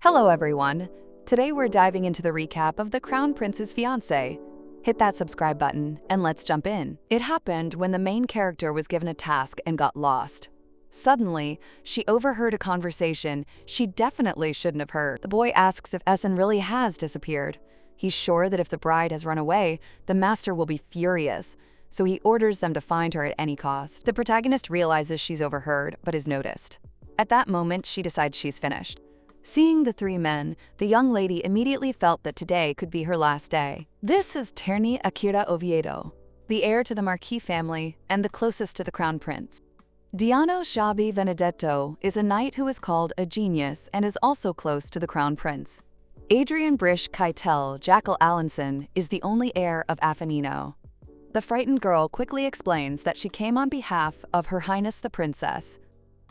Hello everyone! Today we're diving into the recap of The Crown Prince's Fiancé. Hit that subscribe button and let's jump in. It happened when the main character was given a task and got lost. Suddenly, she overheard a conversation she definitely shouldn't have heard. The boy asks if Essen really has disappeared. He's sure that if the bride has run away, the master will be furious, so he orders them to find her at any cost. The protagonist realizes she's overheard, but is noticed. At that moment, she decides she's finished. Seeing the three men, the young lady immediately felt that today could be her last day. This is Terni Akira Oviedo, the heir to the Marquis family and the closest to the Crown Prince. Diano Shabi Benedetto is a knight who is called a genius and is also close to the Crown Prince. Adrian Brish Keitel Jackal Allenson is the only heir of Affinino. The frightened girl quickly explains that she came on behalf of Her Highness the Princess.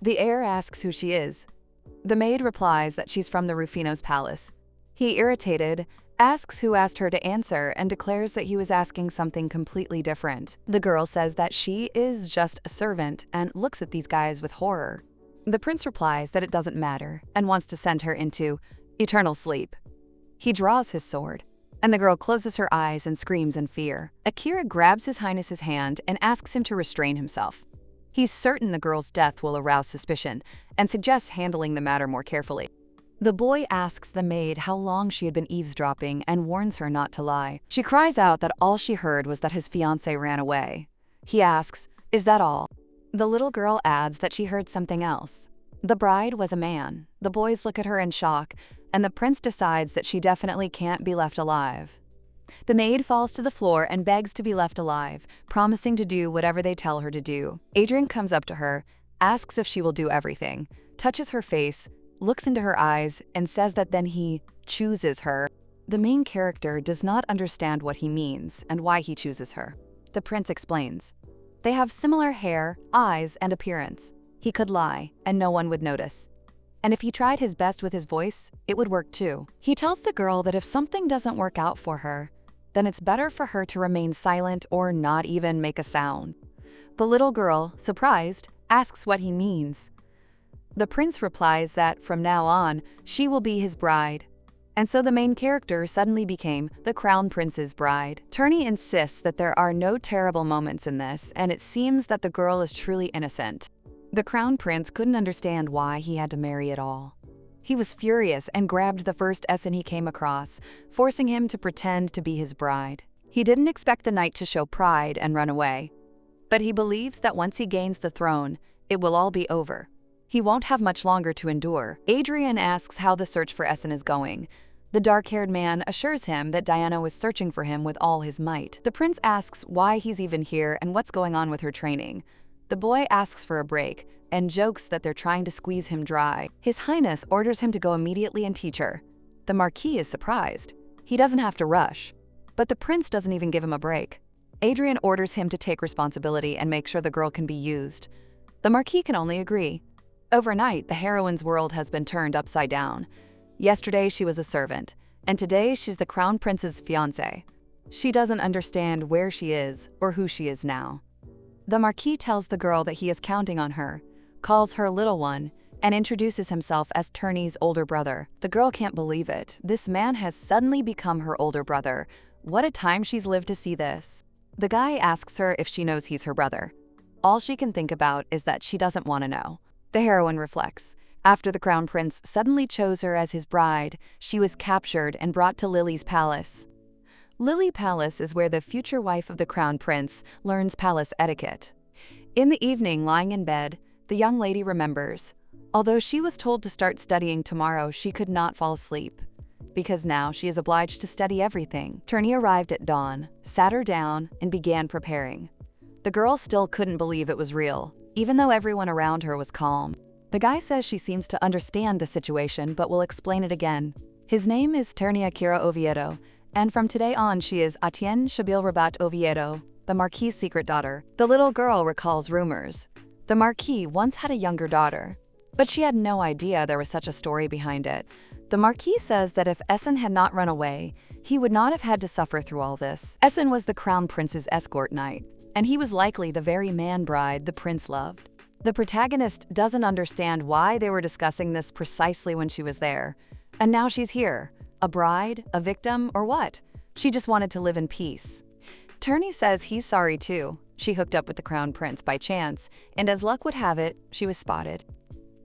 The heir asks who she is. The maid replies that she's from the Rufino's palace. He, irritated, asks who asked her to answer and declares that he was asking something completely different. The girl says that she is just a servant and looks at these guys with horror. The prince replies that it doesn't matter and wants to send her into eternal sleep. He draws his sword, and the girl closes her eyes and screams in fear. Akira grabs His Highness's hand and asks him to restrain himself. He's certain the girl's death will arouse suspicion and suggests handling the matter more carefully. The boy asks the maid how long she had been eavesdropping and warns her not to lie. She cries out that all she heard was that his fiancé ran away. He asks, "Is that all?" The little girl adds that she heard something else. The bride was a man. The boys look at her in shock, and the prince decides that she definitely can't be left alive. The maid falls to the floor and begs to be left alive, promising to do whatever they tell her to do. Adrian comes up to her, asks if she will do everything, touches her face, looks into her eyes, and says that then he chooses her. The main character does not understand what he means and why he chooses her. The prince explains. They have similar hair, eyes, and appearance. He could lie, and no one would notice. And if he tried his best with his voice, it would work too. He tells the girl that if something doesn't work out for her, then it's better for her to remain silent or not even make a sound. The little girl, surprised, asks what he means. The prince replies that from now on, she will be his bride. And so the main character suddenly became the Crown Prince's bride. Terni insists that there are no terrible moments in this, and it seems that the girl is truly innocent. The Crown Prince couldn't understand why he had to marry at all. He was furious and grabbed the first Essen he came across, forcing him to pretend to be his bride. He didn't expect the knight to show pride and run away. But he believes that once he gains the throne, it will all be over. He won't have much longer to endure. Adrian asks how the search for Essen is going. The dark-haired man assures him that Diana was searching for him with all his might. The prince asks why he's even here and what's going on with her training. The boy asks for a break and jokes that they're trying to squeeze him dry. His Highness orders him to go immediately and teach her. The Marquis is surprised. He doesn't have to rush. But the prince doesn't even give him a break. Adrian orders him to take responsibility and make sure the girl can be used. The Marquis can only agree. Overnight, the heroine's world has been turned upside down. Yesterday she was a servant, and today she's the Crown Prince's fiancé. She doesn't understand where she is or who she is now. The Marquis tells the girl that he is counting on her, calls her little one, and introduces himself as Terni's older brother. The girl can't believe it. This man has suddenly become her older brother. What a time she's lived to see this. The guy asks her if she knows he's her brother. All she can think about is that she doesn't want to know. The heroine reflects. After the Crown Prince suddenly chose her as his bride, she was captured and brought to Lily's palace. Lily Palace is where the future wife of the Crown Prince learns palace etiquette. In the evening, lying in bed, the young lady remembers. Although she was told to start studying tomorrow, she could not fall asleep, because now she is obliged to study everything. Terni arrived at dawn, sat her down, and began preparing. The girl still couldn't believe it was real, even though everyone around her was calm. The guy says she seems to understand the situation but will explain it again. His name is Terni Akira Oviedo, and from today on she is Atienne Shabil Rabat Oviedo, the Marquis' secret daughter. The little girl recalls rumors. The Marquis once had a younger daughter, but she had no idea there was such a story behind it. The Marquis says that if Essen had not run away, he would not have had to suffer through all this. Essen was the Crown Prince's escort knight, and he was likely the very man bride the prince loved. The protagonist doesn't understand why they were discussing this precisely when she was there. And now she's here. A bride, a victim, or what? She just wanted to live in peace. Turney says he's sorry too. She hooked up with the crown prince by chance, and as luck would have it, she was spotted.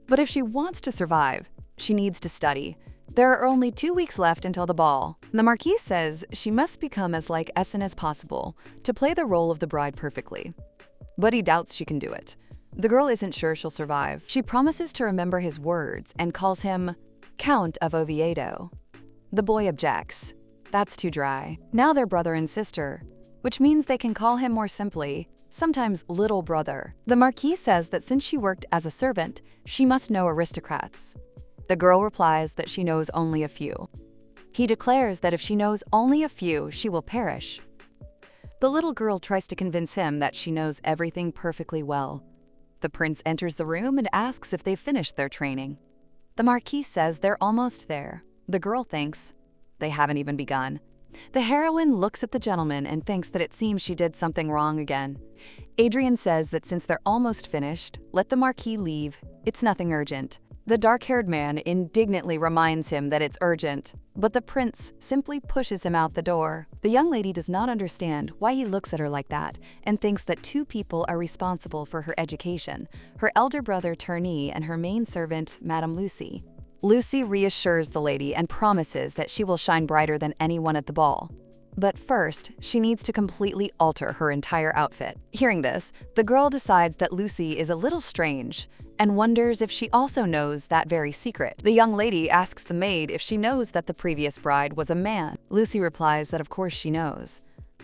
But if she wants to survive, she needs to study. There are only 2 weeks left until the ball. The Marquise says she must become as like Essen as possible to play the role of the bride perfectly. But he doubts she can do it. The girl isn't sure she'll survive. She promises to remember his words and calls him Count of Oviedo. The boy objects. That's too dry. Now they're brother and sister, which means they can call him more simply, sometimes little brother. The Marquise says that since she worked as a servant, she must know aristocrats. The girl replies that she knows only a few. He declares that if she knows only a few, she will perish. The little girl tries to convince him that she knows everything perfectly well. The prince enters the room and asks if they've finished their training. The Marquise says they're almost there. The girl thinks they haven't even begun. The heroine looks at the gentleman and thinks that it seems she did something wrong again. Adrian says that since they're almost finished, let the Marquis leave. It's nothing urgent. The dark-haired man indignantly reminds him that it's urgent, but the prince simply pushes him out the door. The young lady does not understand why he looks at her like that and thinks that 2 people are responsible for her education, her elder brother Turney and her main servant, Madame Lucy. Lucy reassures the lady and promises that she will shine brighter than anyone at the ball. But first, she needs to completely alter her entire outfit. Hearing this, the girl decides that Lucy is a little strange and wonders if she also knows that very secret. The young lady asks the maid if she knows that the previous bride was a man. Lucy replies that of course she knows.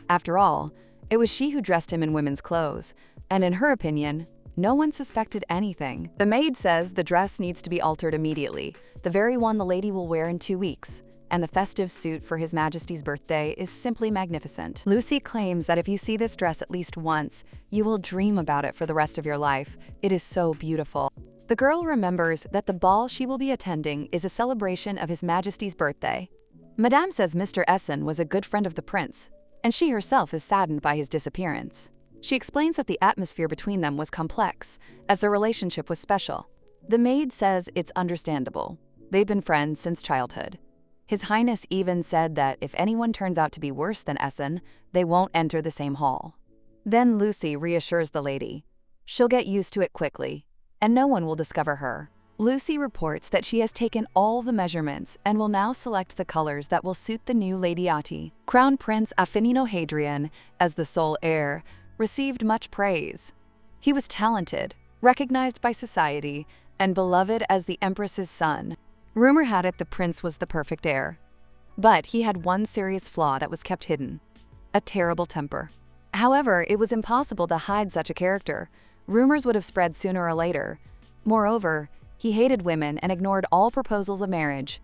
After all, it was she who dressed him in women's clothes, and in her opinion, no one suspected anything. The maid says the dress needs to be altered immediately, the very one the lady will wear in 2 weeks, and the festive suit for His Majesty's birthday is simply magnificent. Lucy claims that if you see this dress at least once, you will dream about it for the rest of your life. It is so beautiful. The girl remembers that the ball she will be attending is a celebration of His Majesty's birthday. Madame says Mr. Essen was a good friend of the prince, and she herself is saddened by his disappearance. She explains that the atmosphere between them was complex, as their relationship was special. The maid says it's understandable. They've been friends since childhood. His Highness even said that if anyone turns out to be worse than Essen, they won't enter the same hall. Then Lucy reassures the lady. She'll get used to it quickly, and no one will discover her. Lucy reports that she has taken all the measurements and will now select the colors that will suit the new Lady Ati. Crown Prince Affinino Hadrian, as the sole heir, received much praise. He was talented, recognized by society, and beloved as the Empress's son. Rumor had it the prince was the perfect heir. But he had one serious flaw that was kept hidden: a terrible temper. However, it was impossible to hide such a character. Rumors would have spread sooner or later. Moreover, he hated women and ignored all proposals of marriage.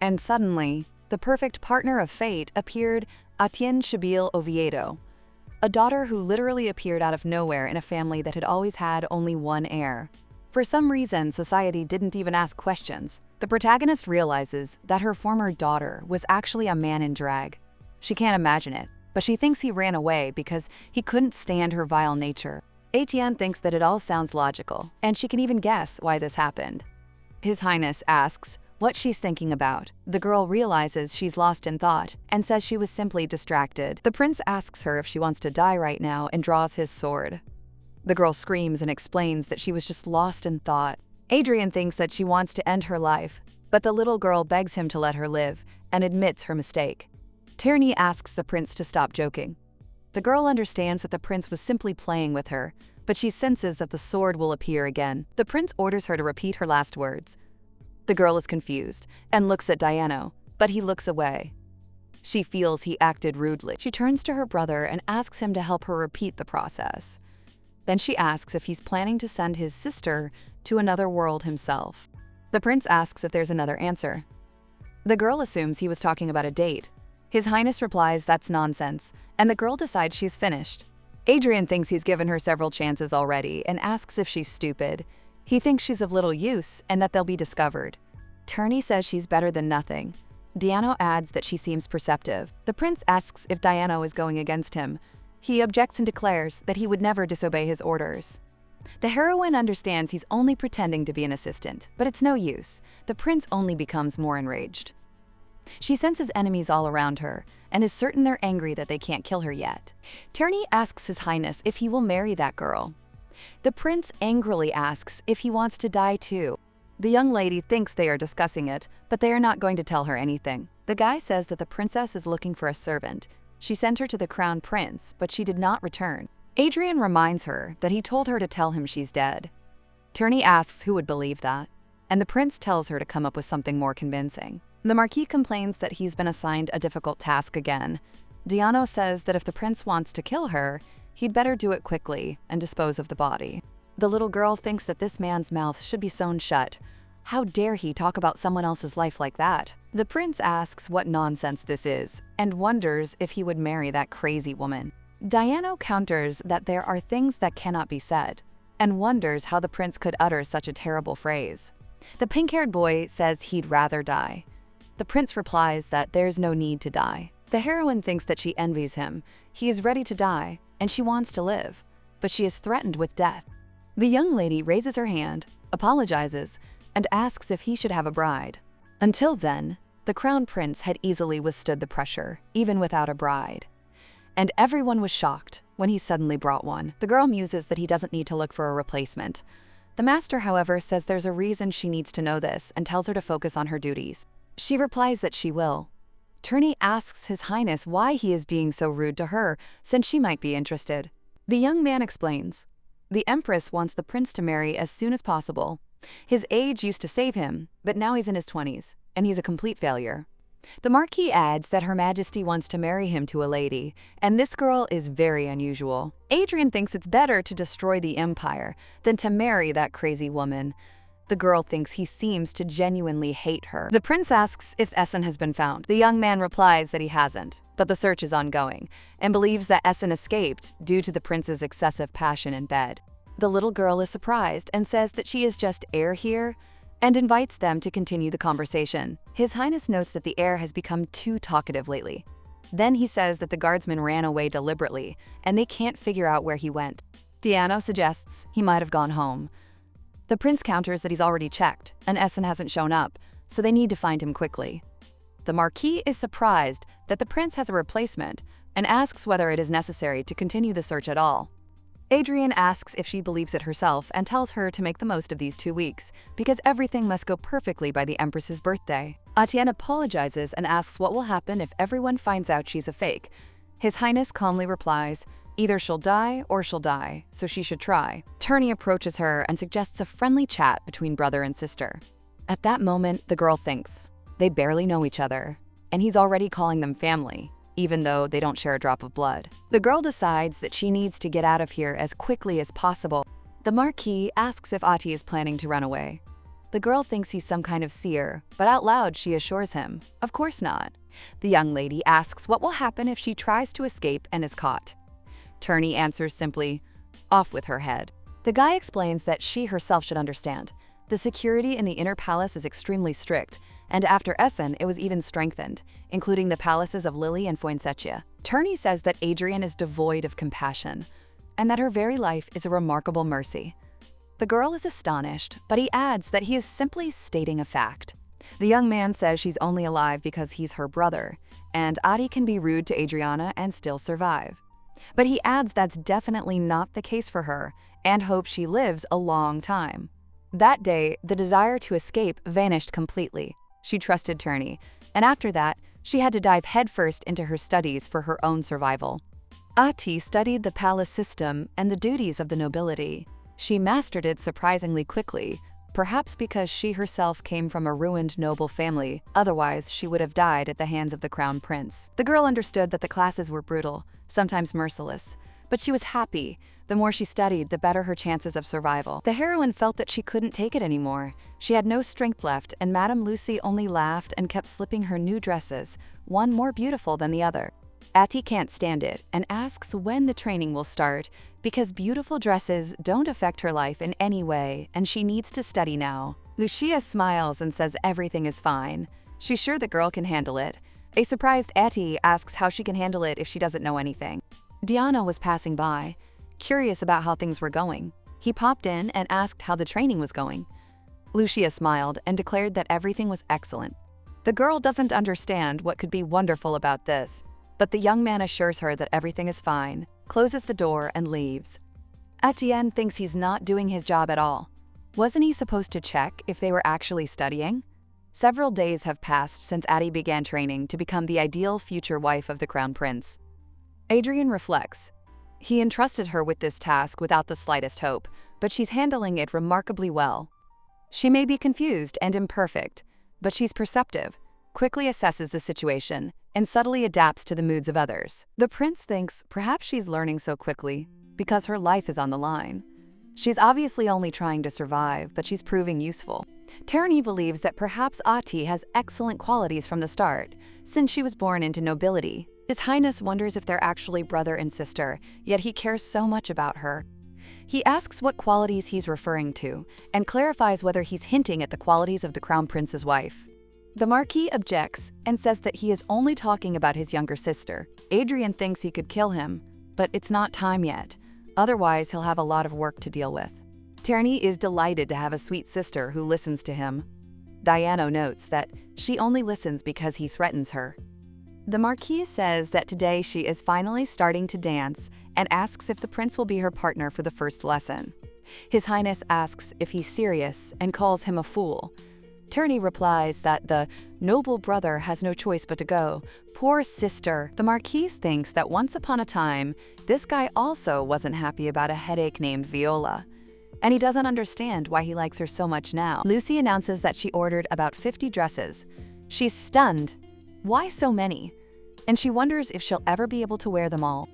And suddenly, the perfect partner of fate appeared: Etienne Chabille Oviedo, a daughter who literally appeared out of nowhere in a family that had always had only one heir. For some reason, society didn't even ask questions. The protagonist realizes that her former daughter was actually a man in drag. She can't imagine it, but she thinks he ran away because he couldn't stand her vile nature. Etienne thinks that it all sounds logical, and she can even guess why this happened. His Highness asks what she's thinking about. The girl realizes she's lost in thought and says she was simply distracted. The prince asks her if she wants to die right now and draws his sword. The girl screams and explains that she was just lost in thought. Adrian thinks that she wants to end her life, but the little girl begs him to let her live and admits her mistake. Turney asks the prince to stop joking. The girl understands that the prince was simply playing with her, but she senses that the sword will appear again. The prince orders her to repeat her last words. The girl is confused and looks at Diano, but he looks away. She feels he acted rudely. She turns to her brother and asks him to help her repeat the process. Then she asks if he's planning to send his sister to another world himself. The prince asks if there's another answer. The girl assumes he was talking about a date. His Highness replies that's nonsense, and the girl decides she's finished. Adrian thinks he's given her several chances already and asks if she's stupid. He thinks she's of little use and that they'll be discovered. Turney says she's better than nothing. Diano adds that she seems perceptive. The prince asks if Diano is going against him. He objects and declares that he would never disobey his orders. The heroine understands he's only pretending to be an assistant, but it's no use. The prince only becomes more enraged. She senses enemies all around her and is certain they're angry that they can't kill her yet. Turney asks His Highness if he will marry that girl. The prince angrily asks if he wants to die too. The young lady thinks they are discussing it, but they are not going to tell her anything. The guy says that the princess is looking for a servant. She sent her to the crown prince, but she did not return. Adrian reminds her that he told her to tell him she's dead. Turney asks who would believe that, and the prince tells her to come up with something more convincing. The Marquis complains that he's been assigned a difficult task again. Diano says that if the prince wants to kill her, he'd better do it quickly and dispose of the body. The little girl thinks that this man's mouth should be sewn shut. How dare he talk about someone else's life like that? The prince asks what nonsense this is and wonders if he would marry that crazy woman. Diano counters that there are things that cannot be said and wonders how the prince could utter such a terrible phrase. The pink-haired boy says he'd rather die. The prince replies that there's no need to die. The heroine thinks that she envies him. He is ready to die, and she wants to live, but she is threatened with death. The young lady raises her hand, apologizes, and asks if he should have a bride. Until then, the crown prince had easily withstood the pressure, even without a bride. And everyone was shocked when he suddenly brought one. The girl muses that he doesn't need to look for a replacement. The master, however, says there's a reason she needs to know this and tells her to focus on her duties. She replies that she will. Turney asks His Highness why he is being so rude to her, since she might be interested. The young man explains. The Empress wants the prince to marry as soon as possible. His age used to save him, but now he's in his 20s, and he's a complete failure. The Marquis adds that Her Majesty wants to marry him to a lady, and this girl is very unusual. Adrian thinks it's better to destroy the empire than to marry that crazy woman. The girl thinks he seems to genuinely hate her. The prince asks if Essen has been found. The young man replies that he hasn't, but the search is ongoing, and believes that Essen escaped due to the prince's excessive passion in bed. The little girl is surprised and says that she is just heir here, and invites them to continue the conversation. His Highness notes that the heir has become too talkative lately. Then he says that the guardsman ran away deliberately, and they can't figure out where he went. Diano suggests he might have gone home. The prince counters that he's already checked, and Essen hasn't shown up, so they need to find him quickly. The Marquis is surprised that the prince has a replacement and asks whether it is necessary to continue the search at all. Adrian asks if she believes it herself and tells her to make the most of these 2 weeks, because everything must go perfectly by the Empress's birthday. Etienne apologizes and asks what will happen if everyone finds out she's a fake. His Highness calmly replies, either she'll die or she'll die, so she should try. Turney approaches her and suggests a friendly chat between brother and sister. At that moment, the girl thinks they barely know each other, and he's already calling them family, even though they don't share a drop of blood. The girl decides that she needs to get out of here as quickly as possible. The Marquis asks if Ati is planning to run away. The girl thinks he's some kind of seer, but out loud she assures him, of course not. The young lady asks what will happen if she tries to escape and is caught. Turney answers simply, off with her head. The guy explains that she herself should understand. The security in the inner palace is extremely strict, and after Essen it was even strengthened, including the palaces of Lily and Fuensetia. Turney says that Adrian is devoid of compassion, and that her very life is a remarkable mercy. The girl is astonished, but he adds that he is simply stating a fact. The young man says she's only alive because he's her brother, and Adi can be rude to Adriana and still survive. But he adds that's definitely not the case for her, and hopes she lives a long time. That day, the desire to escape vanished completely. She trusted Turney, and after that, she had to dive headfirst into her studies for her own survival. Ati studied the palace system and the duties of the nobility. She mastered it surprisingly quickly, perhaps because she herself came from a ruined noble family, otherwise she would have died at the hands of the crown prince. The girl understood that the classes were brutal, sometimes merciless, but she was happy. The more she studied, the better her chances of survival. The heroine felt that she couldn't take it anymore. She had no strength left, and Madame Lucy only laughed and kept slipping her new dresses, one more beautiful than the other. Ati can't stand it and asks when the training will start, because beautiful dresses don't affect her life in any way, and she needs to study now. Lucia smiles and says everything is fine. She's sure the girl can handle it. A surprised Ati asks how she can handle it if she doesn't know anything. Diana was passing by, curious about how things were going. He popped in and asked how the training was going. Lucia smiled and declared that everything was excellent. The girl doesn't understand what could be wonderful about this, but the young man assures her that everything is fine, closes the door, and leaves. Etienne thinks he's not doing his job at all. Wasn't he supposed to check if they were actually studying? Several days have passed since Addie began training to become the ideal future wife of the Crown Prince. Adrian reflects. He entrusted her with this task without the slightest hope, but she's handling it remarkably well. She may be confused and imperfect, but she's perceptive, quickly assesses the situation, and subtly adapts to the moods of others. The prince thinks perhaps she's learning so quickly because her life is on the line. She's obviously only trying to survive, but she's proving useful. Tierney believes that perhaps Ati has excellent qualities from the start, since she was born into nobility. His Highness wonders if they're actually brother and sister, yet he cares so much about her. He asks what qualities he's referring to, and clarifies whether he's hinting at the qualities of the Crown Prince's wife. The Marquis objects and says that he is only talking about his younger sister. Adrian thinks he could kill him, but it's not time yet. Otherwise, he'll have a lot of work to deal with. Tierney is delighted to have a sweet sister who listens to him. Diana notes that she only listens because he threatens her. The Marquise says that today she is finally starting to dance and asks if the prince will be her partner for the first lesson. His Highness asks if he's serious and calls him a fool. Tierney replies that the noble brother has no choice but to go. Poor sister. The Marquise thinks that once upon a time, this guy also wasn't happy about a headache named Viola. And he doesn't understand why he likes her so much now. Lucy announces that she ordered about 50 dresses. She's stunned. Why so many? And she wonders if she'll ever be able to wear them all.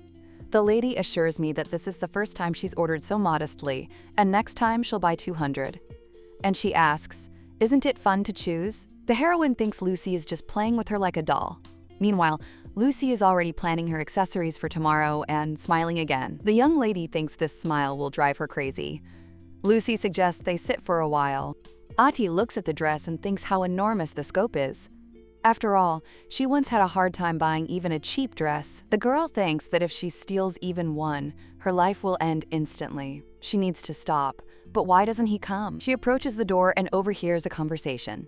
The lady assures me that this is the first time she's ordered so modestly, and next time she'll buy 200. And she asks, isn't it fun to choose? The heroine thinks Lucy is just playing with her like a doll. Meanwhile, Lucy is already planning her accessories for tomorrow and smiling again. The young lady thinks this smile will drive her crazy. Lucy suggests they sit for a while. Ati looks at the dress and thinks how enormous the scope is. After all, she once had a hard time buying even a cheap dress. The girl thinks that if she steals even one, her life will end instantly. She needs to stop. But why doesn't he come? She approaches the door and overhears a conversation.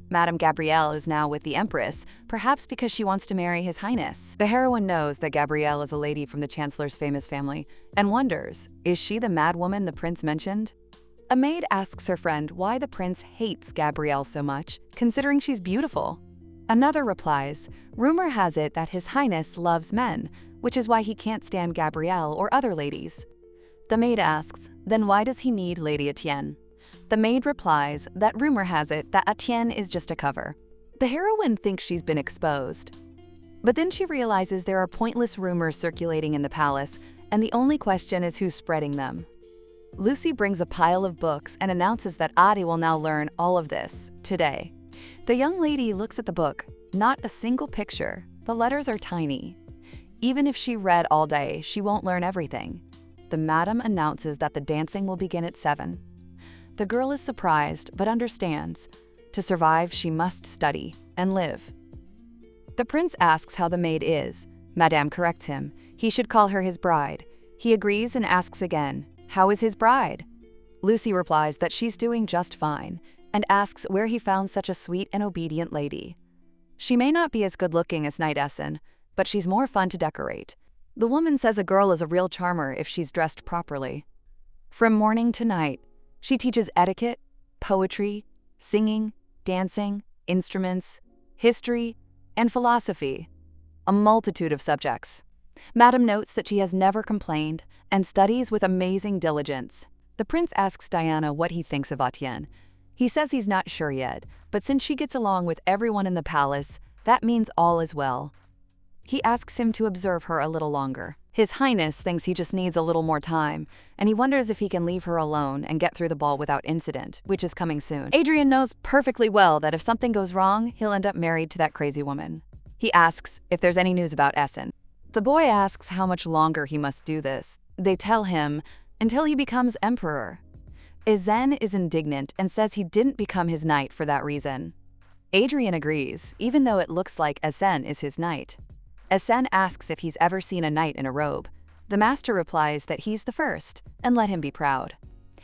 Madame Gabrielle is now with the Empress, perhaps because she wants to marry His Highness. The heroine knows that Gabrielle is a lady from the Chancellor's famous family and wonders, is she the mad woman the prince mentioned? A maid asks her friend why the prince hates Gabrielle so much, considering she's beautiful. Another replies, rumor has it that His Highness loves men, which is why he can't stand Gabrielle or other ladies. The maid asks, then why does he need Lady Etienne? The maid replies that rumor has it that Etienne is just a cover. The heroine thinks she's been exposed. But then she realizes there are pointless rumors circulating in the palace, and the only question is who's spreading them. Lucy brings a pile of books and announces that Adi will now learn all of this, today. The young lady looks at the book, not a single picture. The letters are tiny. Even if she read all day, she won't learn everything. The madam announces that the dancing will begin at 7. The girl is surprised, but understands. To survive, she must study and live. The prince asks how the maid is. Madame corrects him. He should call her his bride. He agrees and asks again, how is his bride? Lucy replies that she's doing just fine, and asks where he found such a sweet and obedient lady. She may not be as good-looking as Knight Essen, but she's more fun to decorate. The woman says a girl is a real charmer if she's dressed properly. From morning to night, she teaches etiquette, poetry, singing, dancing, instruments, history, and philosophy, a multitude of subjects. Madame notes that she has never complained and studies with amazing diligence. The prince asks Diana what he thinks of Etienne. He says he's not sure yet, but since she gets along with everyone in the palace, that means all is well. He asks him to observe her a little longer. His Highness thinks he just needs a little more time, and he wonders if he can leave her alone and get through the ball without incident, which is coming soon. Adrian knows perfectly well that if something goes wrong, he'll end up married to that crazy woman. He asks if there's any news about Essen. The boy asks how much longer he must do this. They tell him, until he becomes emperor. Essen is indignant and says he didn't become his knight for that reason. Adrian agrees, even though it looks like Essen is his knight. Essen asks if he's ever seen a knight in a robe. The master replies that he's the first, and let him be proud.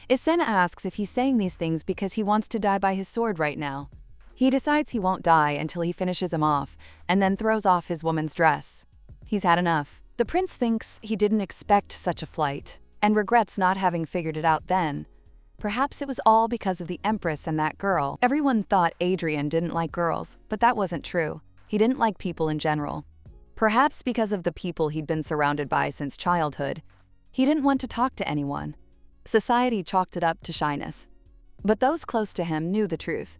Essen asks if he's saying these things because he wants to die by his sword right now. He decides he won't die until he finishes him off, and then throws off his woman's dress. He's had enough. The prince thinks he didn't expect such a flight, and regrets not having figured it out then. Perhaps it was all because of the Empress and that girl. Everyone thought Adrian didn't like girls, but that wasn't true. He didn't like people in general. Perhaps because of the people he'd been surrounded by since childhood. He didn't want to talk to anyone. Society chalked it up to shyness. But those close to him knew the truth.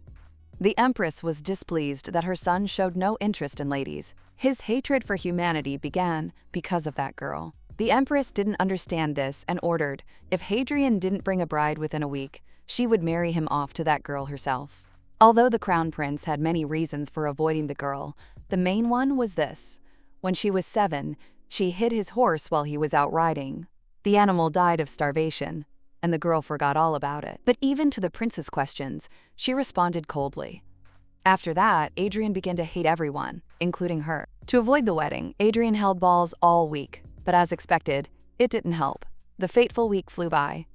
The Empress was displeased that her son showed no interest in ladies. His hatred for humanity began because of that girl. The Empress didn't understand this and ordered, if Hadrian didn't bring a bride within a week, she would marry him off to that girl herself. Although the crown prince had many reasons for avoiding the girl, the main one was this. When she was 7, she hid his horse while he was out riding. The animal died of starvation, and the girl forgot all about it. But even to the prince's questions, she responded coldly. After that, Adrian began to hate everyone, including her. To avoid the wedding, Adrian held balls all week. But as expected, it didn't help. The fateful week flew by.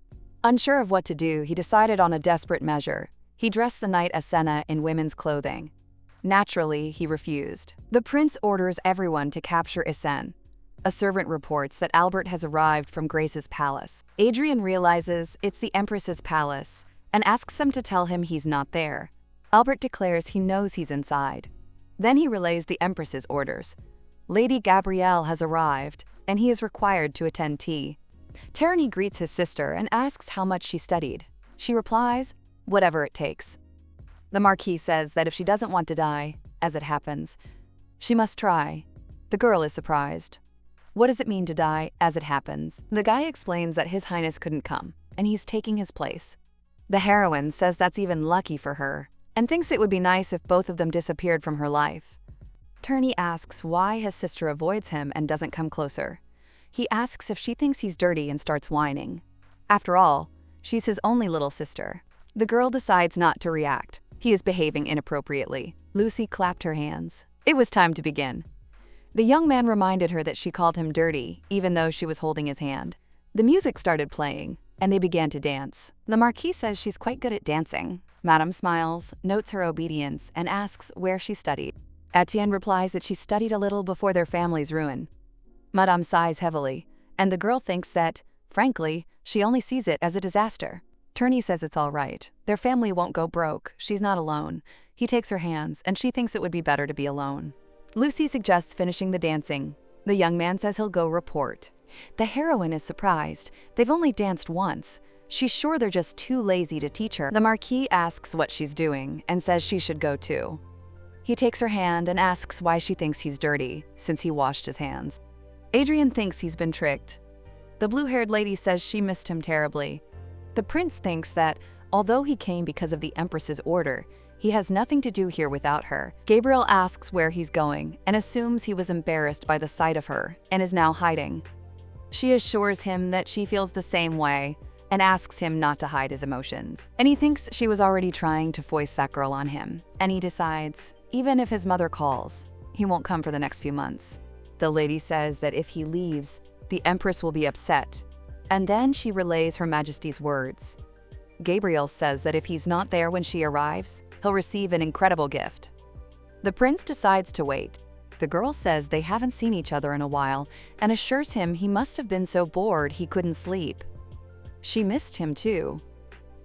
Unsure of what to do, he decided on a desperate measure. He dressed the knight Asena in women's clothing. Naturally, he refused. The prince orders everyone to capture Essen. A servant reports that Albert has arrived from Grace's palace. Adrian realizes it's the Empress's palace and asks them to tell him he's not there. Albert declares he knows he's inside. Then he relays the Empress's orders. Lady Gabrielle has arrived, and he is required to attend tea. Terni greets his sister and asks how much she studied. She replies, whatever it takes. The Marquis says that if she doesn't want to die, as it happens, she must try. The girl is surprised. What does it mean to die, as it happens? The guy explains that His Highness couldn't come, and he's taking his place. The heroine says that's even lucky for her, and thinks it would be nice if both of them disappeared from her life. Terni asks why his sister avoids him and doesn't come closer. He asks if she thinks he's dirty and starts whining. After all, she's his only little sister. The girl decides not to react. He is behaving inappropriately. Lucy clapped her hands. It was time to begin. The young man reminded her that she called him dirty, even though she was holding his hand. The music started playing, and they began to dance. The Marquis says she's quite good at dancing. Madame smiles, notes her obedience, and asks where she studied. Etienne replies that she studied a little before their family's ruin. Madame sighs heavily, and the girl thinks that, frankly, she only sees it as a disaster. Terni says it's all right. Their family won't go broke. She's not alone. He takes her hands, and she thinks it would be better to be alone. Lucy suggests finishing the dancing. The young man says he'll go report. The heroine is surprised. They've only danced once. She's sure they're just too lazy to teach her. The Marquis asks what she's doing and says she should go too. He takes her hand and asks why she thinks he's dirty, since he washed his hands. Adrian thinks he's been tricked. The blue-haired lady says she missed him terribly. The prince thinks that, although he came because of the Empress's order, he has nothing to do here without her. Gabriel asks where he's going and assumes he was embarrassed by the sight of her and is now hiding. She assures him that she feels the same way and asks him not to hide his emotions. And he thinks she was already trying to foist that girl on him, and he decides, even if his mother calls, he won't come for the next few months. The lady says that if he leaves, the Empress will be upset, and then she relays Her Majesty's words. Gabriel says that if he's not there when she arrives, he'll receive an incredible gift. The prince decides to wait. The girl says they haven't seen each other in a while and assures him he must have been so bored he couldn't sleep. She missed him too.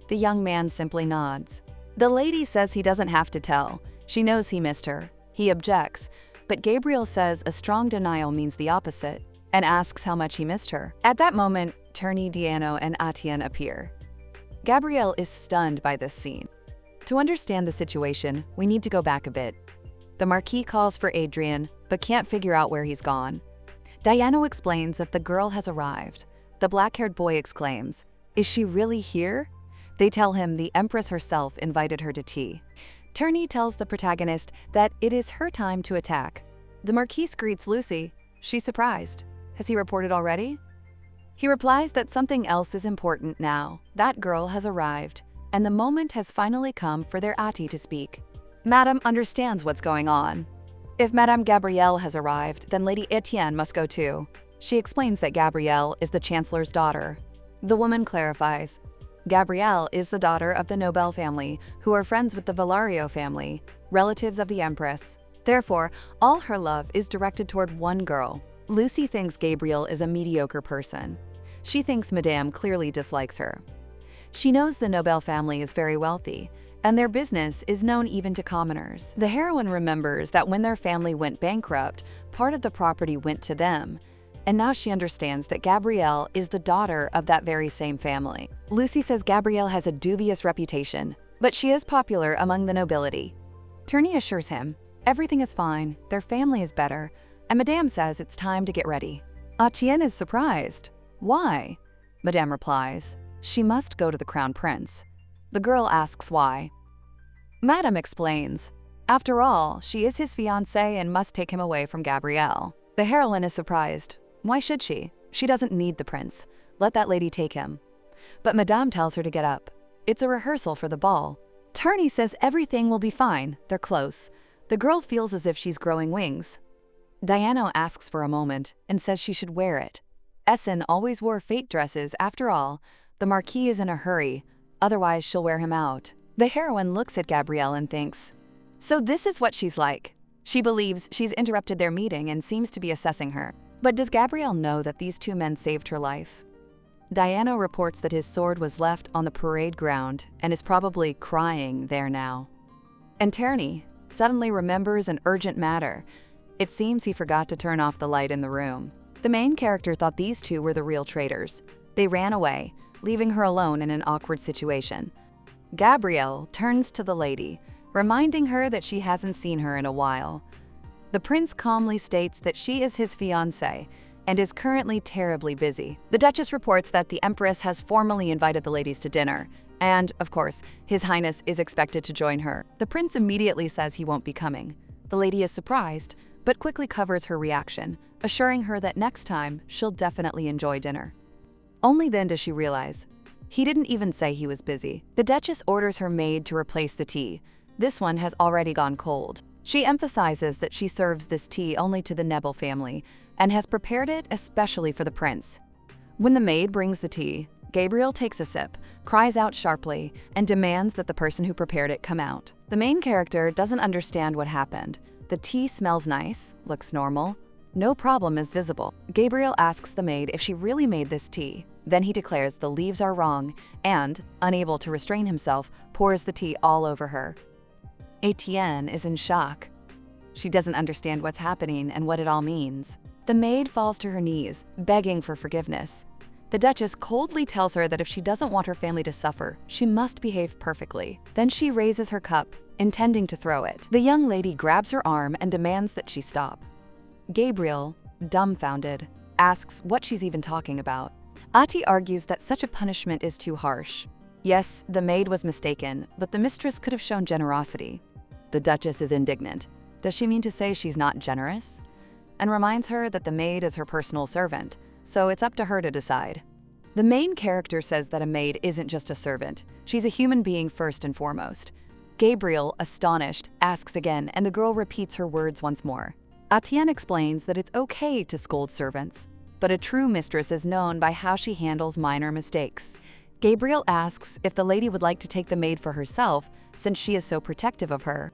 The young man simply nods. The lady says he doesn't have to tell. She knows he missed her. He objects, but Gabriel says a strong denial means the opposite and asks how much he missed her. At that moment, Terni, Diano, and Etienne appear. Gabrielle is stunned by this scene. To understand the situation, we need to go back a bit. The Marquis calls for Adrian, but can't figure out where he's gone. Diano explains that the girl has arrived. The black-haired boy exclaims, "Is she really here?" They tell him the Empress herself invited her to tea. Terni tells the protagonist that it is her time to attack. The Marquis greets Lucy. She's surprised. Has he reported already? He replies that something else is important now. That girl has arrived, and the moment has finally come for their Ati to speak. Madame understands what's going on. If Madame Gabrielle has arrived, then Lady Etienne must go too. She explains that Gabrielle is the Chancellor's daughter. The woman clarifies, Gabrielle is the daughter of the Nobel family, who are friends with the Valario family, relatives of the Empress. Therefore, all her love is directed toward one girl. Lucy thinks Gabrielle is a mediocre person. She thinks Madame clearly dislikes her. She knows the Nobel family is very wealthy, and their business is known even to commoners. The heroine remembers that when their family went bankrupt, part of the property went to them, and now she understands that Gabrielle is the daughter of that very same family. Lucy says Gabrielle has a dubious reputation, but she is popular among the nobility. Turney assures him everything is fine, their family is better, and Madame says it's time to get ready. Etienne is surprised. Why? Madame replies, she must go to the Crown Prince. The girl asks why. Madame explains, after all, she is his fiancée and must take him away from Gabrielle. The heroine is surprised. Why should she? She doesn't need the prince. Let that lady take him. But Madame tells her to get up. It's a rehearsal for the ball. Turney says everything will be fine. They're close. The girl feels as if she's growing wings. Diana asks for a moment and says she should wear it. Essen always wore fête dresses after all. The Marquis is in a hurry, otherwise she'll wear him out. The heroine looks at Gabrielle and thinks, so this is what she's like. She believes she's interrupted their meeting and seems to be assessing her. But does Gabrielle know that these two men saved her life? Diana reports that his sword was left on the parade ground and is probably crying there now. And Turney suddenly remembers an urgent matter. It seems he forgot to turn off the light in the room. The main character thought these two were the real traitors. They ran away, leaving her alone in an awkward situation. Gabrielle turns to the lady, reminding her that she hasn't seen her in a while. The prince calmly states that she is his fiancée and is currently terribly busy. The Duchess reports that the Empress has formally invited the ladies to dinner, and, of course, His Highness is expected to join her. The prince immediately says he won't be coming. The lady is surprised, but quickly covers her reaction, assuring her that next time she'll definitely enjoy dinner. Only then does she realize he didn't even say he was busy. The Duchess orders her maid to replace the tea. This one has already gone cold. She emphasizes that she serves this tea only to the Nebel family and has prepared it especially for the prince. When the maid brings the tea, Gabrielle takes a sip, cries out sharply, and demands that the person who prepared it come out. The main character doesn't understand what happened. The tea smells nice, looks normal, no problem is visible. Gabrielle asks the maid if she really made this tea. Then he declares the leaves are wrong and, unable to restrain himself, pours the tea all over her. Etienne is in shock. She doesn't understand what's happening and what it all means. The maid falls to her knees, begging for forgiveness. The Duchess coldly tells her that if she doesn't want her family to suffer, she must behave perfectly. Then she raises her cup, intending to throw it. The young lady grabs her arm and demands that she stop. Gabrielle, dumbfounded, asks what she's even talking about. Ati argues that such a punishment is too harsh. Yes, the maid was mistaken, but the mistress could have shown generosity. The Duchess is indignant. Does she mean to say she's not generous? And reminds her that the maid is her personal servant, so it's up to her to decide. The main character says that a maid isn't just a servant. She's a human being first and foremost. Gabrielle, astonished, asks again, and the girl repeats her words once more. Etienne explains that it's okay to scold servants, but a true mistress is known by how she handles minor mistakes. Gabrielle asks if the lady would like to take the maid for herself, since she is so protective of her.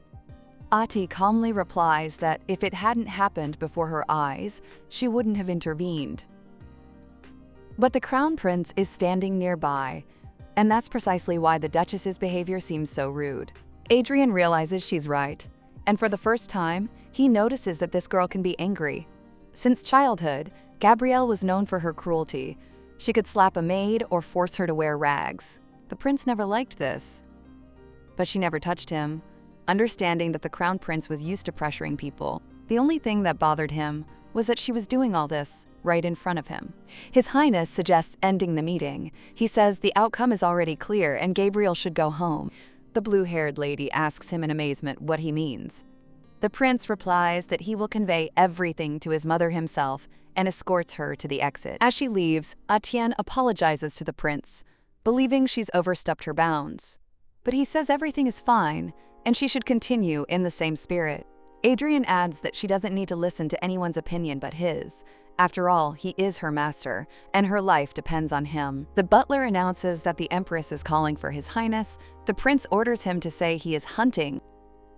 Ati calmly replies that if it hadn't happened before her eyes, she wouldn't have intervened. But the Crown Prince is standing nearby, and that's precisely why the Duchess's behavior seems so rude. Adrian realizes she's right, and for the first time, he notices that this girl can be angry. Since childhood, Gabrielle was known for her cruelty. She could slap a maid or force her to wear rags. The prince never liked this. But she never touched him, understanding that the Crown Prince was used to pressuring people. The only thing that bothered him was that she was doing all this right in front of him. His Highness suggests ending the meeting. He says the outcome is already clear and Gabrielle should go home. The blue-haired lady asks him in amazement what he means. The prince replies that he will convey everything to his mother himself and escorts her to the exit. As she leaves, Etienne apologizes to the prince, believing she's overstepped her bounds. But he says everything is fine and she should continue in the same spirit. Adrian adds that she doesn't need to listen to anyone's opinion but his. After all, he is her master, and her life depends on him. The butler announces that the Empress is calling for His Highness. The prince orders him to say he is hunting,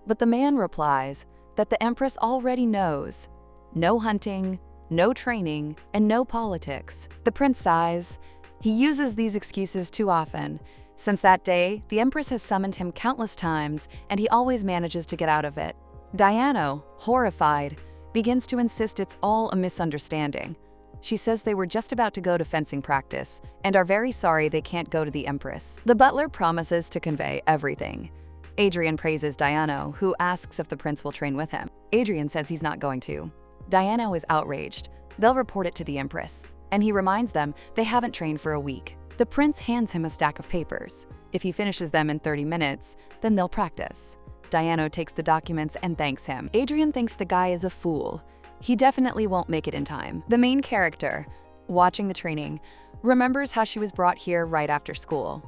but the man replies that the Empress already knows. No hunting, no training, and no politics. The prince sighs. He uses these excuses too often. Since that day, the Empress has summoned him countless times, and he always manages to get out of it. Diana, horrified, begins to insist it's all a misunderstanding. She says they were just about to go to fencing practice and are very sorry they can't go to the Empress. The butler promises to convey everything. Adrian praises Diana, who asks if the prince will train with him. Adrian says he's not going to. Diana is outraged. They'll report it to the Empress, and he reminds them they haven't trained for a week. The prince hands him a stack of papers. If he finishes them in 30 minutes, then they'll practice. Diana takes the documents and thanks him. Adrian thinks the guy is a fool. He definitely won't make it in time. The main character, watching the training, remembers how she was brought here right after school.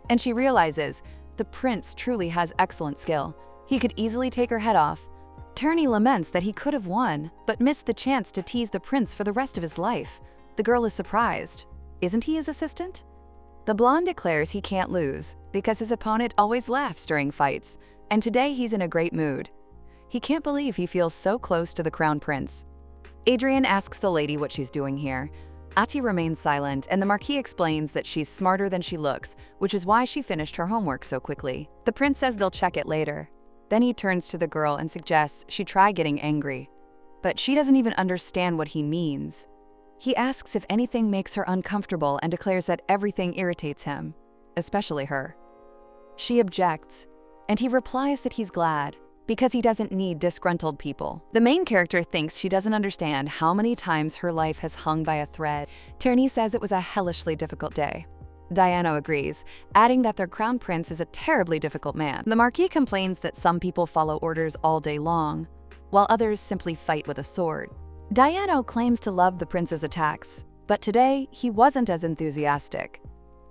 And she realizes the prince truly has excellent skill. He could easily take her head off. Turney laments that he could have won, but missed the chance to tease the prince for the rest of his life. The girl is surprised. Isn't he his assistant? The blonde declares he can't lose because his opponent always laughs during fights, and today he's in a great mood. He can't believe he feels so close to the crown prince. Adrian asks the lady what she's doing here. Ati remains silent, and the Marquis explains that she's smarter than she looks, which is why she finished her homework so quickly. The prince says they'll check it later. Then he turns to the girl and suggests she try getting angry. But she doesn't even understand what he means. He asks if anything makes her uncomfortable and declares that everything irritates him, especially her. She objects, and he replies that he's glad, because he doesn't need disgruntled people. The main character thinks she doesn't understand how many times her life has hung by a thread. Turney says it was a hellishly difficult day. Diana agrees, adding that their crown prince is a terribly difficult man. The Marquis complains that some people follow orders all day long, while others simply fight with a sword. Diana claims to love the prince's attacks, but today he wasn't as enthusiastic.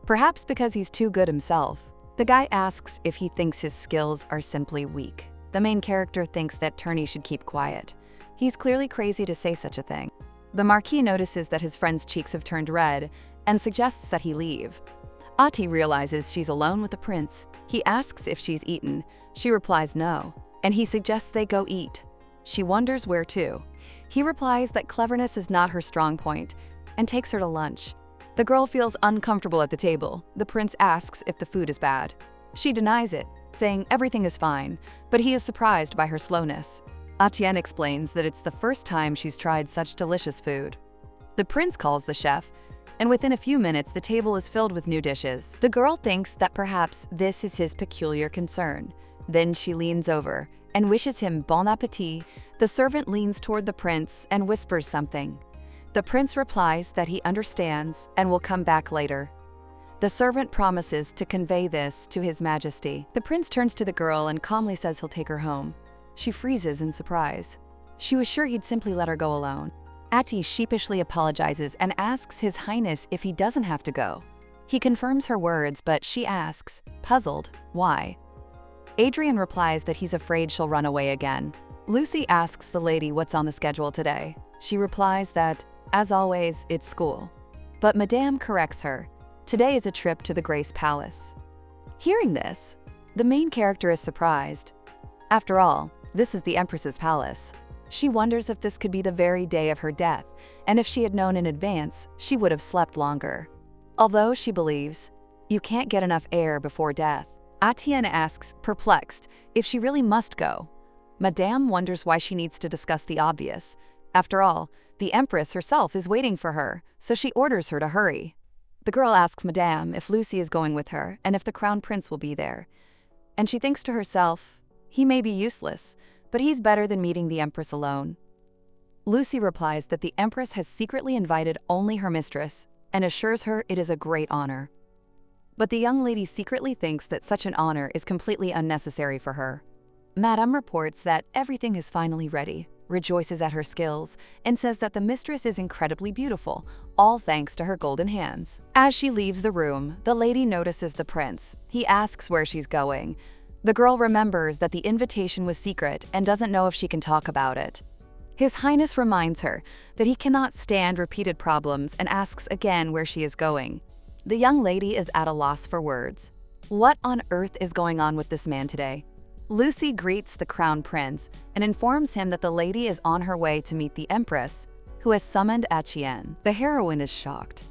Perhaps because he's too good himself. The guy asks if he thinks his skills are simply weak. The main character thinks that Turney should keep quiet. He's clearly crazy to say such a thing. The Marquis notices that his friend's cheeks have turned red and suggests that he leave. Ati realizes she's alone with the prince. He asks if she's eaten. She replies no, and he suggests they go eat. She wonders where to. He replies that cleverness is not her strong point and takes her to lunch. The girl feels uncomfortable at the table. The prince asks if the food is bad. She denies it, saying everything is fine, but he is surprised by her slowness. Atienne explains that it's the first time she's tried such delicious food. The prince calls the chef, and within a few minutes the table is filled with new dishes. The girl thinks that perhaps this is his peculiar concern. Then she leans over and wishes him bon appétit. The servant leans toward the prince and whispers something. The prince replies that he understands and will come back later. The servant promises to convey this to His Majesty. The prince turns to the girl and calmly says he'll take her home. She freezes in surprise. She was sure he'd simply let her go alone. Ati sheepishly apologizes and asks His Highness if he doesn't have to go. He confirms her words, but she asks, puzzled, why? Adrian replies that he's afraid she'll run away again. Lucy asks the lady what's on the schedule today. She replies that, as always, it's school. But Madame corrects her. Today is a trip to the Grace Palace. Hearing this, the main character is surprised. After all, this is the Empress's palace. She wonders if this could be the very day of her death, and if she had known in advance, she would have slept longer. Although she believes, you can't get enough air before death. Atienne asks, perplexed, if she really must go. Madame wonders why she needs to discuss the obvious. After all, the Empress herself is waiting for her, so she orders her to hurry. The girl asks Madame if Lucy is going with her and if the Crown Prince will be there. And she thinks to herself, he may be useless, but he's better than meeting the Empress alone. Lucy replies that the Empress has secretly invited only her mistress and assures her it is a great honor. But the young lady secretly thinks that such an honor is completely unnecessary for her. Madame reports that everything is finally ready, rejoices at her skills, and says that the mistress is incredibly beautiful, all thanks to her golden hands. As she leaves the room, the lady notices the prince. He asks where she's going. The girl remembers that the invitation was secret and doesn't know if she can talk about it. His Highness reminds her that he cannot stand repeated problems and asks again where she is going. The young lady is at a loss for words. What on earth is going on with this man today? Lucy greets the crown prince and informs him that the lady is on her way to meet the Empress, who has summoned Etienne. The heroine is shocked.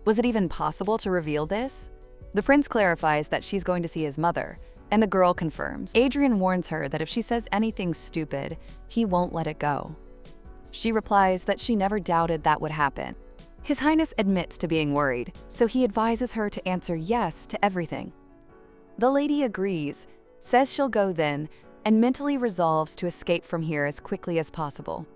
Was it even possible to reveal this? The prince clarifies that she's going to see his mother, and the girl confirms. Adrian warns her that if she says anything stupid, he won't let it go. She replies that she never doubted that would happen. His Highness admits to being worried, so he advises her to answer yes to everything. The lady agrees, says she'll go then, and mentally resolves to escape from here as quickly as possible.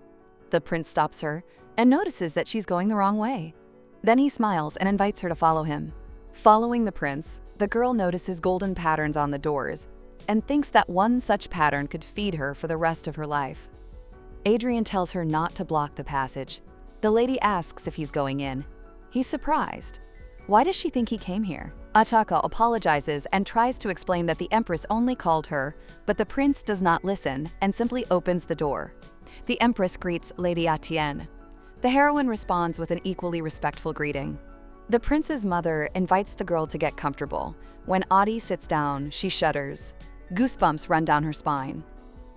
The prince stops her and notices that she's going the wrong way. Then he smiles and invites her to follow him. Following the prince, the girl notices golden patterns on the doors and thinks that one such pattern could feed her for the rest of her life. Adrian tells her not to block the passage. The lady asks if he's going in. He's surprised. Why does she think he came here? Ataka apologizes and tries to explain that the Empress only called her, but the prince does not listen and simply opens the door. The Empress greets Lady Etienne. The heroine responds with an equally respectful greeting. The prince's mother invites the girl to get comfortable. When Adi sits down, she shudders. Goosebumps run down her spine.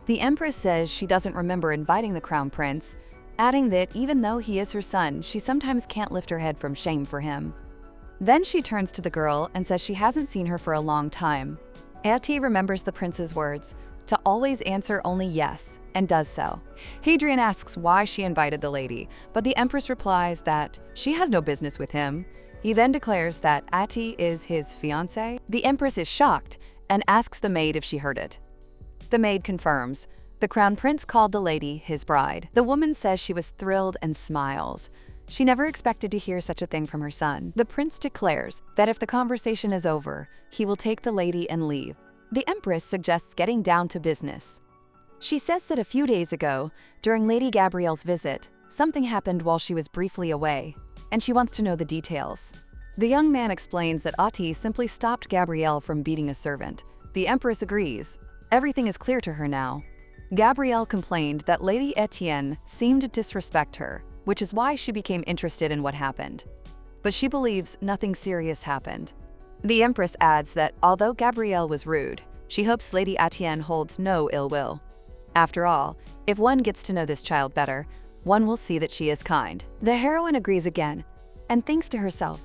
The Empress says she doesn't remember inviting the crown prince, adding that even though he is her son, she sometimes can't lift her head from shame for him. Then she turns to the girl and says she hasn't seen her for a long time. Ati remembers the prince's words, to always answer only yes, and does so. Hadrian asks why she invited the lady, but the Empress replies that she has no business with him. He then declares that Ati is his fiancé. The Empress is shocked and asks the maid if she heard it. The maid confirms. The crown prince called the lady his bride. The woman says she was thrilled and smiles. She never expected to hear such a thing from her son. The prince declares that if the conversation is over, he will take the lady and leave. The Empress suggests getting down to business. She says that a few days ago, during Lady Gabrielle's visit, something happened while she was briefly away, and she wants to know the details. The young man explains that Ati simply stopped Gabrielle from beating a servant. The Empress agrees. Everything is clear to her now. Gabrielle complained that Lady Etienne seemed to disrespect her, which is why she became interested in what happened. But she believes nothing serious happened. The Empress adds that although Gabrielle was rude, she hopes Lady Etienne holds no ill will. After all, if one gets to know this child better, one will see that she is kind. The heroine agrees again and thinks to herself,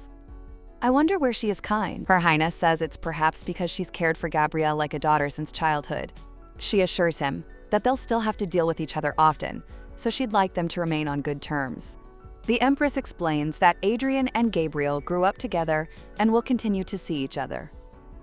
I wonder where she is kind. Her Highness says it's perhaps because she's cared for Gabrielle like a daughter since childhood. She assures him that they'll still have to deal with each other often, so she'd like them to remain on good terms. The Empress explains that Adrian and Gabriel grew up together and will continue to see each other.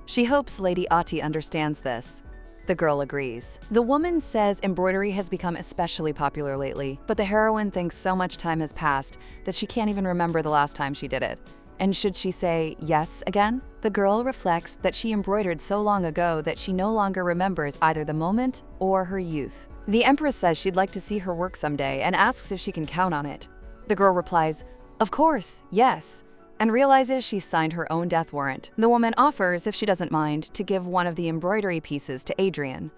She hopes Lady Ati understands this. The girl agrees. The woman says embroidery has become especially popular lately, but the heroine thinks so much time has passed that she can't even remember the last time she did it. And should she say yes again? The girl reflects that she embroidered so long ago that she no longer remembers either the moment or her youth. The Empress says she'd like to see her work someday and asks if she can count on it. The girl replies, of course, yes, and realizes she's signed her own death warrant. The woman offers, if she doesn't mind, to give one of the embroidery pieces to Adrian.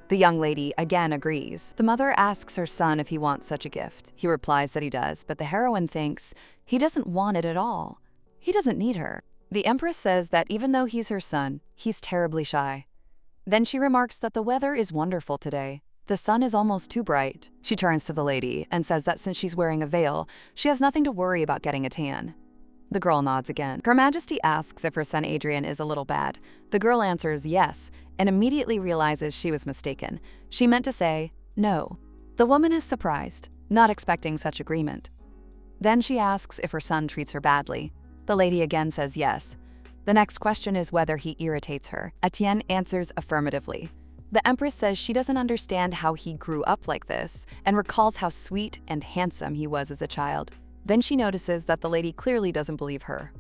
The young lady again agrees. The mother asks her son if he wants such a gift. He replies that he does, but the heroine thinks he doesn't want it at all. He doesn't need her. The Empress says that even though he's her son, he's terribly shy. Then she remarks that the weather is wonderful today. The sun is almost too bright. She turns to the lady and says that since she's wearing a veil, she has nothing to worry about getting a tan. The girl nods again. Her Majesty asks if her son Adrian is a little bad. The girl answers yes, and immediately realizes she was mistaken. She meant to say no. The woman is surprised, not expecting such agreement. Then she asks if her son treats her badly. The lady again says yes. The next question is whether he irritates her. Etienne answers affirmatively. The Empress says she doesn't understand how he grew up like this and recalls how sweet and handsome he was as a child. Then she notices that the lady clearly doesn't believe her.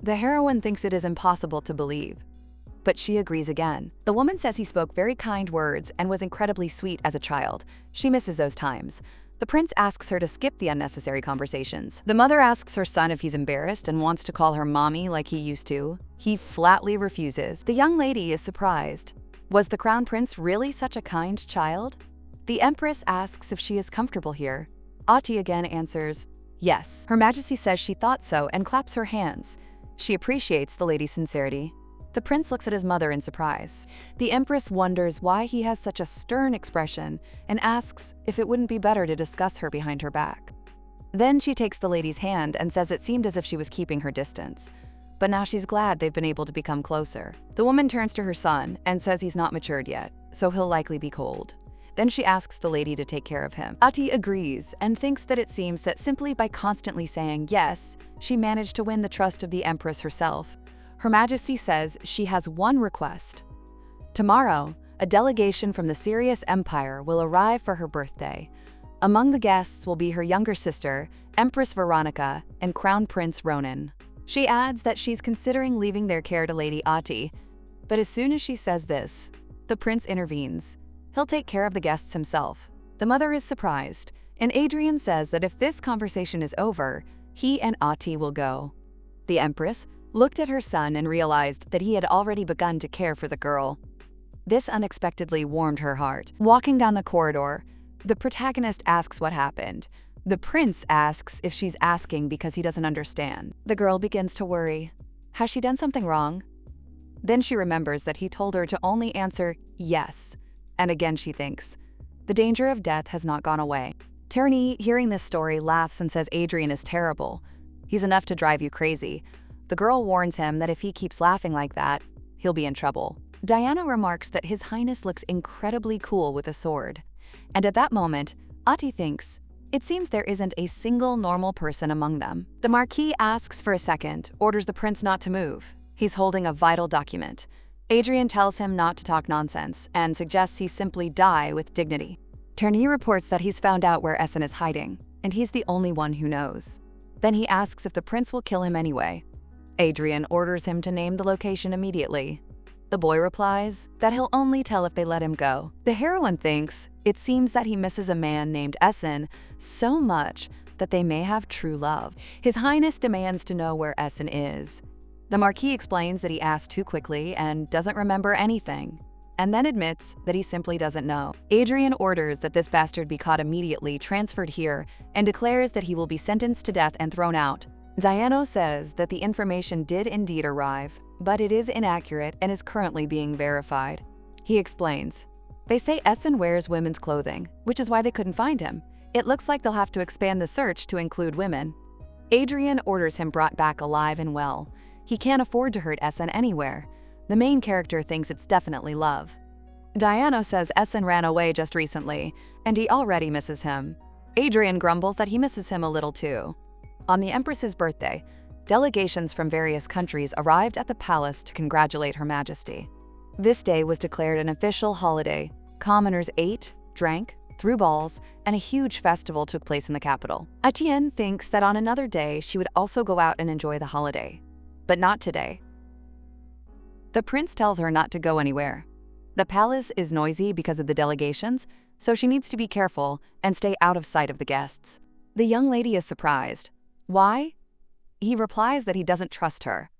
The heroine thinks it is impossible to believe, but she agrees again. The woman says he spoke very kind words and was incredibly sweet as a child. She misses those times. The prince asks her to skip the unnecessary conversations. The mother asks her son if he's embarrassed and wants to call her mommy like he used to. He flatly refuses. The young lady is surprised. Was the crown prince really such a kind child? The Empress asks if she is comfortable here. Ati again answers, yes. Her Majesty says she thought so and claps her hands. She appreciates the lady's sincerity. The prince looks at his mother in surprise. The Empress wonders why he has such a stern expression and asks if it wouldn't be better to discuss her behind her back. Then she takes the lady's hand and says it seemed as if she was keeping her distance. But now she's glad they've been able to become closer. The woman turns to her son and says he's not matured yet, so he'll likely be cold. Then she asks the lady to take care of him. Ati agrees and thinks that it seems that simply by constantly saying yes, she managed to win the trust of the Empress herself. Her Majesty says she has one request. Tomorrow, a delegation from the Sirius Empire will arrive for her birthday. Among the guests will be her younger sister, Empress Veronica, and Crown Prince Ronan. She adds that she's considering leaving their care to Lady Ati, but as soon as she says this, the prince intervenes. He'll take care of the guests himself. The mother is surprised, and Adrian says that if this conversation is over, he and Ati will go. The Empress looked at her son and realized that he had already begun to care for the girl. This unexpectedly warmed her heart. Walking down the corridor, the protagonist asks what happened. The prince asks if she's asking because he doesn't understand. The girl begins to worry. Has she done something wrong? Then she remembers that he told her to only answer yes. And again she thinks, the danger of death has not gone away. Tierney, hearing this story, laughs and says Adrian is terrible. He's enough to drive you crazy. The girl warns him that if he keeps laughing like that, he'll be in trouble. Diana remarks that His Highness looks incredibly cool with a sword. And at that moment, Ati thinks, it seems there isn't a single normal person among them. The Marquis asks for a second, orders the prince not to move. He's holding a vital document. Adrian tells him not to talk nonsense and suggests he simply die with dignity. Tierney reports that he's found out where Essen is hiding, and he's the only one who knows. Then he asks if the prince will kill him anyway. Adrian orders him to name the location immediately. The boy replies that he'll only tell if they let him go. The heroine thinks it seems that he misses a man named Essen so much that they may have true love. His Highness demands to know where Essen is. The Marquis explains that he asked too quickly and doesn't remember anything, and then admits that he simply doesn't know. Adrian orders that this bastard be caught immediately, transferred here, and declares that he will be sentenced to death and thrown out. Diana says that the information did indeed arrive, but it is inaccurate and is currently being verified. He explains, they say Essen wears women's clothing, which is why they couldn't find him. It looks like they'll have to expand the search to include women. Adrian orders him brought back alive and well. He can't afford to hurt Essen anywhere. The main character thinks it's definitely love. Diana says Essen ran away just recently, and he already misses him. Adrian grumbles that he misses him a little too. On the Empress's birthday, delegations from various countries arrived at the palace to congratulate Her Majesty. This day was declared an official holiday. Commoners ate, drank, threw balls, and a huge festival took place in the capital. Etienne thinks that on another day she would also go out and enjoy the holiday. But not today. The prince tells her not to go anywhere. The palace is noisy because of the delegations, so she needs to be careful and stay out of sight of the guests. The young lady is surprised. Why? He replies that he doesn't trust her.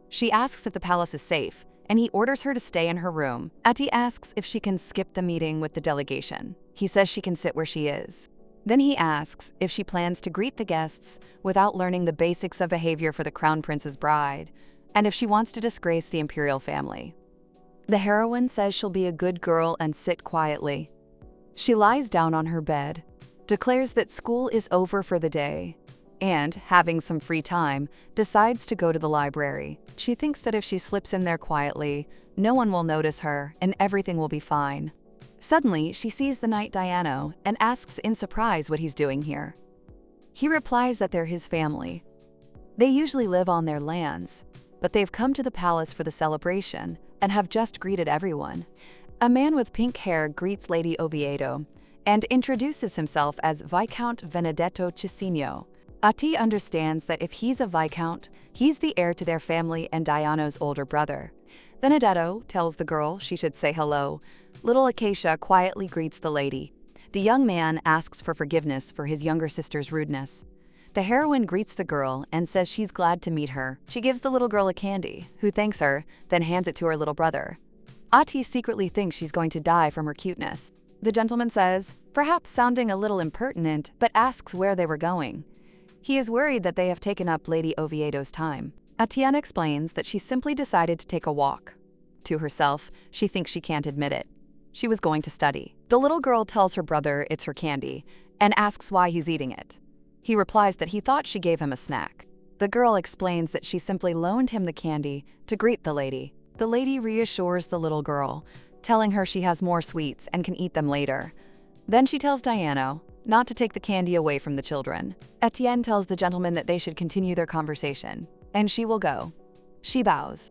She asks if the palace is safe, and he orders her to stay in her room. Ati asks if she can skip the meeting with the delegation. He says she can sit where she is. Then he asks if she plans to greet the guests without learning the basics of behavior for the crown prince's bride, and if she wants to disgrace the imperial family. The heroine says she'll be a good girl and sit quietly. She lies down on her bed, declares that school is over for the day, and, having some free time, decides to go to the library. She thinks that if she slips in there quietly, no one will notice her and everything will be fine. Suddenly, she sees the knight Diano and asks in surprise what he's doing here. He replies that they're his family. They usually live on their lands, but they've come to the palace for the celebration and have just greeted everyone. A man with pink hair greets Lady Oviedo and introduces himself as Viscount Benedetto Cicigno. Ati understands that if he's a viscount, he's the heir to their family and Diano's older brother. Benedetto tells the girl she should say hello. Little Acacia quietly greets the lady. The young man asks for forgiveness for his younger sister's rudeness. The heroine greets the girl and says she's glad to meet her. She gives the little girl a candy, who thanks her, then hands it to her little brother. Ati secretly thinks she's going to die from her cuteness. The gentleman says, perhaps sounding a little impertinent, but asks where they were going. He is worried that they have taken up Lady Oviedo's time. Atienne explains that she simply decided to take a walk. To herself, she thinks she can't admit it. She was going to study. The little girl tells her brother it's her candy and asks why he's eating it. He replies that he thought she gave him a snack. The girl explains that she simply loaned him the candy to greet the lady. The lady reassures the little girl, telling her she has more sweets and can eat them later. Then she tells Diana not to take the candy away from the children. Etienne tells the gentleman that they should continue their conversation, and she will go. She bows.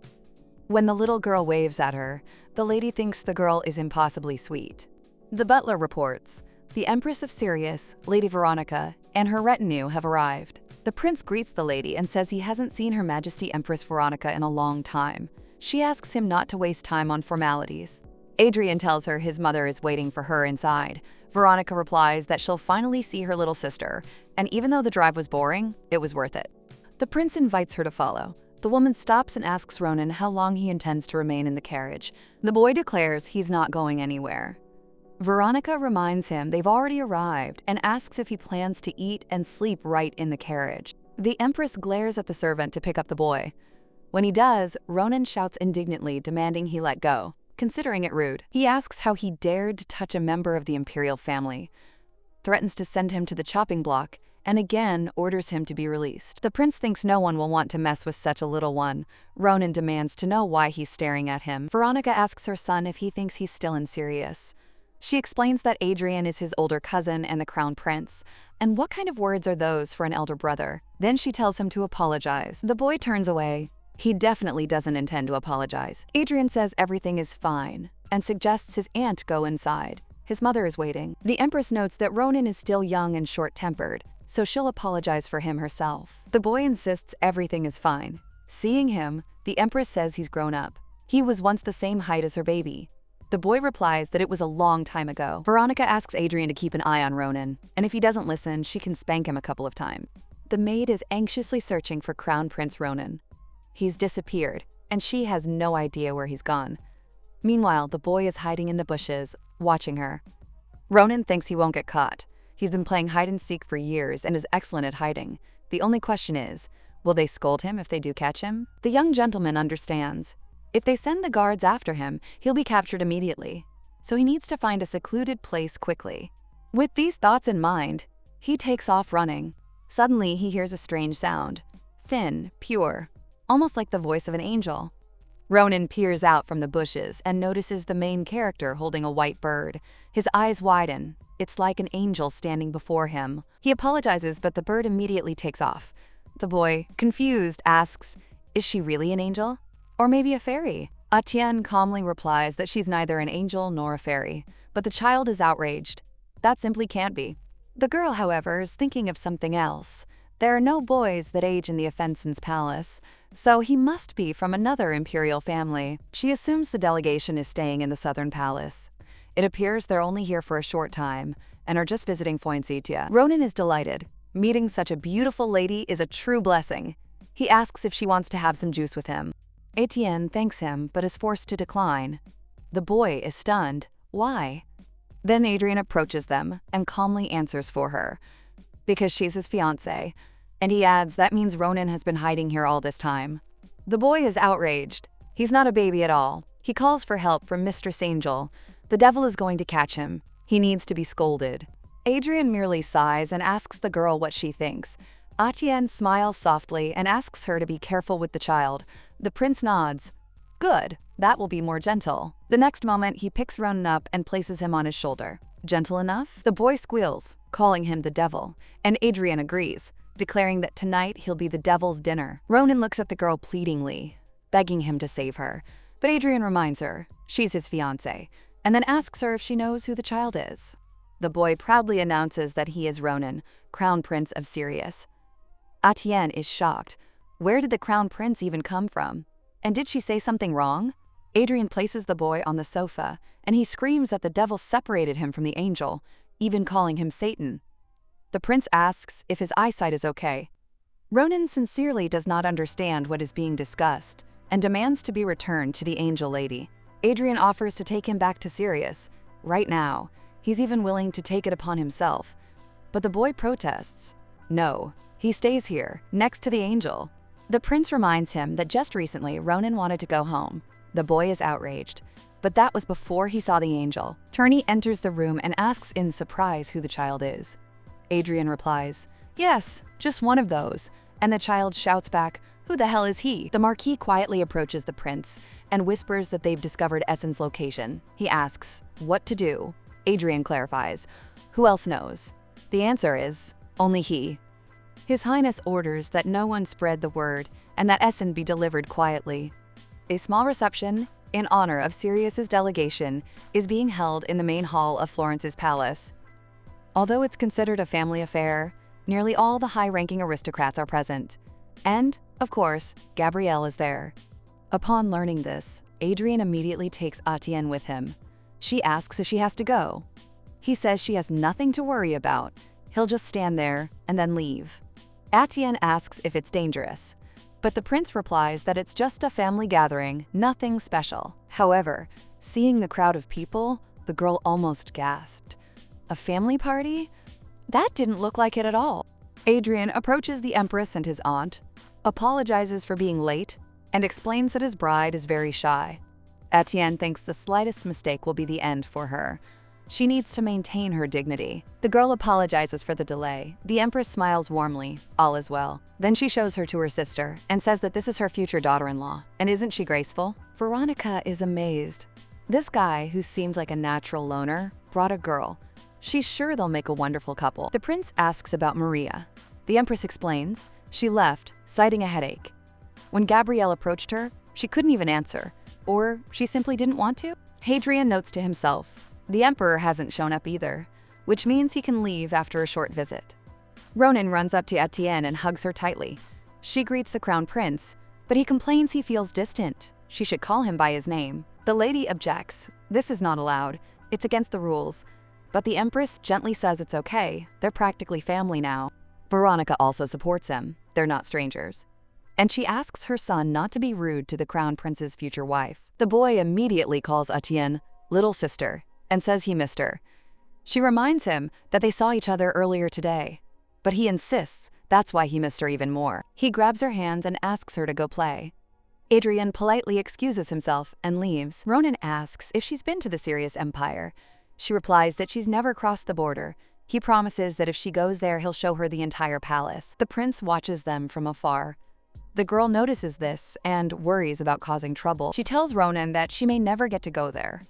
When the little girl waves at her, the lady thinks the girl is impossibly sweet. The butler reports, the Empress of Sirius, Lady Veronica, and her retinue have arrived. The prince greets the lady and says he hasn't seen Her Majesty Empress Veronica in a long time. She asks him not to waste time on formalities. Adrian tells her his mother is waiting for her inside. Veronica replies that she'll finally see her little sister, and even though the drive was boring, it was worth it. The prince invites her to follow. The woman stops and asks Ronan how long he intends to remain in the carriage. The boy declares he's not going anywhere. Veronica reminds him they've already arrived and asks if he plans to eat and sleep right in the carriage. The Empress glares at the servant to pick up the boy. When he does, Ronan shouts indignantly, demanding he let go, considering it rude. He asks how he dared to touch a member of the imperial family, threatens to send him to the chopping block, and again orders him to be released. The prince thinks no one will want to mess with such a little one. Ronan demands to know why he's staring at him. Veronica asks her son if he thinks he's still in Sirius. She explains that Adrian is his older cousin and the crown prince, and what kind of words are those for an elder brother? Then she tells him to apologize. The boy turns away. He definitely doesn't intend to apologize. Adrian says everything is fine and suggests his aunt go inside. His mother is waiting. The Empress notes that Ronan is still young and short-tempered, so she'll apologize for him herself. The boy insists everything is fine. Seeing him, the Empress says he's grown up. He was once the same height as her baby. The boy replies that it was a long time ago. Veronica asks Adrian to keep an eye on Ronan, and if he doesn't listen, she can spank him a couple of times. The maid is anxiously searching for Crown Prince Ronan. He's disappeared, and she has no idea where he's gone. Meanwhile, the boy is hiding in the bushes, watching her. Ronan thinks he won't get caught. He's been playing hide-and-seek for years and is excellent at hiding. The only question is, will they scold him if they do catch him? The young gentleman understands. If they send the guards after him, he'll be captured immediately. So he needs to find a secluded place quickly. With these thoughts in mind, he takes off running. Suddenly, he hears a strange sound. Thin, pure, almost like the voice of an angel. Ronan peers out from the bushes and notices the main character holding a white bird. His eyes widen. It's like an angel standing before him. He apologizes, but the bird immediately takes off. The boy, confused, asks, is she really an angel? Or maybe a fairy? Etienne calmly replies that she's neither an angel nor a fairy, but the child is outraged. That simply can't be. The girl, however, is thinking of something else. There are no boys that age in the Offenson's palace, so he must be from another imperial family. She assumes the delegation is staying in the southern palace. It appears they're only here for a short time and are just visiting Poinsettia. Ronan is delighted. Meeting such a beautiful lady is a true blessing. He asks if she wants to have some juice with him. Etienne thanks him, but is forced to decline. The boy is stunned. Why? Then Adrian approaches them and calmly answers for her, because she's his fiancée, and he adds that means Ronan has been hiding here all this time. The boy is outraged. He's not a baby at all. He calls for help from Mistress Angel. The devil is going to catch him. He needs to be scolded. Adrian merely sighs and asks the girl what she thinks. Etienne smiles softly and asks her to be careful with the child. The prince nods. Good, that will be more gentle. The next moment, he picks Ronan up and places him on his shoulder. Gentle enough? The boy squeals, calling him the devil, and Adrian agrees, declaring that tonight he'll be the devil's dinner. Ronan looks at the girl pleadingly, begging him to save her, but Adrian reminds her she's his fiancée, and then asks her if she knows who the child is. The boy proudly announces that he is Ronan, Crown Prince of Sirius. Etienne is shocked. Where did the Crown Prince even come from? And did she say something wrong? Adrian places the boy on the sofa, and he screams that the devil separated him from the angel, even calling him Satan. The prince asks if his eyesight is okay. Ronan sincerely does not understand what is being discussed and demands to be returned to the angel lady. Adrian offers to take him back to Sirius. Right now. He's even willing to take it upon himself. But the boy protests. No, he stays here, next to the angel. The prince reminds him that just recently Ronan wanted to go home. The boy is outraged. But that was before he saw the angel. Turney enters the room and asks in surprise who the child is. Adrian replies, "Yes, just one of those." And the child shouts back, "Who the hell is he?" The Marquis quietly approaches the prince and whispers that they've discovered Essen's location. He asks, "What to do?" Adrian clarifies, "Who else knows?" The answer is, "Only he." His Highness orders that no one spread the word and that Essen be delivered quietly. A small reception, in honor of Sirius's delegation, is being held in the main hall of Florence's palace. Although it's considered a family affair, nearly all the high-ranking aristocrats are present. And, of course, Gabrielle is there. Upon learning this, Adrian immediately takes Etienne with him. She asks if she has to go. He says she has nothing to worry about. He'll just stand there and then leave. Etienne asks if it's dangerous, but the prince replies that it's just a family gathering, nothing special. However, seeing the crowd of people, the girl almost gasped. A family party? That didn't look like it at all. Adrian approaches the Empress and his aunt, apologizes for being late, and explains that his bride is very shy. Etienne thinks the slightest mistake will be the end for her. She needs to maintain her dignity. The girl apologizes for the delay. The Empress smiles warmly. All is well. Then she shows her to her sister and says that this is her future daughter-in-law. And isn't she graceful? Veronica is amazed. This guy, who seemed like a natural loner, brought a girl. She's sure they'll make a wonderful couple. The prince asks about Maria. The Empress explains. She left, citing a headache. When Gabrielle approached her, she couldn't even answer. Or she simply didn't want to? Hadrian notes to himself. The Emperor hasn't shown up either, which means he can leave after a short visit. Ronan runs up to Etienne and hugs her tightly. She greets the Crown Prince, but he complains he feels distant. She should call him by his name. The lady objects. This is not allowed. It's against the rules. But the Empress gently says it's okay. They're practically family now. Veronica also supports him. They're not strangers. And she asks her son not to be rude to the Crown Prince's future wife. The boy immediately calls Etienne "little sister" and says he missed her. She reminds him that they saw each other earlier today, but he insists that's why he missed her even more. He grabs her hands and asks her to go play. Adrian politely excuses himself and leaves. Ronan asks if she's been to the Sirius Empire. She replies that she's never crossed the border. He promises that if she goes there, he'll show her the entire palace. The prince watches them from afar. The girl notices this and worries about causing trouble. She tells Ronan that she may never get to go there,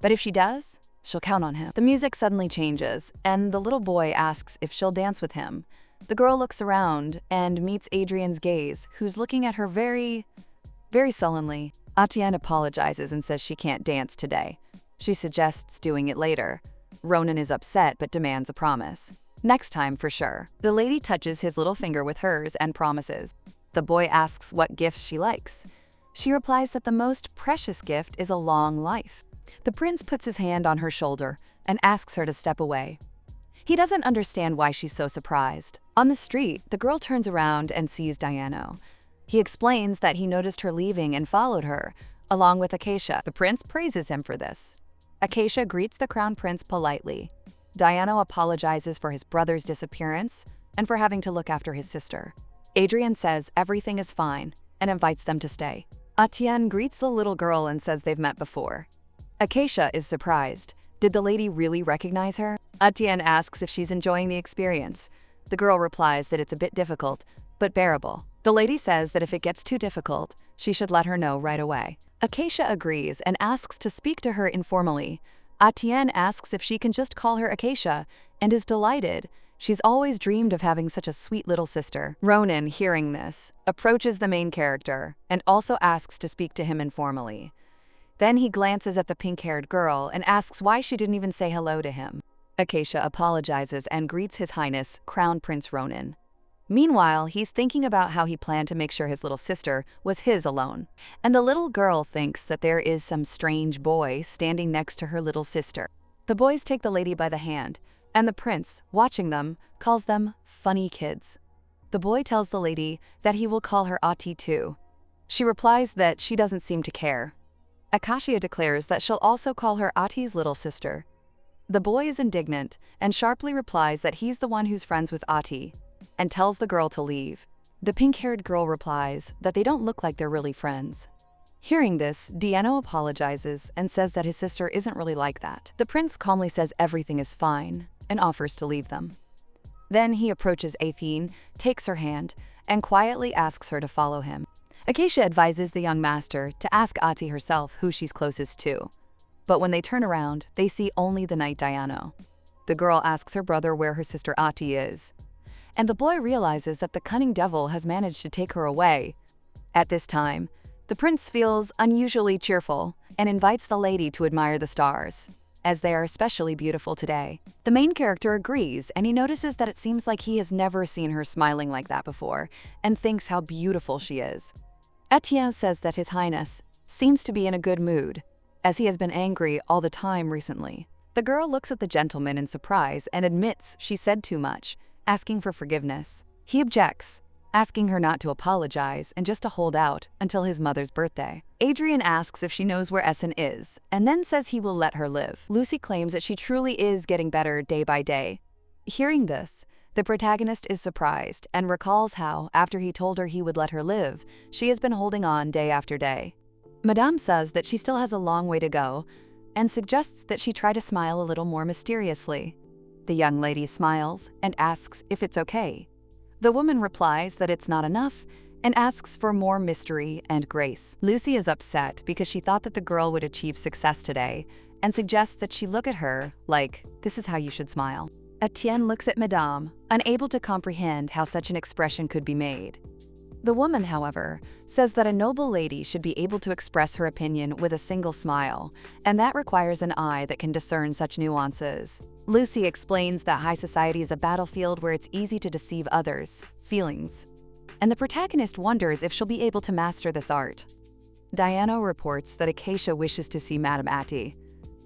but if she does, she'll count on him. The music suddenly changes, and the little boy asks if she'll dance with him. The girl looks around and meets Adrian's gaze, who's looking at her very sullenly. Etienne apologizes and says she can't dance today. She suggests doing it later. Ronan is upset but demands a promise. Next time for sure. The lady touches his little finger with hers and promises. The boy asks what gifts she likes. She replies that the most precious gift is a long life. The prince puts his hand on her shoulder and asks her to step away. He doesn't understand why she's so surprised. On the street, the girl turns around and sees Diana. He explains that he noticed her leaving and followed her, along with Acacia. The prince praises him for this. Acacia greets the crown prince politely. Diana apologizes for his brother's disappearance and for having to look after his sister. Adrian says everything is fine and invites them to stay. Etienne greets the little girl and says they've met before. Acacia is surprised. Did the lady really recognize her? Etienne asks if she's enjoying the experience. The girl replies that it's a bit difficult, but bearable. The lady says that if it gets too difficult, she should let her know right away. Acacia agrees and asks to speak to her informally. Etienne asks if she can just call her Acacia and is delighted. She's always dreamed of having such a sweet little sister. Ronan, hearing this, approaches the main character and also asks to speak to him informally. Then he glances at the pink-haired girl and asks why she didn't even say hello to him. Acacia apologizes and greets His Highness, Crown Prince Ronan. Meanwhile, he's thinking about how he planned to make sure his little sister was his alone. And the little girl thinks that there is some strange boy standing next to her little sister. The boys take the lady by the hand, and the prince, watching them, calls them funny kids. The boy tells the lady that he will call her Ati too. She replies that she doesn't seem to care. Kaguya declares that she'll also call her Ati's little sister. The boy is indignant and sharply replies that he's the one who's friends with Ati, and tells the girl to leave. The pink-haired girl replies that they don't look like they're really friends. Hearing this, Diano apologizes and says that his sister isn't really like that. The prince calmly says everything is fine and offers to leave them. Then he approaches Athene, takes her hand, and quietly asks her to follow him. Kaguya advises the young master to ask Ati herself who she's closest to. But when they turn around, they see only the knight Diano. The girl asks her brother where her sister Ati is, and the boy realizes that the cunning devil has managed to take her away. At this time, the prince feels unusually cheerful and invites the lady to admire the stars, as they are especially beautiful today. The main character agrees, and he notices that it seems like he has never seen her smiling like that before, and thinks how beautiful she is. Etienne says that His Highness seems to be in a good mood, as he has been angry all the time recently. The girl looks at the gentleman in surprise and admits she said too much, asking for forgiveness. He objects, asking her not to apologize and just to hold out until his mother's birthday. Adrian asks if she knows where Essen is, and then says he will let her live. Lucy claims that she truly is getting better day by day. Hearing this, the protagonist is surprised and recalls how, after he told her he would let her live, she has been holding on day after day. Madame says that she still has a long way to go and suggests that she try to smile a little more mysteriously. The young lady smiles and asks if it's okay. The woman replies that it's not enough and asks for more mystery and grace. Lucy is upset because she thought that the girl would achieve success today and suggests that she look at her like, this is how you should smile. Etienne looks at Madame, unable to comprehend how such an expression could be made. The woman, however, says that a noble lady should be able to express her opinion with a single smile, and that requires an eye that can discern such nuances. Lucy explains that high society is a battlefield where it's easy to deceive others' feelings, and the protagonist wonders if she'll be able to master this art. Diano reports that Kaguya wishes to see Madame Ati.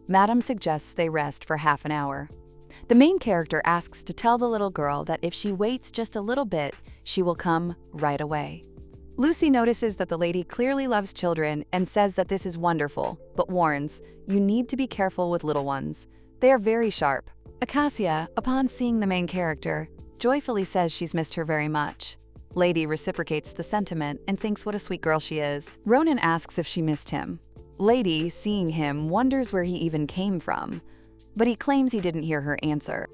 Madame suggests they rest for half an hour. The main character asks to tell the little girl that if she waits just a little bit, she will come right away. Lucy notices that the lady clearly loves children and says that this is wonderful, but warns, you need to be careful with little ones. They are very sharp. Kaguya, upon seeing the main character, joyfully says she's missed her very much. Lady reciprocates the sentiment and thinks what a sweet girl she is. Ronan asks if she missed him. Lady, seeing him, wonders where he even came from, but he claims he didn't hear her answer.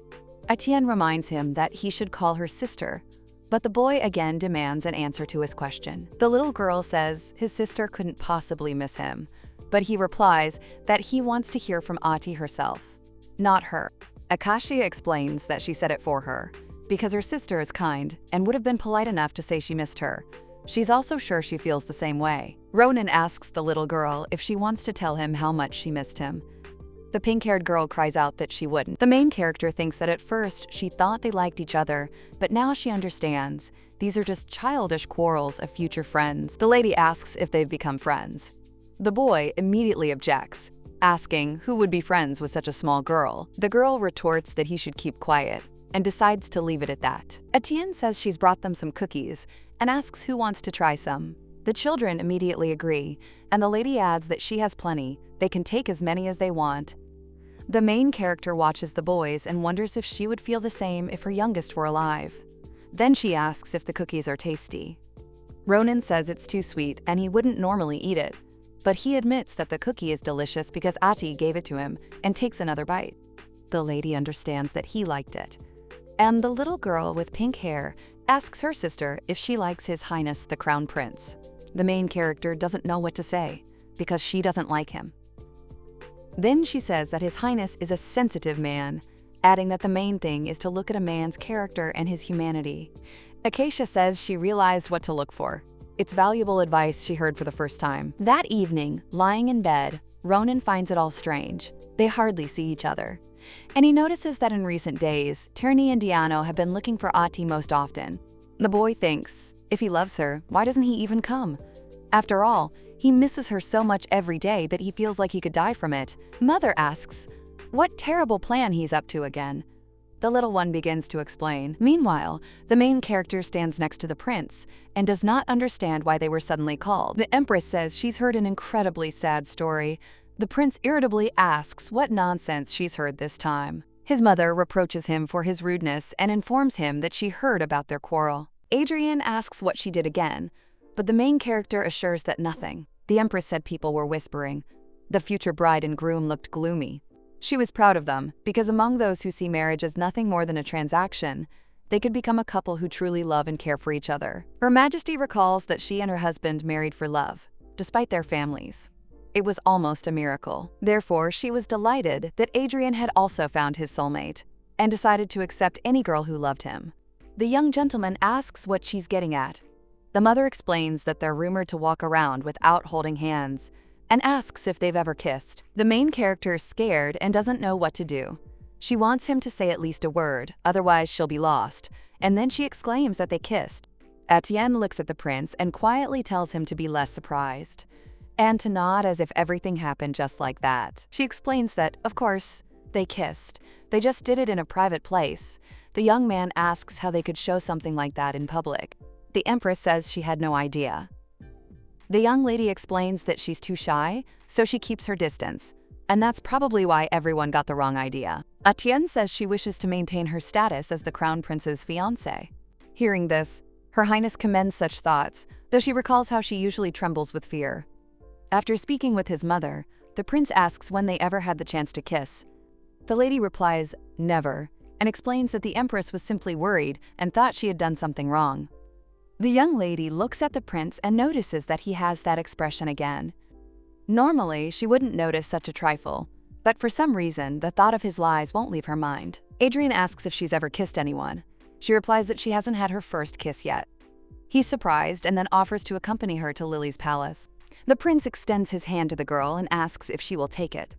Etienne reminds him that he should call her sister, but the boy again demands an answer to his question. The little girl says his sister couldn't possibly miss him, but he replies that he wants to hear from Ati herself, not her. Kaguya explains that she said it for her, because her sister is kind and would have been polite enough to say she missed her. She's also sure she feels the same way. Ronan asks the little girl if she wants to tell him how much she missed him. The pink-haired girl cries out that she wouldn't. The main character thinks that at first she thought they liked each other, but now she understands these are just childish quarrels of future friends. The lady asks if they've become friends. The boy immediately objects, asking who would be friends with such a small girl. The girl retorts that he should keep quiet and decides to leave it at that. Etienne says she's brought them some cookies and asks who wants to try some. The children immediately agree, and the lady adds that she has plenty. They can take as many as they want. The main character watches the boys and wonders if she would feel the same if her youngest were alive. Then she asks if the cookies are tasty. Ronan says it's too sweet and he wouldn't normally eat it, but he admits that the cookie is delicious because Ati gave it to him and takes another bite. The lady understands that he liked it, and the little girl with pink hair asks her sister if she likes His Highness the Crown Prince. The main character doesn't know what to say because she doesn't like him. Then she says that His Highness is a sensitive man, adding that the main thing is to look at a man's character and his humanity. Kaguya says she realized what to look for. It's valuable advice she heard for the first time. That evening, lying in bed, Ronan finds it all strange. They hardly see each other. And he notices that in recent days, Tierney and Diano have been looking for Ati most often. The boy thinks, if he loves her, why doesn't he even come? After all, he misses her so much every day that he feels like he could die from it. Mother asks what terrible plan he's up to again. The little one begins to explain. Meanwhile, the main character stands next to the prince and does not understand why they were suddenly called. The Empress says she's heard an incredibly sad story. The prince irritably asks what nonsense she's heard this time. His mother reproaches him for his rudeness and informs him that she heard about their quarrel. Adrian asks what she did again, but the main character assures that nothing. The Empress said people were whispering. The future bride and groom looked gloomy. She was proud of them, because among those who see marriage as nothing more than a transaction, they could become a couple who truly love and care for each other. Her Majesty recalls that she and her husband married for love, despite their families. It was almost a miracle. Therefore, she was delighted that Adrian had also found his soulmate, and decided to accept any girl who loved him. The young gentleman asks what she's getting at. The mother explains that they're rumored to walk around without holding hands, and asks if they've ever kissed. The main character is scared and doesn't know what to do. She wants him to say at least a word, otherwise she'll be lost, and then she exclaims that they kissed. Etienne looks at the prince and quietly tells him to be less surprised, and to nod as if everything happened just like that. She explains that, of course, they kissed. They just did it in a private place. The young man asks how they could show something like that in public. The Empress says she had no idea. The young lady explains that she's too shy, so she keeps her distance, and that's probably why everyone got the wrong idea. Etienne says she wishes to maintain her status as the crown prince's fiancé. Hearing this, Her Highness commends such thoughts, though she recalls how she usually trembles with fear. After speaking with his mother, the prince asks when they ever had the chance to kiss. The lady replies, never, and explains that the Empress was simply worried and thought she had done something wrong. The young lady looks at the prince and notices that he has that expression again. Normally, she wouldn't notice such a trifle, but for some reason, the thought of his lies won't leave her mind. Adrian asks if she's ever kissed anyone. She replies that she hasn't had her first kiss yet. He's surprised and then offers to accompany her to Lily's palace. The prince extends his hand to the girl and asks if she will take it.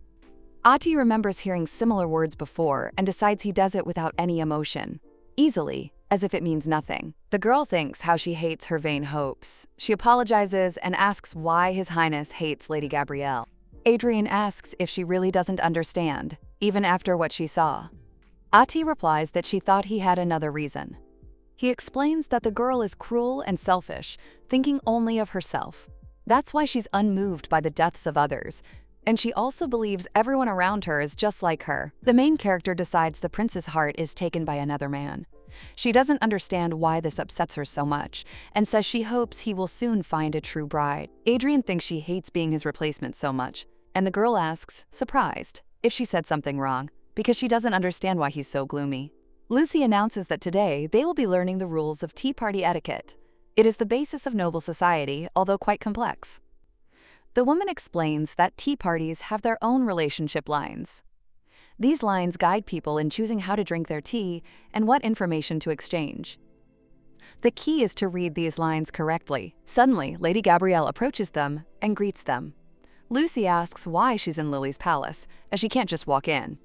Ati remembers hearing similar words before and decides he does it without any emotion, easily, as if it means nothing. The girl thinks how she hates her vain hopes. She apologizes and asks why His Highness hates Lady Gabrielle. Adrian asks if she really doesn't understand, even after what she saw. Ati replies that she thought he had another reason. He explains that the girl is cruel and selfish, thinking only of herself. That's why she's unmoved by the deaths of others, and she also believes everyone around her is just like her. The main character decides the prince's heart is taken by another man. She doesn't understand why this upsets her so much, and says she hopes he will soon find a true bride. Adrian thinks she hates being his replacement so much, and the girl asks, surprised, if she said something wrong, because she doesn't understand why he's so gloomy. Lucy announces that today they will be learning the rules of tea party etiquette. It is the basis of noble society, although quite complex. The woman explains that tea parties have their own relationship lines. These lines guide people in choosing how to drink their tea and what information to exchange. The key is to read these lines correctly. Suddenly, Lady Gabrielle approaches them and greets them. Lucy asks why she's in Lily's palace, as she can't just walk in.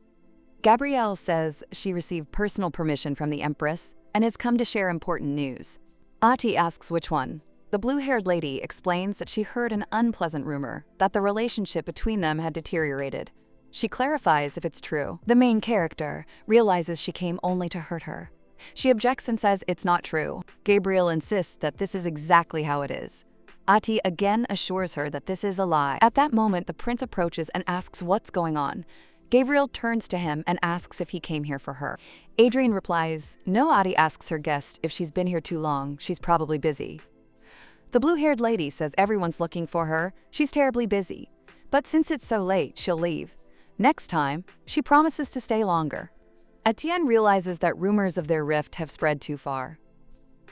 Gabrielle says she received personal permission from the Empress and has come to share important news. Ati asks which one. The blue-haired lady explains that she heard an unpleasant rumor that the relationship between them had deteriorated. She clarifies if it's true. The main character realizes she came only to hurt her. She objects and says it's not true. Gabriel insists that this is exactly how it is. Ati again assures her that this is a lie. At that moment, the prince approaches and asks what's going on. Gabriel turns to him and asks if he came here for her. Adrian replies, no. Ati asks her guest if she's been here too long. She's probably busy. The blue-haired lady says everyone's looking for her. She's terribly busy. But since it's so late, she'll leave. Next time, she promises to stay longer. Etienne realizes that rumors of their rift have spread too far.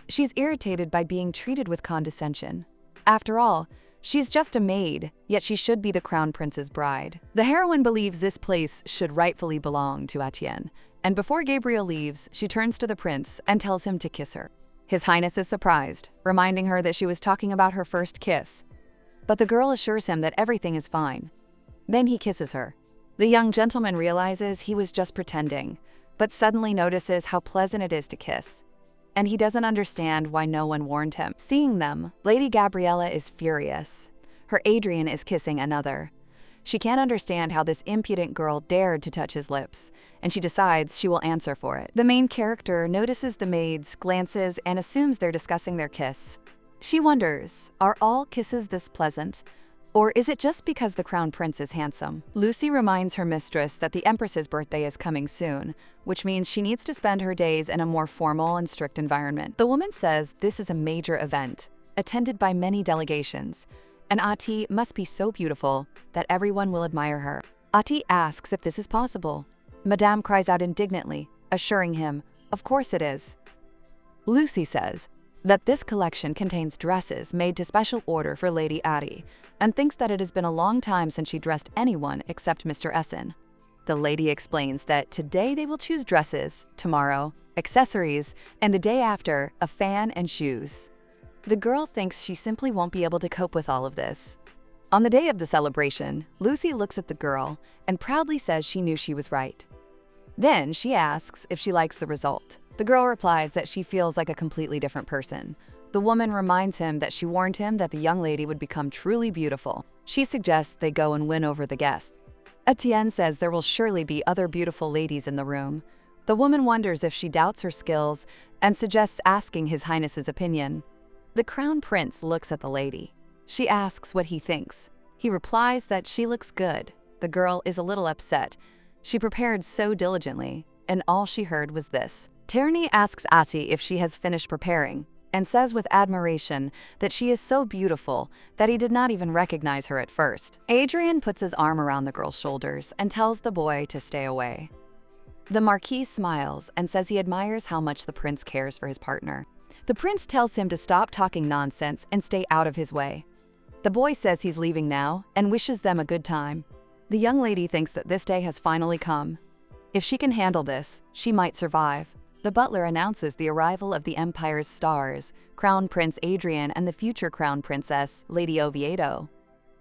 She's irritated by being treated with condescension. After all, she's just a maid, yet she should be the crown prince's bride. The heroine believes this place should rightfully belong to Etienne, and before Gabriel leaves, she turns to the prince and tells him to kiss her. His Highness is surprised, reminding her that she was talking about her first kiss. But the girl assures him that everything is fine. Then he kisses her. The young gentleman realizes he was just pretending, but suddenly notices how pleasant it is to kiss. And he doesn't understand why no one warned him. Seeing them, Lady Gabriella is furious. Her Adrian is kissing another. She can't understand how this impudent girl dared to touch his lips, and she decides she will answer for it. The main character notices the maids, glances, and assumes they're discussing their kiss. She wonders, are all kisses this pleasant? Or is it just because the crown prince is handsome? Lucy reminds her mistress that the Empress's birthday is coming soon, which means she needs to spend her days in a more formal and strict environment. The woman says this is a major event, attended by many delegations, and Ati must be so beautiful that everyone will admire her. Ati asks if this is possible. Madame cries out indignantly, assuring him, of course it is. Lucy says that this collection contains dresses made to special order for Lady Ati, and thinks that it has been a long time since she dressed anyone except Mr. Essen. The lady explains that today they will choose dresses, tomorrow, accessories, and the day after, a fan and shoes. The girl thinks she simply won't be able to cope with all of this. On the day of the celebration, Lucy looks at the girl and proudly says she knew she was right. Then she asks if she likes the result. The girl replies that she feels like a completely different person. The woman reminds him that she warned him that the young lady would become truly beautiful. She suggests they go and win over the guests. Etienne says there will surely be other beautiful ladies in the room. The woman wonders if she doubts her skills and suggests asking His Highness's opinion. The crown prince looks at the lady. She asks what he thinks. He replies that she looks good. The girl is a little upset. She prepared so diligently, and all she heard was this. Tierney asks Ati if she has finished preparing, and says with admiration that she is so beautiful that he did not even recognize her at first. Adrian puts his arm around the girl's shoulders and tells the boy to stay away. The Marquis smiles and says he admires how much the prince cares for his partner. The prince tells him to stop talking nonsense and stay out of his way. The boy says he's leaving now and wishes them a good time. The young lady thinks that this day has finally come. If she can handle this, she might survive. The butler announces the arrival of the Empire's stars, Crown Prince Adrian and the future Crown Princess, Lady Oviedo.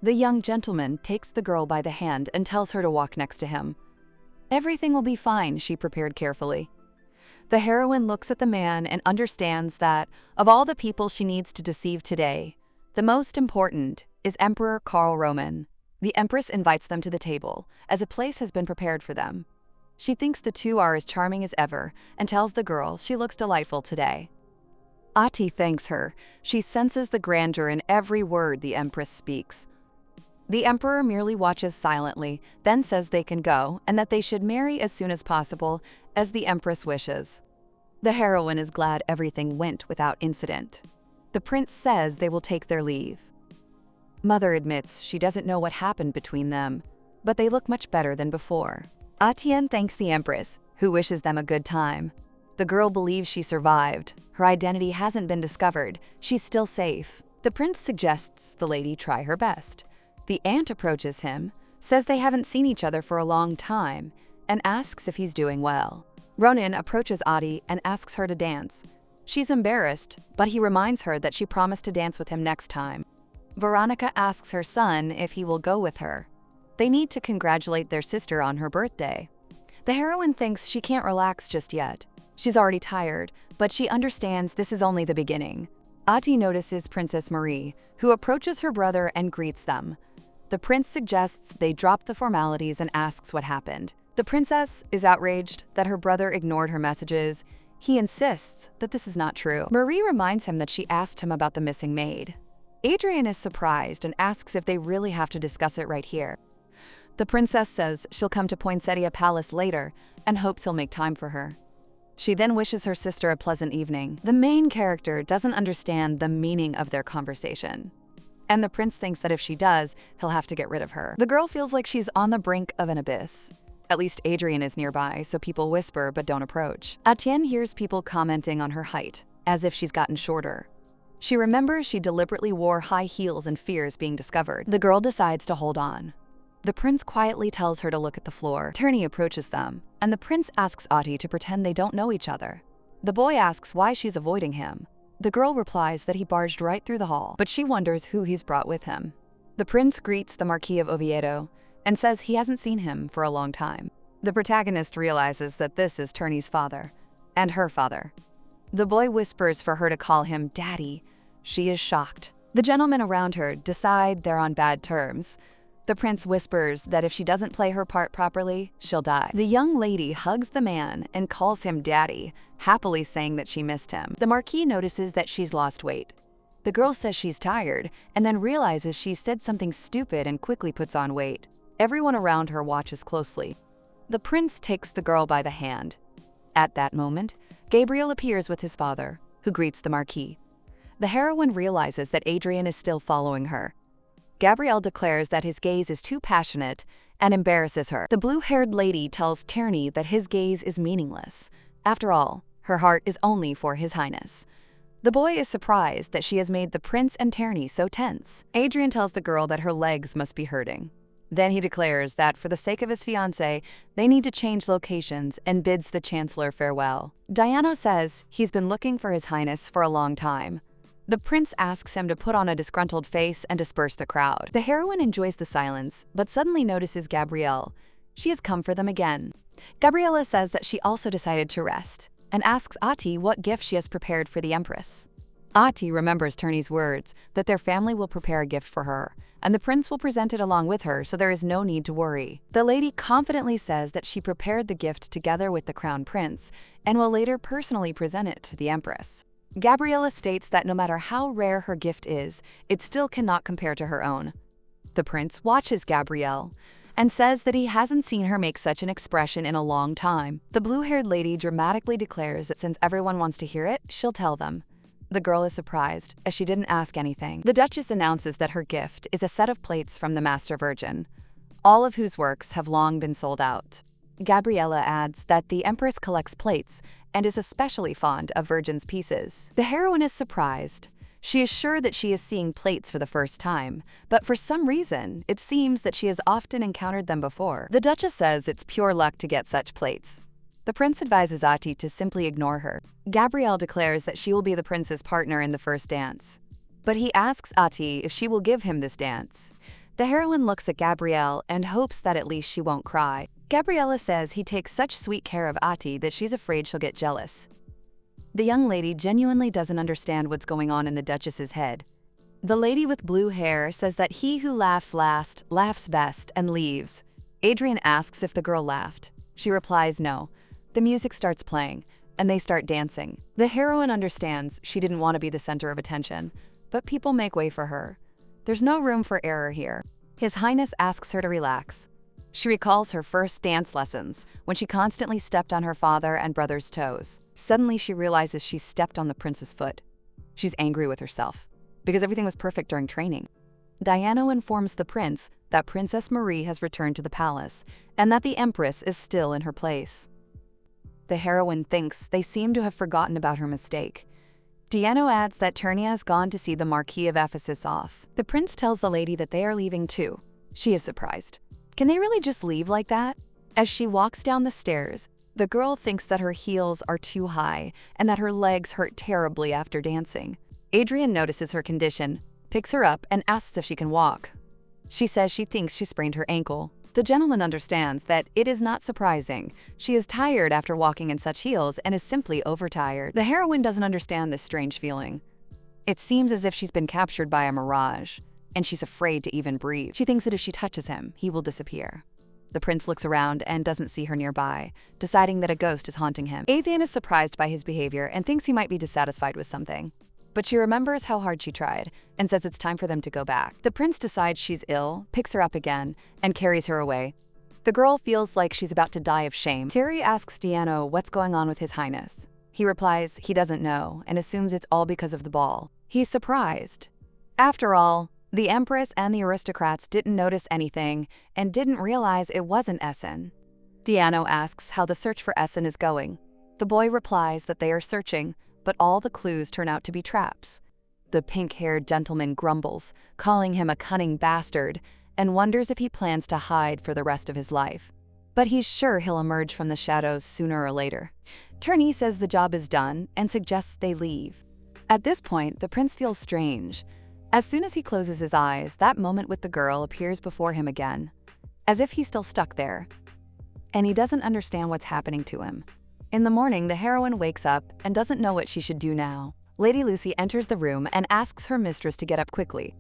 The young gentleman takes the girl by the hand and tells her to walk next to him. Everything will be fine, she prepared carefully. The heroine looks at the man and understands that, of all the people she needs to deceive today, the most important is Emperor Karl Roman. The Empress invites them to the table, as a place has been prepared for them. She thinks the two are as charming as ever and tells the girl she looks delightful today. Ati thanks her. She senses the grandeur in every word the Empress speaks. The Emperor merely watches silently, then says they can go and that they should marry as soon as possible, as the Empress wishes. The heroine is glad everything went without incident. The prince says they will take their leave. Mother admits she doesn't know what happened between them, but they look much better than before. Etienne thanks the Empress, who wishes them a good time. The girl believes she survived. Her identity hasn't been discovered. She's still safe. The prince suggests the lady try her best. The aunt approaches him, says they haven't seen each other for a long time, and asks if he's doing well. Ronan approaches Ati and asks her to dance. She's embarrassed, but he reminds her that she promised to dance with him next time. Veronica asks her son if he will go with her. They need to congratulate their sister on her birthday. The heroine thinks she can't relax just yet. She's already tired, but she understands this is only the beginning. Ati notices Princess Marie, who approaches her brother and greets them. The prince suggests they drop the formalities and asks what happened. The princess is outraged that her brother ignored her messages. He insists that this is not true. Marie reminds him that she asked him about the missing maid. Adrian is surprised and asks if they really have to discuss it right here. The princess says she'll come to Poinsettia Palace later and hopes he'll make time for her. She then wishes her sister a pleasant evening. The main character doesn't understand the meaning of their conversation, and the prince thinks that if she does, he'll have to get rid of her. The girl feels like she's on the brink of an abyss. At least Adrian is nearby, so people whisper but don't approach. Etienne hears people commenting on her height, as if she's gotten shorter. She remembers she deliberately wore high heels and fears being discovered. The girl decides to hold on. The prince quietly tells her to look at the floor. Tierney approaches them, and the prince asks Ati to pretend they don't know each other. The boy asks why she's avoiding him. The girl replies that he barged right through the hall, but she wonders who he's brought with him. The prince greets the Marquis of Oviedo and says he hasn't seen him for a long time. The protagonist realizes that this is Tierney's father, and her father. The boy whispers for her to call him Daddy. She is shocked. The gentlemen around her decide they're on bad terms. The prince whispers that if she doesn't play her part properly, she'll die. The young lady hugs the man and calls him daddy, happily saying that she missed him. The marquis notices that she's lost weight. The girl says she's tired and then realizes she said something stupid and quickly puts on weight. Everyone around her watches closely. The prince takes the girl by the hand. At that moment, Gabriel appears with his father, who greets the marquis. The heroine realizes that Adrian is still following her. Gabriel declares that his gaze is too passionate and embarrasses her. The blue-haired lady tells Tierney that his gaze is meaningless. After all, her heart is only for His Highness. The boy is surprised that she has made the prince and Tierney so tense. Adrian tells the girl that her legs must be hurting. Then he declares that for the sake of his fiancée, they need to change locations and bids the Chancellor farewell. Diana says he's been looking for His Highness for a long time. The prince asks him to put on a disgruntled face and disperse the crowd. The heroine enjoys the silence, but suddenly notices Gabrielle. She has come for them again. Gabriella says that she also decided to rest, and asks Ati what gift she has prepared for the Empress. Ati remembers Tierney's words that their family will prepare a gift for her, and the prince will present it along with her, so there is no need to worry. The lady confidently says that she prepared the gift together with the crown prince, and will later personally present it to the Empress. Gabriella states that no matter how rare her gift is, it still cannot compare to her own. The prince watches Gabrielle and says that he hasn't seen her make such an expression in a long time. The blue-haired lady dramatically declares that since everyone wants to hear it, she'll tell them. The girl is surprised, as she didn't ask anything. The Duchess announces that her gift is a set of plates from the Master Virgin, all of whose works have long been sold out. Gabriella adds that the Empress collects plates and is especially fond of Virgin's pieces. The heroine is surprised. She is sure that she is seeing plates for the first time, but for some reason, it seems that she has often encountered them before. The Duchess says it's pure luck to get such plates. The prince advises Ati to simply ignore her. Gabrielle declares that she will be the prince's partner in the first dance, but he asks Ati if she will give him this dance. The heroine looks at Gabrielle and hopes that at least she won't cry. Gabriella says he takes such sweet care of Ati that she's afraid she'll get jealous. The young lady genuinely doesn't understand what's going on in the Duchess's head. The lady with blue hair says that he who laughs last, laughs best, and leaves. Adrian asks if the girl laughed. She replies no. The music starts playing, and they start dancing. The heroine understands she didn't want to be the center of attention, but people make way for her. There's no room for error here. His Highness asks her to relax. She recalls her first dance lessons, when she constantly stepped on her father and brother's toes. Suddenly she realizes she stepped on the prince's foot. She's angry with herself, because everything was perfect during training. Diana informs the prince that Princess Marie has returned to the palace, and that the Empress is still in her place. The heroine thinks they seem to have forgotten about her mistake. Diana adds that Turnia has gone to see the Marquis of Ephesus off. The prince tells the lady that they are leaving too. She is surprised. Can they really just leave like that? As she walks down the stairs, the girl thinks that her heels are too high and that her legs hurt terribly after dancing. Adrian notices her condition, picks her up, and asks if she can walk. She says she thinks she sprained her ankle. The gentleman understands that it is not surprising. She is tired after walking in such heels and is simply overtired. The heroine doesn't understand this strange feeling. It seems as if she's been captured by a mirage, and she's afraid to even breathe. She thinks that if she touches him, he will disappear. The prince looks around and doesn't see her nearby, deciding that a ghost is haunting him. Adrian is surprised by his behavior and thinks he might be dissatisfied with something. But she remembers how hard she tried and says it's time for them to go back. The prince decides she's ill, picks her up again, and carries her away. The girl feels like she's about to die of shame. Terry asks Diana what's going on with His Highness. He replies he doesn't know and assumes it's all because of the ball. He's surprised. After all, the Empress and the aristocrats didn't notice anything and didn't realize it wasn't Essen. Diana asks how the search for Essen is going. The boy replies that they are searching, but all the clues turn out to be traps. The pink-haired gentleman grumbles, calling him a cunning bastard, and wonders if he plans to hide for the rest of his life. But he's sure he'll emerge from the shadows sooner or later. Turney says the job is done and suggests they leave. At this point, the prince feels strange. As soon as he closes his eyes, that moment with the girl appears before him again, as if he's still stuck there. And he doesn't understand what's happening to him. In the morning, the heroine wakes up and doesn't know what she should do now. Lady Lucy enters the room and asks her mistress to get up quickly.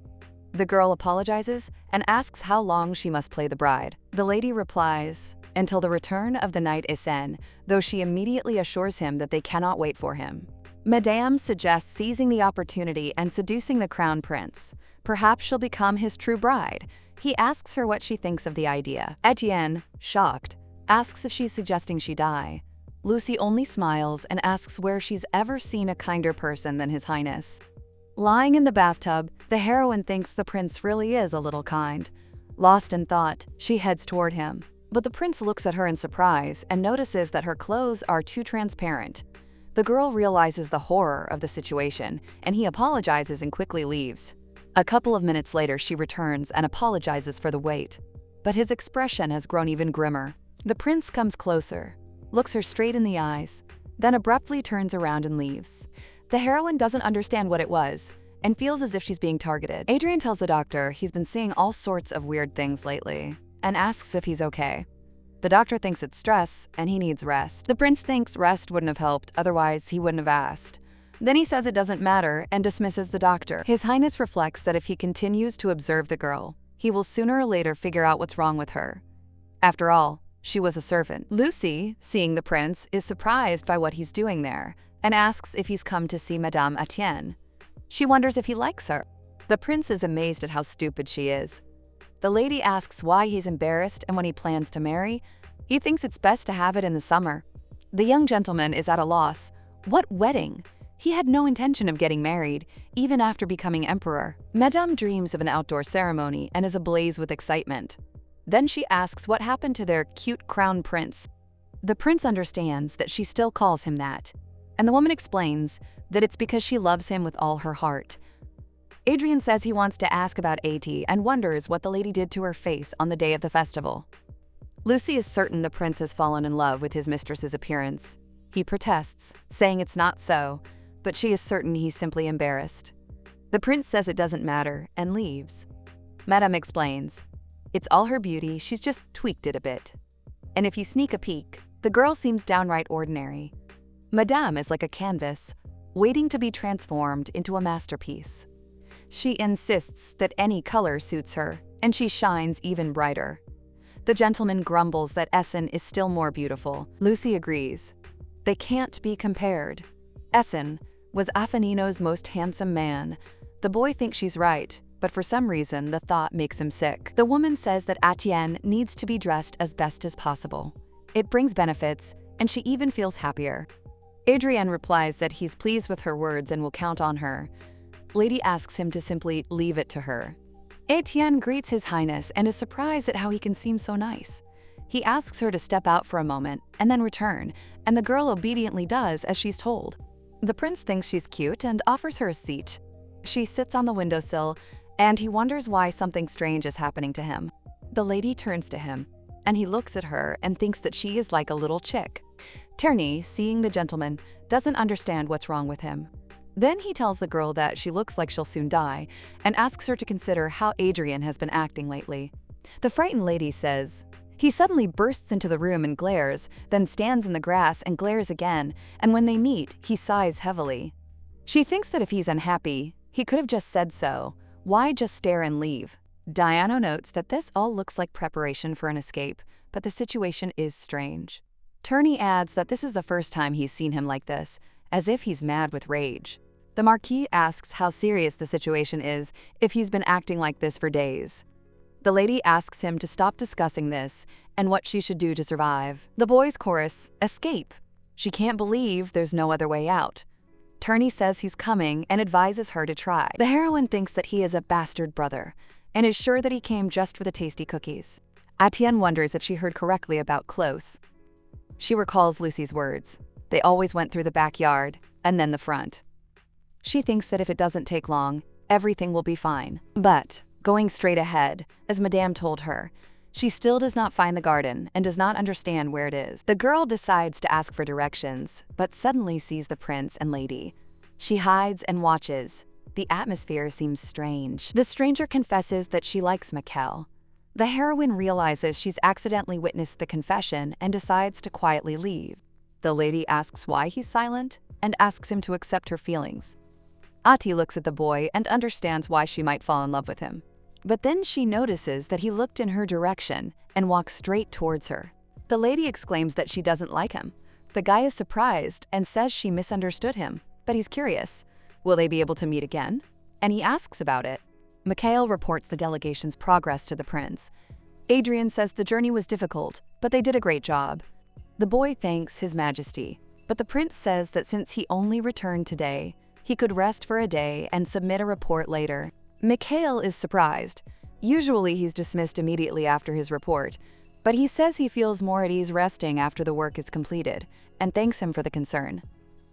The girl apologizes and asks how long she must play the bride. The lady replies, "Until the return of the knight Essen," though she immediately assures him that they cannot wait for him. Madame suggests seizing the opportunity and seducing the crown prince. Perhaps she'll become his true bride. He asks her what she thinks of the idea. Etienne, shocked, asks if she's suggesting she die. Lucy only smiles and asks where she's ever seen a kinder person than His Highness. Lying in the bathtub, the heroine thinks the prince really is a little kind. Lost in thought, she heads toward him. But the prince looks at her in surprise and notices that her clothes are too transparent. The girl realizes the horror of the situation, and he apologizes and quickly leaves. A couple of minutes later, she returns and apologizes for the wait. But his expression has grown even grimmer. The prince comes closer, looks her straight in the eyes, then abruptly turns around and leaves. The heroine doesn't understand what it was and feels as if she's being targeted. Adrien tells the doctor he's been seeing all sorts of weird things lately and asks if he's okay. The doctor thinks it's stress and he needs rest. The prince thinks rest wouldn't have helped, otherwise he wouldn't have asked. Then he says it doesn't matter and dismisses the doctor. His Highness reflects that if he continues to observe the girl, he will sooner or later figure out what's wrong with her. After all, she was a servant. Lucy, seeing the prince, is surprised by what he's doing there and asks if he's come to see Madame Etienne. She wonders if he likes her. The prince is amazed at how stupid she is. The lady asks why he's embarrassed and when he plans to marry. He thinks it's best to have it in the summer. The young gentleman is at a loss. What wedding? He had no intention of getting married, even after becoming emperor. Madame dreams of an outdoor ceremony and is ablaze with excitement. Then she asks what happened to their cute crown prince. The prince understands that she still calls him that, and the woman explains that it's because she loves him with all her heart. Adrien says he wants to ask about At and wonders what the lady did to her face on the day of the festival. Lucy is certain the prince has fallen in love with his mistress's appearance. He protests, saying it's not so, but she is certain he's simply embarrassed. The prince says it doesn't matter and leaves. Madame explains, it's all her beauty, she's just tweaked it a bit. And if you sneak a peek, the girl seems downright ordinary. Madame is like a canvas, waiting to be transformed into a masterpiece. She insists that any color suits her, and she shines even brighter. The gentleman grumbles that Essen is still more beautiful. Lucy agrees. They can't be compared. Essen was Affanino's most handsome man. The boy thinks she's right, but for some reason the thought makes him sick. The woman says that Etienne needs to be dressed as best as possible. It brings benefits, and she even feels happier. Adrien replies that he's pleased with her words and will count on her. Lady asks him to simply leave it to her. Etienne greets His Highness and is surprised at how he can seem so nice. He asks her to step out for a moment and then return, and the girl obediently does as she's told. The prince thinks she's cute and offers her a seat. She sits on the windowsill, and he wonders why something strange is happening to him. The lady turns to him, and he looks at her and thinks that she is like a little chick. Turney, seeing the gentleman, doesn't understand what's wrong with him. Then he tells the girl that she looks like she'll soon die and asks her to consider how Adrien has been acting lately. The frightened lady says, he suddenly bursts into the room and glares, then stands in the grass and glares again, and when they meet, he sighs heavily. She thinks that if he's unhappy, he could have just said so. Why just stare and leave? Diana notes that this all looks like preparation for an escape, but the situation is strange. Turney adds that this is the first time he's seen him like this, as if he's mad with rage. The Marquis asks how serious the situation is if he's been acting like this for days. The lady asks him to stop discussing this and what she should do to survive. The boys chorus, escape. She can't believe there's no other way out. Turney says he's coming and advises her to try. The heroine thinks that he is a bastard brother and is sure that he came just for the tasty cookies. Etienne wonders if she heard correctly about close. She recalls Lucy's words. They always went through the backyard and then the front. She thinks that if it doesn't take long, everything will be fine. But, going straight ahead, as Madame told her, she still does not find the garden and does not understand where it is. The girl decides to ask for directions, but suddenly sees the prince and lady. She hides and watches. The atmosphere seems strange. The stranger confesses that she likes Mikkel. The heroine realizes she's accidentally witnessed the confession and decides to quietly leave. The lady asks why he's silent and asks him to accept her feelings. Ati looks at the boy and understands why she might fall in love with him. But then she notices that he looked in her direction and walks straight towards her. The lady exclaims that she doesn't like him. The guy is surprised and says she misunderstood him, but he's curious. Will they be able to meet again? And he asks about it. Mikhail reports the delegation's progress to the prince. Adrian says the journey was difficult, but they did a great job. The boy thanks His Majesty, but the prince says that since he only returned today, he could rest for a day and submit a report later. Mikhail is surprised. Usually he's dismissed immediately after his report, but he says he feels more at ease resting after the work is completed and thanks him for the concern.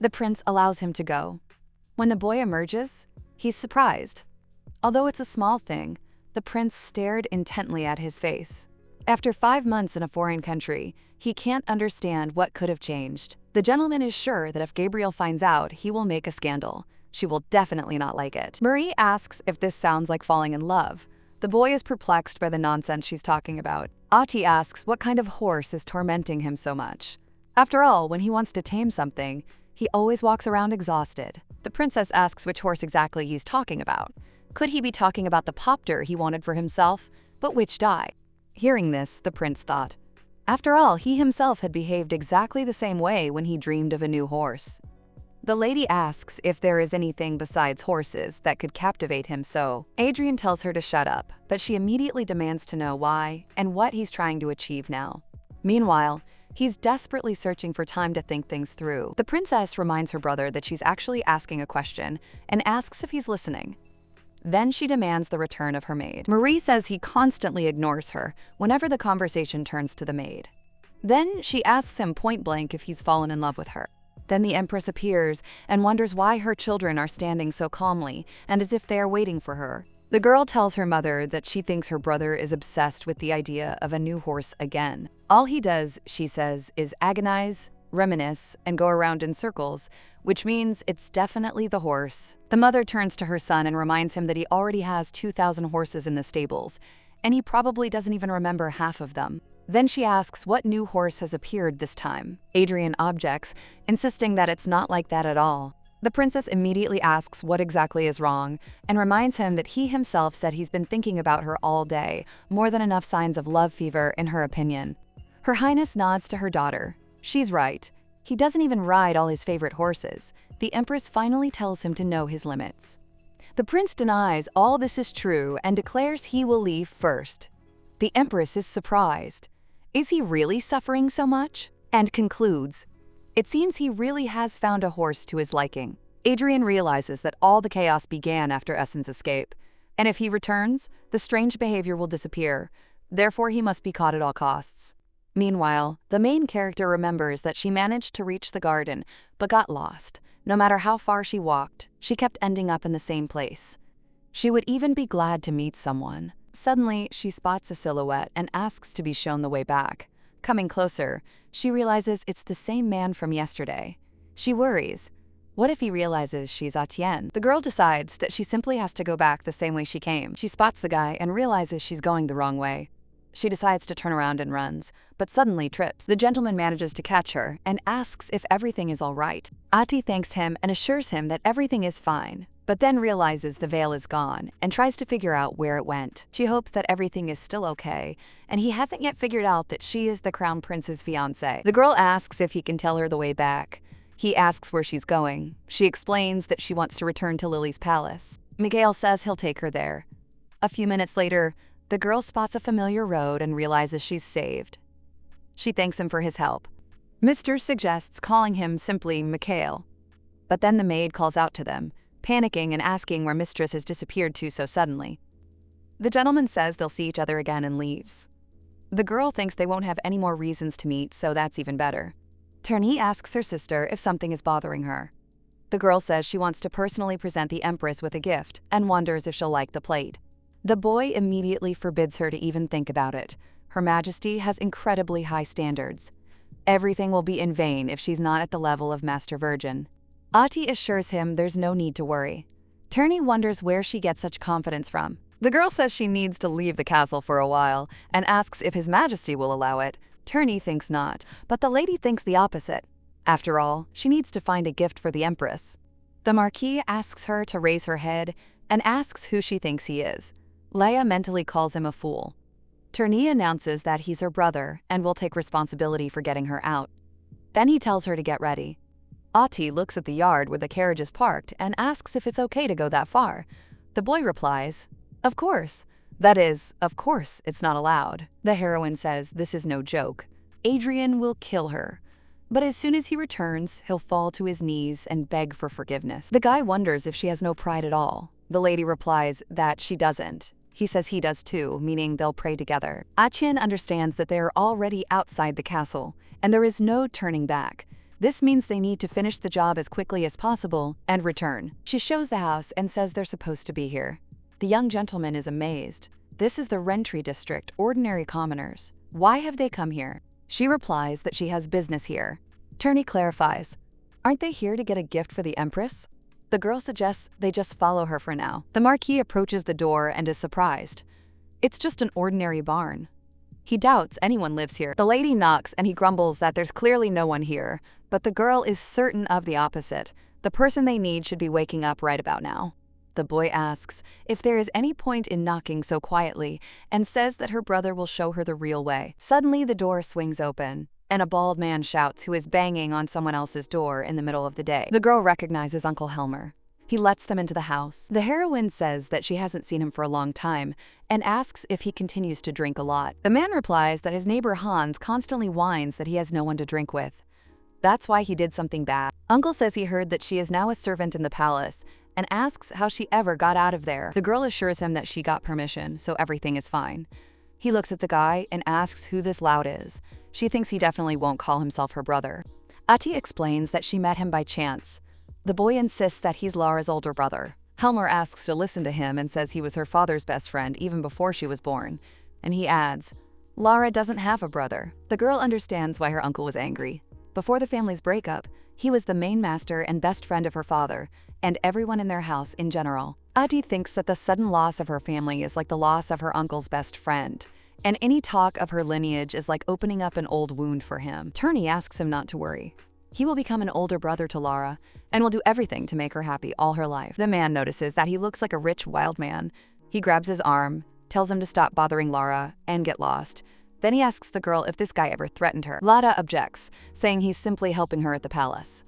The prince allows him to go. When the boy emerges, he's surprised. Although it's a small thing, the prince stared intently at his face. After 5 months in a foreign country, he can't understand what could have changed. The gentleman is sure that if Gabriel finds out, he will make a scandal. She will definitely not like it. Marie asks if this sounds like falling in love. The boy is perplexed by the nonsense she's talking about. Ati asks what kind of horse is tormenting him so much. After all, when he wants to tame something, he always walks around exhausted. The princess asks which horse exactly he's talking about. Could he be talking about the popter he wanted for himself? But which died? Hearing this, the prince thought. After all, he himself had behaved exactly the same way when he dreamed of a new horse. The lady asks if there is anything besides horses that could captivate him so. Adrian tells her to shut up, but she immediately demands to know why and what he's trying to achieve now. Meanwhile, he's desperately searching for time to think things through. The princess reminds her brother that she's actually asking a question and asks if he's listening. Then she demands the return of her maid. Marie says he constantly ignores her whenever the conversation turns to the maid. Then she asks him point blank if he's fallen in love with her. Then the Empress appears and wonders why her children are standing so calmly and as if they are waiting for her. The girl tells her mother that she thinks her brother is obsessed with the idea of a new horse again. All he does, she says, is agonize, reminisce, and go around in circles, which means it's definitely the horse. The mother turns to her son and reminds him that he already has 2,000 horses in the stables, and he probably doesn't even remember half of them. Then she asks what new horse has appeared this time. Adrian objects, insisting that it's not like that at all. The princess immediately asks what exactly is wrong and reminds him that he himself said he's been thinking about her all day, more than enough signs of love fever in her opinion. Her Highness nods to her daughter. She's right. He doesn't even ride all his favorite horses. The Empress finally tells him to know his limits. The prince denies all this is true and declares he will leave first. The Empress is surprised. Is he really suffering so much? And concludes, it seems he really has found a horse to his liking. Adrian realizes that all the chaos began after Essen's escape, and if he returns, the strange behavior will disappear. Therefore, he must be caught at all costs. Meanwhile, the main character remembers that she managed to reach the garden, but got lost. No matter how far she walked, she kept ending up in the same place. She would even be glad to meet someone. Suddenly, she spots a silhouette and asks to be shown the way back. Coming closer, she realizes it's the same man from yesterday. She worries. What if he realizes she's Etienne? The girl decides that she simply has to go back the same way she came. She spots the guy and realizes she's going the wrong way. She decides to turn around and runs, but suddenly trips. The gentleman manages to catch her and asks if everything is all right. Ati thanks him and assures him that everything is fine, but then realizes the veil is gone and tries to figure out where it went. She hopes that everything is still okay, and he hasn't yet figured out that she is the Crown Prince's fiancée. The girl asks if he can tell her the way back. He asks where she's going. She explains that she wants to return to Lily's palace. Mikhail says he'll take her there. A few minutes later, the girl spots a familiar road and realizes she's saved. She thanks him for his help. Mr. suggests calling him simply Mikhail. But then the maid calls out to them, panicking and asking where Mistress has disappeared to so suddenly. The gentleman says they'll see each other again and leaves. The girl thinks they won't have any more reasons to meet, so that's even better. Turney asks her sister if something is bothering her. The girl says she wants to personally present the Empress with a gift and wonders if she'll like the plate. The boy immediately forbids her to even think about it. Her Majesty has incredibly high standards. Everything will be in vain if she's not at the level of Master Virgin. Ati assures him there's no need to worry. Turney wonders where she gets such confidence from. The girl says she needs to leave the castle for a while and asks if His Majesty will allow it. Turney thinks not, but the lady thinks the opposite. After all, she needs to find a gift for the Empress. The Marquis asks her to raise her head and asks who she thinks he is. Leia mentally calls him a fool. Turney announces that he's her brother and will take responsibility for getting her out. Then he tells her to get ready. Ati looks at the yard where the carriage is parked and asks if it's okay to go that far. The boy replies, "Of course. That is, of course it's not allowed." The heroine says this is no joke. Adrian will kill her. But as soon as he returns, he'll fall to his knees and beg for forgiveness. The guy wonders if she has no pride at all. The lady replies that she doesn't. He says he does too, meaning they'll pray together. Atian understands that they are already outside the castle, and there is no turning back. This means they need to finish the job as quickly as possible and return. She shows the house and says they're supposed to be here. The young gentleman is amazed. This is the Rentry district, ordinary commoners. Why have they come here? She replies that she has business here. Turney clarifies, aren't they here to get a gift for the Empress? The girl suggests they just follow her for now. The Marquis approaches the door and is surprised. It's just an ordinary barn. He doubts anyone lives here. The lady knocks and he grumbles that there's clearly no one here, but the girl is certain of the opposite. The person they need should be waking up right about now. The boy asks if there is any point in knocking so quietly and says that her brother will show her the real way. Suddenly the door swings open and a bald man shouts who is banging on someone else's door in the middle of the day. The girl recognizes Uncle Helmer. He lets them into the house. The heroine says that she hasn't seen him for a long time and asks if he continues to drink a lot. The man replies that his neighbor Hans constantly whines that he has no one to drink with. That's why he did something bad. Uncle says he heard that she is now a servant in the palace and asks how she ever got out of there. The girl assures him that she got permission, so everything is fine. He looks at the guy and asks who this lout is. She thinks he definitely won't call himself her brother. Ati explains that she met him by chance. The boy insists that he's Laura's older brother. Helmer asks to listen to him and says he was her father's best friend even before she was born. And he adds, Laura doesn't have a brother. The girl understands why her uncle was angry. Before the family's breakup, he was the main master and best friend of her father, and everyone in their house in general. Ati thinks that the sudden loss of her family is like the loss of her uncle's best friend, and any talk of her lineage is like opening up an old wound for him. Turney asks him not to worry. He will become an older brother to Laura, and will do everything to make her happy all her life. The man notices that he looks like a rich wild man. He grabs his arm, tells him to stop bothering Laura, and get lost. Then he asks the girl if this guy ever threatened her. Lada objects, saying he's simply helping her at the palace.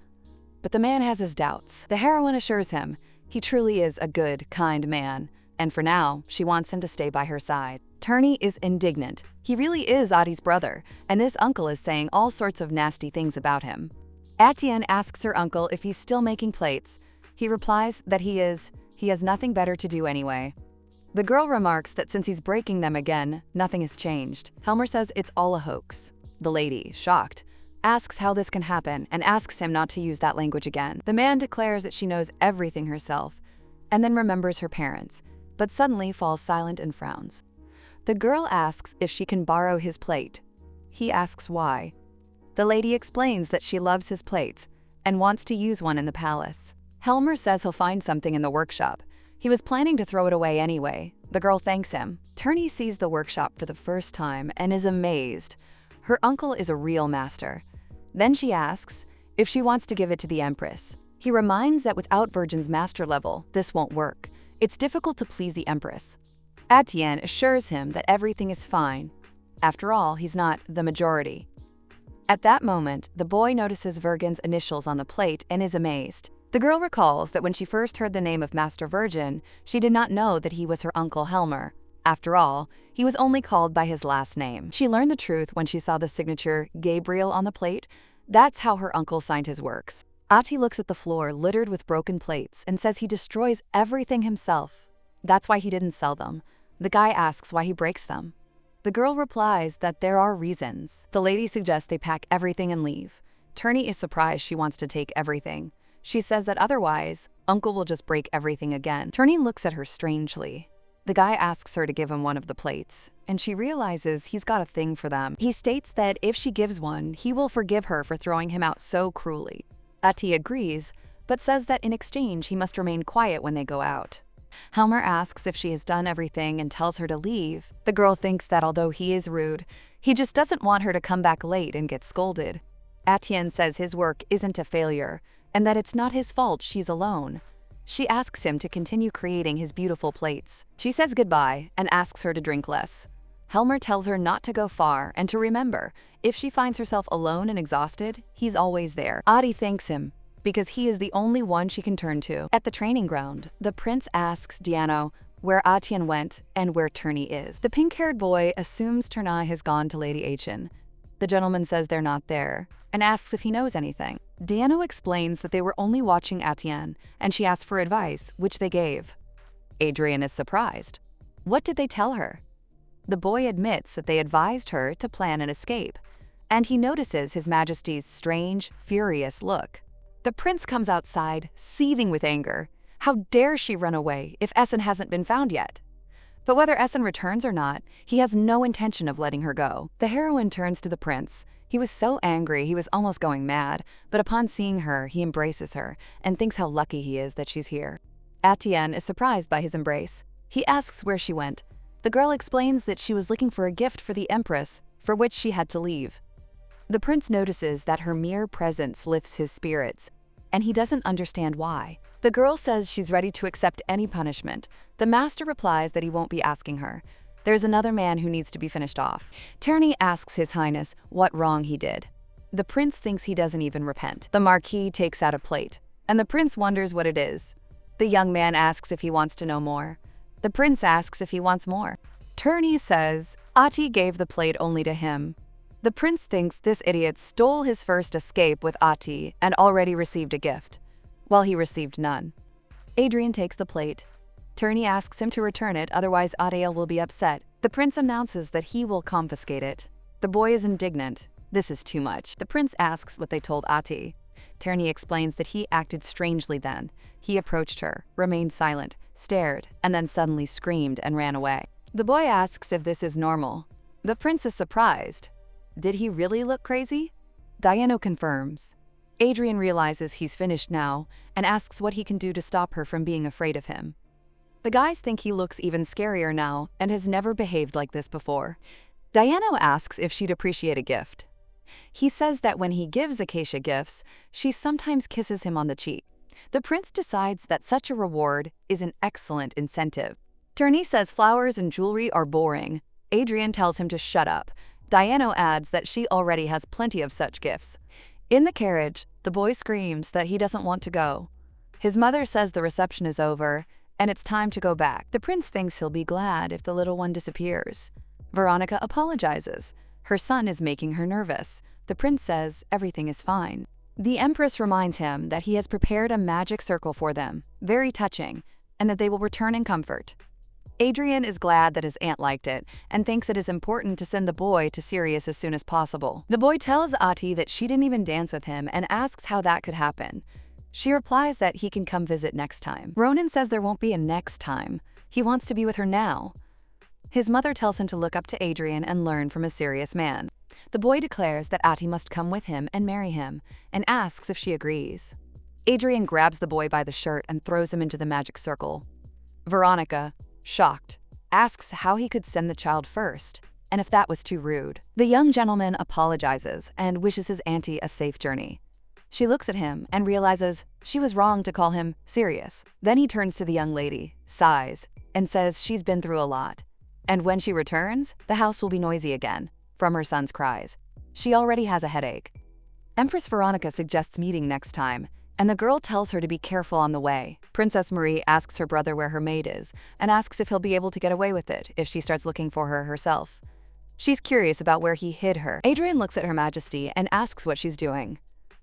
But the man has his doubts. The heroine assures him he truly is a good, kind man, and for now, she wants him to stay by her side. Turney is indignant. He really is Adi's brother, and this uncle is saying all sorts of nasty things about him. Atienne asks her uncle if he's still making plates. He replies that he has nothing better to do anyway. The girl remarks that since he's breaking them again, nothing has changed. Helmer says it's all a hoax. The lady, shocked, asks how this can happen and asks him not to use that language again. The man declares that she knows everything herself and then remembers her parents, but suddenly falls silent and frowns. The girl asks if she can borrow his plate. He asks why. The lady explains that she loves his plates and wants to use one in the palace. Helmer says he'll find something in the workshop. He was planning to throw it away anyway. The girl thanks him. Turney sees the workshop for the first time and is amazed. Her uncle is a real master. Then she asks if she wants to give it to the Empress. He reminds that without Virgin's master level, this won't work. It's difficult to please the Empress. Atienne assures him that everything is fine. After all, he's not the majority. At that moment, the boy notices Virgin's initials on the plate and is amazed. The girl recalls that when she first heard the name of Master Virgin, she did not know that he was her uncle Helmer. After all, he was only called by his last name. She learned the truth when she saw the signature Gabriel on the plate. That's how her uncle signed his works. Ati looks at the floor littered with broken plates and says he destroys everything himself. That's why he didn't sell them. The guy asks why he breaks them. The girl replies that there are reasons. The lady suggests they pack everything and leave. Turney is surprised she wants to take everything. She says that otherwise, Uncle will just break everything again. Turney looks at her strangely. The guy asks her to give him one of the plates, and she realizes he's got a thing for them. He states that if she gives one, he will forgive her for throwing him out so cruelly. Ati agrees, but says that in exchange he must remain quiet when they go out. Helmer asks if she has done everything and tells her to leave. The girl thinks that although he is rude, he just doesn't want her to come back late and get scolded. Atienne says his work isn't a failure, and that it's not his fault she's alone. She asks him to continue creating his beautiful plates. She says goodbye and asks her to drink less. Helmer tells her not to go far and to remember, if she finds herself alone and exhausted, he's always there. Adi thanks him because he is the only one she can turn to. At the training ground, the prince asks Diano where Atian went and where Turney is. The pink-haired boy assumes Turney has gone to Lady Achen. The gentleman says they're not there and asks if he knows anything. Diano explains that they were only watching Atian, and she asks for advice, which they gave. Adrian is surprised. What did they tell her? The boy admits that they advised her to plan an escape, and he notices His Majesty's strange, furious look. The prince comes outside, seething with anger. How dare she run away if Essen hasn't been found yet? But whether Essen returns or not, he has no intention of letting her go. The heroine turns to the prince. He was so angry he was almost going mad, but upon seeing her, he embraces her and thinks how lucky he is that she's here. Atian is surprised by his embrace. He asks where she went. The girl explains that she was looking for a gift for the Empress, for which she had to leave. The prince notices that her mere presence lifts his spirits, and he doesn't understand why. The girl says she's ready to accept any punishment. The master replies that he won't be asking her. There's another man who needs to be finished off. Turney asks His Highness what wrong he did. The prince thinks he doesn't even repent. The Marquis takes out a plate, and the prince wonders what it is. The young man asks if he wants to know more. The prince asks if he wants more. Turney says Ati gave the plate only to him. The prince thinks this idiot stole his first escape with Ati and already received a gift, while he received none. Adrian takes the plate. Turney asks him to return it, otherwise Adiel will be upset. The prince announces that he will confiscate it. The boy is indignant. This is too much. The prince asks what they told Ati. Turney explains that he acted strangely then. He approached her, remained silent, stared, and then suddenly screamed and ran away. The boy asks if this is normal. The prince is surprised. Did he really look crazy? Diano confirms. Adrian realizes he's finished now and asks what he can do to stop her from being afraid of him. The guys think he looks even scarier now and has never behaved like this before. Diano asks if she'd appreciate a gift. He says that when he gives Acacia gifts, she sometimes kisses him on the cheek. The prince decides that such a reward is an excellent incentive. Turney says flowers and jewelry are boring. Adrian tells him to shut up. Diano adds that she already has plenty of such gifts. In the carriage, the boy screams that he doesn't want to go. His mother says the reception is over, and it's time to go back. The prince thinks he'll be glad if the little one disappears. Veronica apologizes. Her son is making her nervous. The prince says everything is fine. The Empress reminds him that he has prepared a magic circle for them, very touching, and that they will return in comfort. Adrian is glad that his aunt liked it and thinks it is important to send the boy to Sirius as soon as possible. The boy tells Ati that she didn't even dance with him and asks how that could happen. She replies that he can come visit next time. Ronan says there won't be a next time. He wants to be with her now. His mother tells him to look up to Adrian and learn from a serious man. The boy declares that Ati must come with him and marry him, and asks if she agrees. Adrian grabs the boy by the shirt and throws him into the magic circle. Veronica, shocked, asks how he could send the child first, and if that was too rude. The young gentleman apologizes and wishes his auntie a safe journey. She looks at him and realizes she was wrong to call him Sirius. Then he turns to the young lady, sighs, and says she's been through a lot. And when she returns, the house will be noisy again, from her son's cries. She already has a headache. Empress Veronica suggests meeting next time, and the girl tells her to be careful on the way. Princess Marie asks her brother where her maid is, and asks if he'll be able to get away with it if she starts looking for her herself. She's curious about where he hid her. Adrian looks at Her Majesty and asks what she's doing.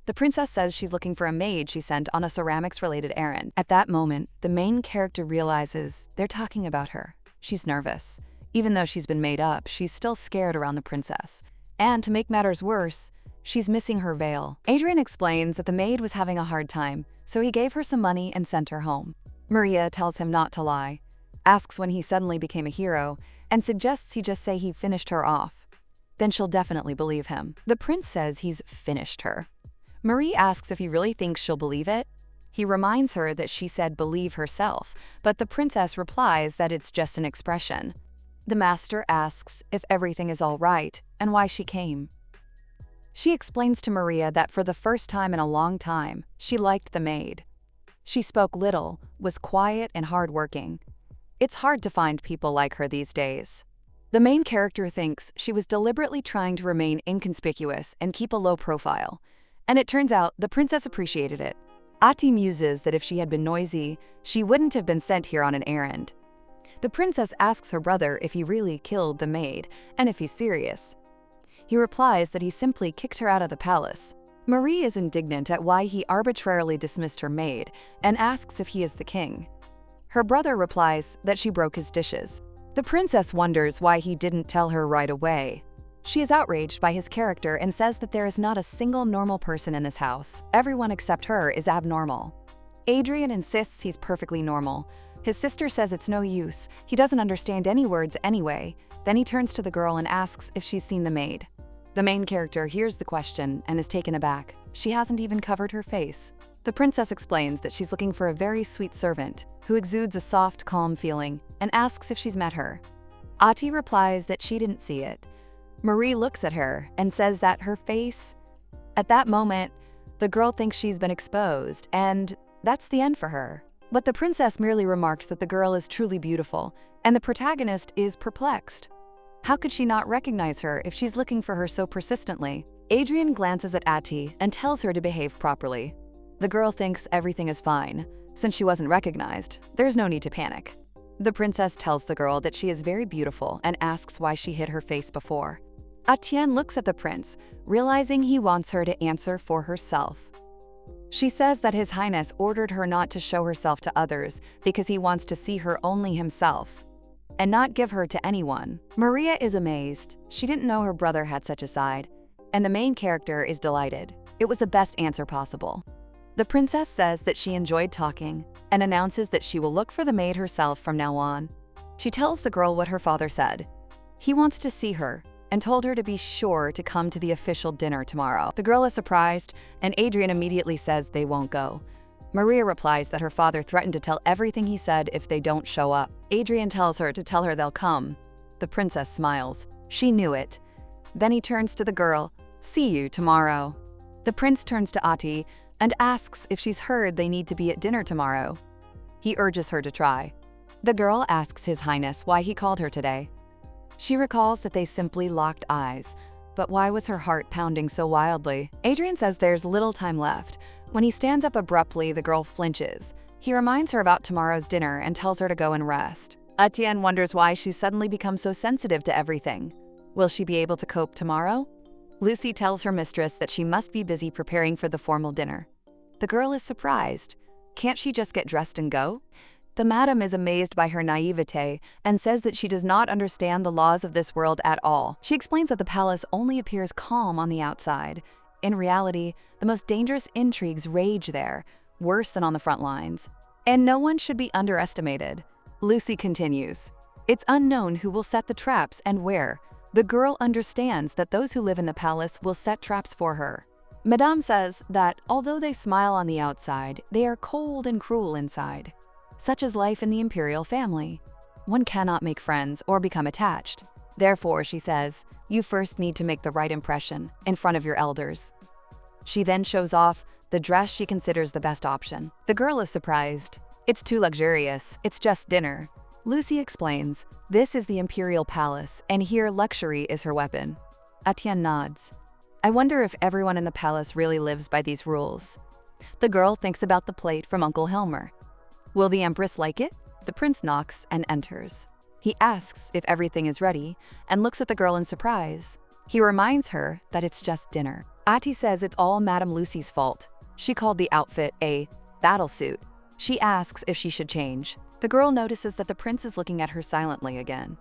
The princess says she's looking for a maid she sent on a ceramics-related errand. At that moment, the main character realizes they're talking about her. She's nervous. Even though she's been made up, she's still scared around the princess. And to make matters worse, she's missing her veil. Adrian explains that the maid was having a hard time, so he gave her some money and sent her home. Maria tells him not to lie, asks when he suddenly became a hero, and suggests he just say he finished her off. Then she'll definitely believe him. The prince says he's finished her. Marie asks if he really thinks she'll believe it. He reminds her that she said believe herself, but the princess replies that it's just an expression. The master asks if everything is all right and why she came. She explains to Maria that for the first time in a long time, she liked the maid. She spoke little, was quiet and hardworking. It's hard to find people like her these days. The main character thinks she was deliberately trying to remain inconspicuous and keep a low profile, and it turns out the princess appreciated it. Ati muses that if she had been noisy, she wouldn't have been sent here on an errand. The princess asks her brother if he really killed the maid and if he's serious. He replies that he simply kicked her out of the palace. Marie is indignant at why he arbitrarily dismissed her maid and asks if he is the king. Her brother replies that she broke his dishes. The princess wonders why he didn't tell her right away. She is outraged by his character and says that there is not a single normal person in this house. Everyone except her is abnormal. Adrian insists he's perfectly normal. His sister says it's no use, he doesn't understand any words anyway. Then he turns to the girl and asks if she's seen the maid. The main character hears the question and is taken aback. She hasn't even covered her face. The princess explains that she's looking for a very sweet servant who exudes a soft, calm feeling and asks if she's met her. Ati replies that she didn't see it. Marie looks at her and says that her face… At that moment, the girl thinks she's been exposed, and that's the end for her. But the princess merely remarks that the girl is truly beautiful, and the protagonist is perplexed. How could she not recognize her if she's looking for her so persistently? Adrian glances at Ati and tells her to behave properly. The girl thinks everything is fine. Since she wasn't recognized, there's no need to panic. The princess tells the girl that she is very beautiful and asks why she hid her face before. Atienne looks at the prince, realizing he wants her to answer for herself. She says that His Highness ordered her not to show herself to others because he wants to see her only himself, and not give her to anyone. Maria is amazed. She didn't know her brother had such a side, and the main character is delighted. It was the best answer possible. The princess says that she enjoyed talking and announces that she will look for the maid herself from now on. She tells the girl what her father said. He wants to see her and told her to be sure to come to the official dinner tomorrow. The girl is surprised, and Adrian immediately says they won't go. Maria replies that her father threatened to tell everything he said if they don't show up. Adrian tells her to tell her they'll come. The princess smiles. She knew it. Then he turns to the girl. See you tomorrow. The prince turns to Ati and asks if she's heard they need to be at dinner tomorrow. He urges her to try. The girl asks His Highness why he called her today. She recalls that they simply locked eyes, but why was her heart pounding so wildly? Adrian says there's little time left. When he stands up abruptly, the girl flinches. He reminds her about tomorrow's dinner and tells her to go and rest. Etienne wonders why she's suddenly become so sensitive to everything. Will she be able to cope tomorrow? Lucy tells her mistress that she must be busy preparing for the formal dinner. The girl is surprised. Can't she just get dressed and go? The madam is amazed by her naivete and says that she does not understand the laws of this world at all. She explains that the palace only appears calm on the outside. In reality, the most dangerous intrigues rage there, worse than on the front lines. And no one should be underestimated. Lucy continues. It's unknown who will set the traps and where. The girl understands that those who live in the palace will set traps for her. Madame says that although they smile on the outside, they are cold and cruel inside. Such is life in the imperial family. One cannot make friends or become attached. Therefore, she says, you first need to make the right impression in front of your elders. She then shows off the dress she considers the best option. The girl is surprised. It's too luxurious. It's just dinner. Lucy explains, this is the imperial palace, and here luxury is her weapon. Etienne nods. I wonder if everyone in the palace really lives by these rules. The girl thinks about the plate from Uncle Helmer. Will the Empress like it? The prince knocks and enters. He asks if everything is ready and looks at the girl in surprise. He reminds her that it's just dinner. Ati says it's all Madame Lucy's fault. She called the outfit a battlesuit. She asks if she should change. The girl notices that the prince is looking at her silently again.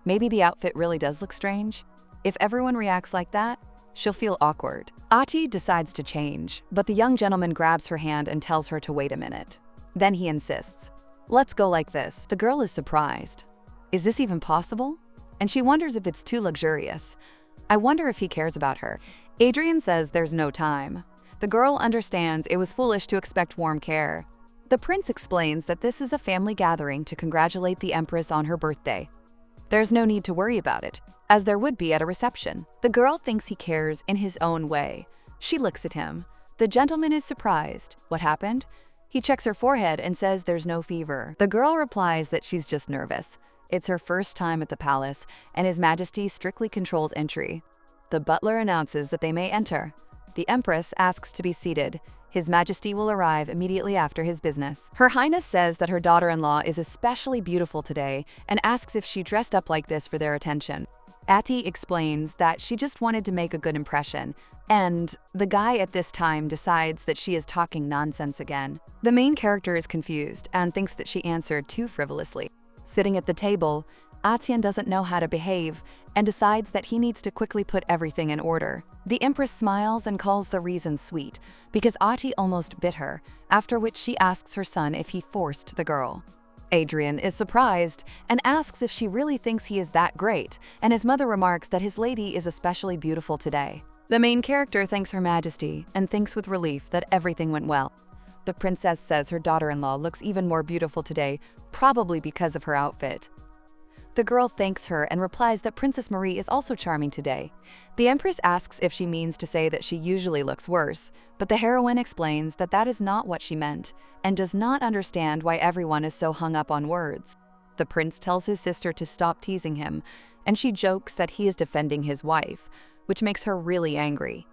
Maybe the outfit really does look strange. If everyone reacts like that, she'll feel awkward. Ati decides to change, but the young gentleman grabs her hand and tells her to wait a minute. Then he insists, let's go like this. The girl is surprised. Is this even possible? And she wonders if it's too luxurious. I wonder if he cares about her. Adrian says there's no time. The girl understands it was foolish to expect warm care. The prince explains that this is a family gathering to congratulate the Empress on her birthday. There's no need to worry about it, as there would be at a reception. The girl thinks he cares in his own way. She looks at him. The gentleman is surprised. What happened? He checks her forehead and says there's no fever. The girl replies that she's just nervous. It's her first time at the palace, and His Majesty strictly controls entry. The butler announces that they may enter. The Empress asks to be seated. His Majesty will arrive immediately after his business. Her Highness says that her daughter-in-law is especially beautiful today and asks if she dressed up like this for their attention. Ati explains that she just wanted to make a good impression, and the guy at this time decides that she is talking nonsense again. The main character is confused and thinks that she answered too frivolously. Sitting at the table, Atian doesn't know how to behave and decides that he needs to quickly put everything in order. The Empress smiles and calls the reason sweet because Ati almost bit her, after which she asks her son if he forced the girl. Adrian is surprised and asks if she really thinks he is that great, and his mother remarks that his lady is especially beautiful today. The main character thanks Her Majesty and thinks with relief that everything went well. The princess says her daughter-in-law looks even more beautiful today, probably because of her outfit. The girl thanks her and replies that Princess Marie is also charming today. The Empress asks if she means to say that she usually looks worse, but the heroine explains that that is not what she meant and does not understand why everyone is so hung up on words. The prince tells his sister to stop teasing him, and she jokes that he is defending his wife, which makes her really angry.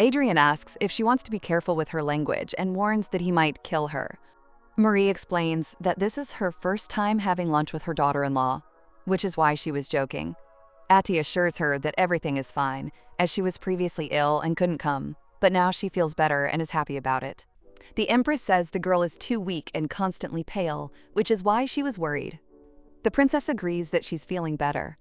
Adrian asks if she wants to be careful with her language and warns that he might kill her. Marie explains that this is her first time having lunch with her daughter-in-law, which is why she was joking. Ati assures her that everything is fine, as she was previously ill and couldn't come, but now she feels better and is happy about it. The Empress says the girl is too weak and constantly pale, which is why she was worried. The princess agrees that she's feeling better,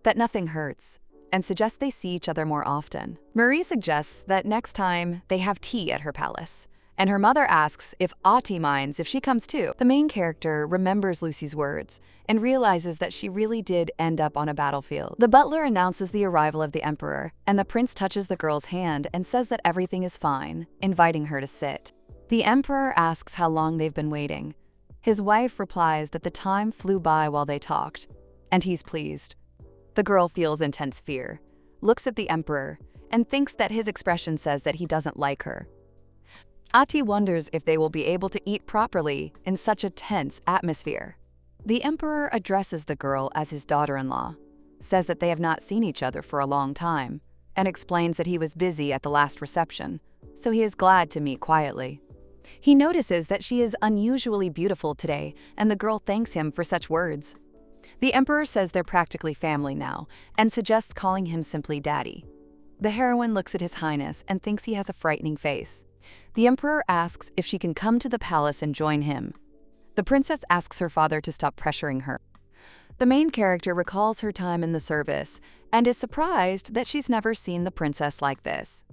that nothing hurts, and suggests they see each other more often. Marie suggests that next time they have tea at her palace, and her mother asks if Ati minds if she comes too. The main character remembers Lucy's words and realizes that she really did end up on a battlefield. The butler announces the arrival of the emperor, and the prince touches the girl's hand and says that everything is fine, inviting her to sit. The emperor asks how long they've been waiting. His wife replies that the time flew by while they talked, and he's pleased. The girl feels intense fear, looks at the emperor, and thinks that his expression says that he doesn't like her. Ati wonders if they will be able to eat properly in such a tense atmosphere. The emperor addresses the girl as his daughter-in-law, says that they have not seen each other for a long time, and explains that he was busy at the last reception, so he is glad to meet quietly. He notices that she is unusually beautiful today, and the girl thanks him for such words. The emperor says they're practically family now, and suggests calling him simply Daddy. The heroine looks at His Highness and thinks he has a frightening face. The emperor asks if she can come to the palace and join him. The princess asks her father to stop pressuring her. The main character recalls her time in the service and is surprised that she's never seen the princess like this.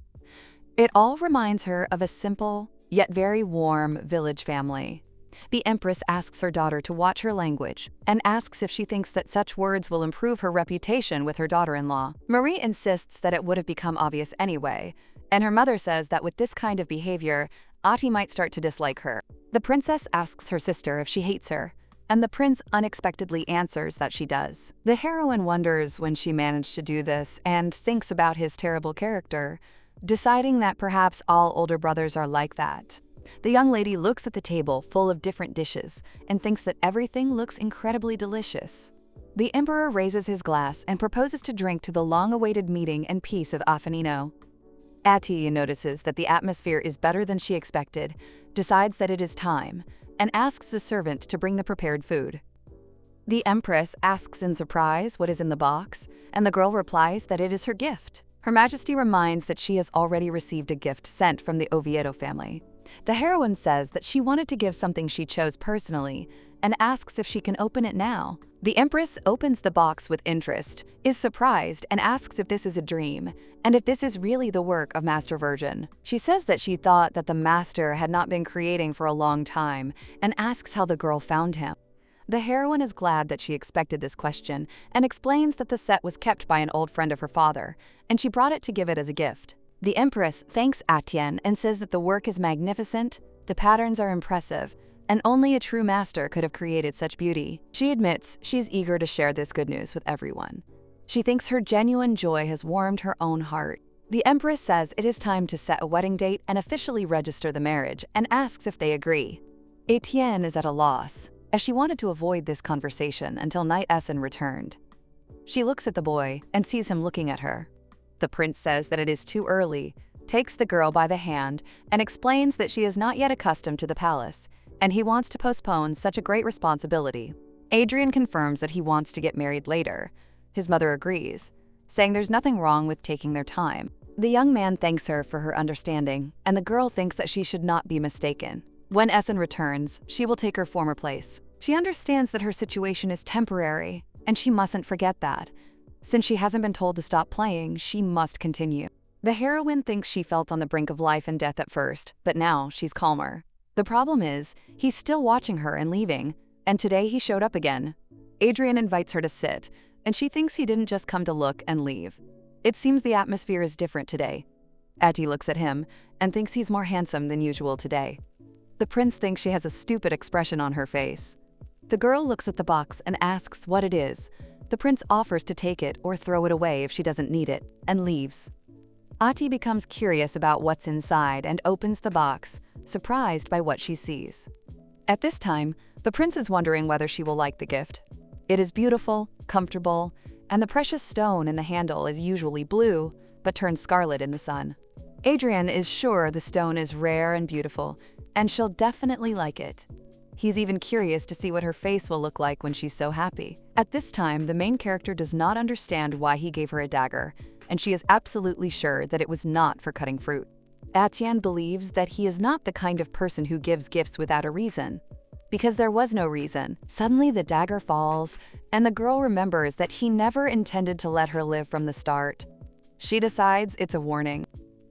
It all reminds her of a simple, yet very warm village family. The Empress asks her daughter to watch her language and asks if she thinks that such words will improve her reputation with her daughter-in-law. Marie insists that it would have become obvious anyway, and her mother says that with this kind of behavior, Ati might start to dislike her. The princess asks her sister if she hates her, and the prince unexpectedly answers that she does. The heroine wonders when she managed to do this and thinks about his terrible character, deciding that perhaps all older brothers are like that. The young lady looks at the table full of different dishes and thinks that everything looks incredibly delicious. The emperor raises his glass and proposes to drink to the long-awaited meeting and peace of Affinino. Ati notices that the atmosphere is better than she expected, decides that it is time, and asks the servant to bring the prepared food. The Empress asks in surprise what is in the box, and the girl replies that it is her gift. Her Majesty reminds that she has already received a gift sent from the Oviedo family. The heroine says that she wanted to give something she chose personally, and asks if she can open it now. The Empress opens the box with interest, is surprised, and asks if this is a dream, and if this is really the work of Master Virgin. She says that she thought that the master had not been creating for a long time, and asks how the girl found him. The heroine is glad that she expected this question, and explains that the set was kept by an old friend of her father, and she brought it to give it as a gift. The Empress thanks Atienne and says that the work is magnificent, the patterns are impressive, and only a true master could have created such beauty. She admits she's eager to share this good news with everyone. She thinks her genuine joy has warmed her own heart. The Empress says it is time to set a wedding date and officially register the marriage, and asks if they agree. Etienne is at a loss, as she wanted to avoid this conversation until Knight Essen returned. She looks at the boy and sees him looking at her. The prince says that it is too early, takes the girl by the hand, and explains that she is not yet accustomed to the palace, and he wants to postpone such a great responsibility. Adrian confirms that he wants to get married later. His mother agrees, saying there's nothing wrong with taking their time. The young man thanks her for her understanding, and the girl thinks that she should not be mistaken. When Essen returns, she will take her former place. She understands that her situation is temporary, and she mustn't forget that. Since she hasn't been told to stop playing, she must continue. The heroine thinks she felt on the brink of life and death at first, but now she's calmer. The problem is, he's still watching her and leaving, and today he showed up again. Adrian invites her to sit, and she thinks he didn't just come to look and leave. It seems the atmosphere is different today. Atty looks at him and thinks he's more handsome than usual today. The prince thinks she has a stupid expression on her face. The girl looks at the box and asks what it is. The prince offers to take it or throw it away if she doesn't need it, and leaves. Atty becomes curious about what's inside and opens the box, surprised by what she sees. At this time, the prince is wondering whether she will like the gift. It is beautiful, comfortable, and the precious stone in the handle is usually blue, but turns scarlet in the sun. Adrian is sure the stone is rare and beautiful, and she'll definitely like it. He's even curious to see what her face will look like when she's so happy. At this time, the main character does not understand why he gave her a dagger, and she is absolutely sure that it was not for cutting fruit. Etienne believes that he is not the kind of person who gives gifts without a reason. Because there was no reason, suddenly the dagger falls, and the girl remembers that he never intended to let her live from the start. She decides it's a warning.